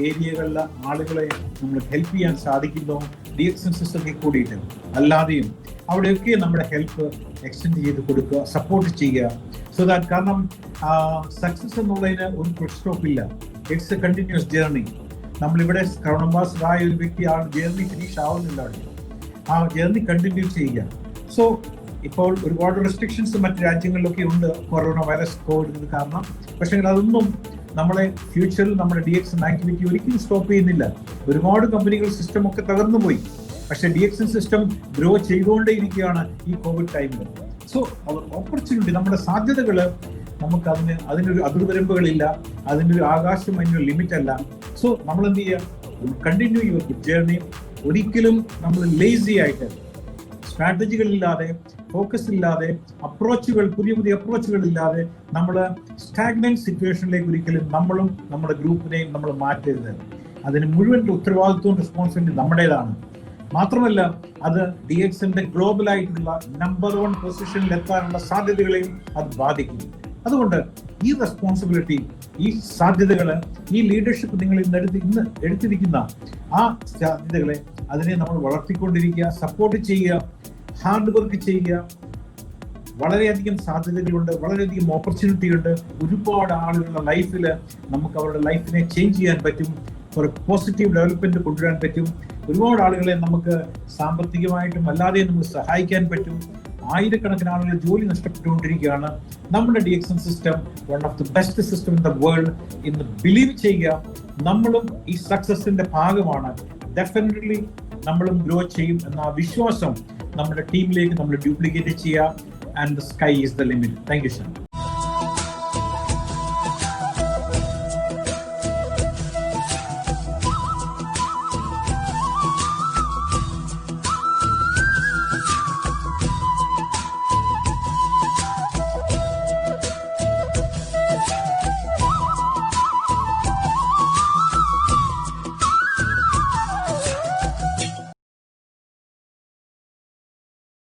ഏരിയകളിലെ ആളുകളെ നമ്മൾ ഹെൽപ്പ് ചെയ്യാൻ സാധിക്കുന്നോ DXN സിസ്റ്റത്തിൽ കൂടിയിട്ട് അല്ലാതെയും അവിടെയൊക്കെ നമ്മുടെ ഹെൽപ്പ് എക്സ്റ്റെൻഡ് ചെയ്ത് കൊടുക്കുക, സപ്പോർട്ട് ചെയ്യുക. സോ ദാറ്റ് കാരണം സക്സസ് എന്നുള്ളതിന് ഒരു ഫുൾ സ്റ്റോപ്പ് ഇല്ല. It's a continuous journey. നമ്മളിവിടെ ക്രൗൺ അംബാസഡർ ആയ ഒരു വ്യക്തി ആ ജേർണി ഫിനിഷ് ആവുന്നില്ല, ആ ജേർണി കണ്ടിന്യൂ ചെയ്യുക. സോ ഇപ്പോൾ ഒരുപാട് റെസ്ട്രിക്ഷൻസ് മറ്റ് രാജ്യങ്ങളിലൊക്കെ ഉണ്ട് കൊറോണ വൈറസ് കോവിഡ് കാരണം. പക്ഷേ അതൊന്നും നമ്മളെ ഫ്യൂച്ചറിൽ നമ്മുടെ DXN ആക്ടിവിറ്റി ഒരിക്കലും സ്റ്റോപ്പ് ചെയ്യുന്നില്ല. ഒരുപാട് കമ്പനികൾ സിസ്റ്റം ഒക്കെ തകർന്നു പോയി, പക്ഷേ DXN സിസ്റ്റം ഗ്രോ ചെയ്തുകൊണ്ടേയിരിക്കുകയാണ് ഈ കോവിഡ് ടൈമിൽ. സോ ഓപ്പർച്യൂണിറ്റി, നമ്മുടെ സാധ്യതകൾ നമുക്ക് അതിനൊരു അതിർവരമ്പുകളില്ല, അതിനൊരു ആകാശം അതിനൊരു ലിമിറ്റ് അല്ല. സോ നമ്മൾ എന്ത് ചെയ്യുക? Continue your journey. ഒരിക്കലും നമ്മൾ ലേസി ആയിട്ട് സ്ട്രാറ്റജികളില്ലാതെ, ഫോക്കസ് ഇല്ലാതെ, പുതിയ അപ്രോച്ചുകൾ ഇല്ലാതെ നമ്മൾ സ്റ്റാഗ്നന്റ് സിറ്റുവേഷനിലേക്ക് ഒരിക്കലും നമ്മളും നമ്മുടെ ഗ്രൂപ്പിനെയും നമ്മൾ മാറ്റരുത്. അതിന് മുഴുവൻ ഉത്തരവാദിത്വവും റെസ്പോൺസിബിലിറ്റി നമ്മുടേതാണ്. മാത്രമല്ല അത് DXന്റെ ഗ്ലോബൽ ആയിട്ടുള്ള നമ്പർ 1 പൊസിഷനിൽ എത്താനുള്ള സാധ്യതകളെയും അത് ബാധിക്കും. അതുകൊണ്ട് ഈ റെസ്പോൺസിബിലിറ്റി, ഈ സാധ്യതകള്, ഈ ലീഡർഷിപ്പ് നിങ്ങൾ ഇന്ന് എടുത്തിരിക്കുന്ന ആ സാധ്യതകളെ അതിനെ നമ്മൾ വളർത്തിക്കൊണ്ടിരിക്കുക, സപ്പോർട്ട് ചെയ്യുക, ഹാർഡ് വർക്ക് ചെയ്യുക. വളരെയധികം സാധ്യതകളുണ്ട്, വളരെയധികം ഓപ്പർച്യൂണിറ്റി ഉണ്ട്. ഒരുപാട് ആളുകളുടെ ലൈഫിൽ നമുക്ക് അവരുടെ ലൈഫിനെ ചേഞ്ച് ചെയ്യാൻ പറ്റും, ഒരു പോസിറ്റീവ് ഡെവലപ്മെന്റ് കൊണ്ടുവരാൻ പറ്റും. ഒരുപാട് ആളുകളെ നമുക്ക് സാമ്പത്തികമായിട്ടും അല്ലാതെ നമുക്ക് സഹായിക്കാൻ പറ്റും. ആയിരക്കണക്കിന് ആളുകൾ ജോലി നഷ്ടപ്പെട്ടുകൊണ്ടിരിക്കുകയാണ്. നമ്മുടെ DXN system one of the best system in the world എന്ന് ബിലീവ് ചെയ്യുക. നമ്മളും ഈ സക്സസിന്റെ ഭാഗമാണ്. ഡെഫിനറ്റ്ലി നമ്മളും ഗ്രോ ചെയ്യും എന്ന വിശ്വാസം നമ്മുടെ ടീമിലേക്ക് നമ്മൾ ഡ്യൂപ്ലിക്കേറ്റ് ചെയ്യുക. And the sky is the limit. Thank you, sir.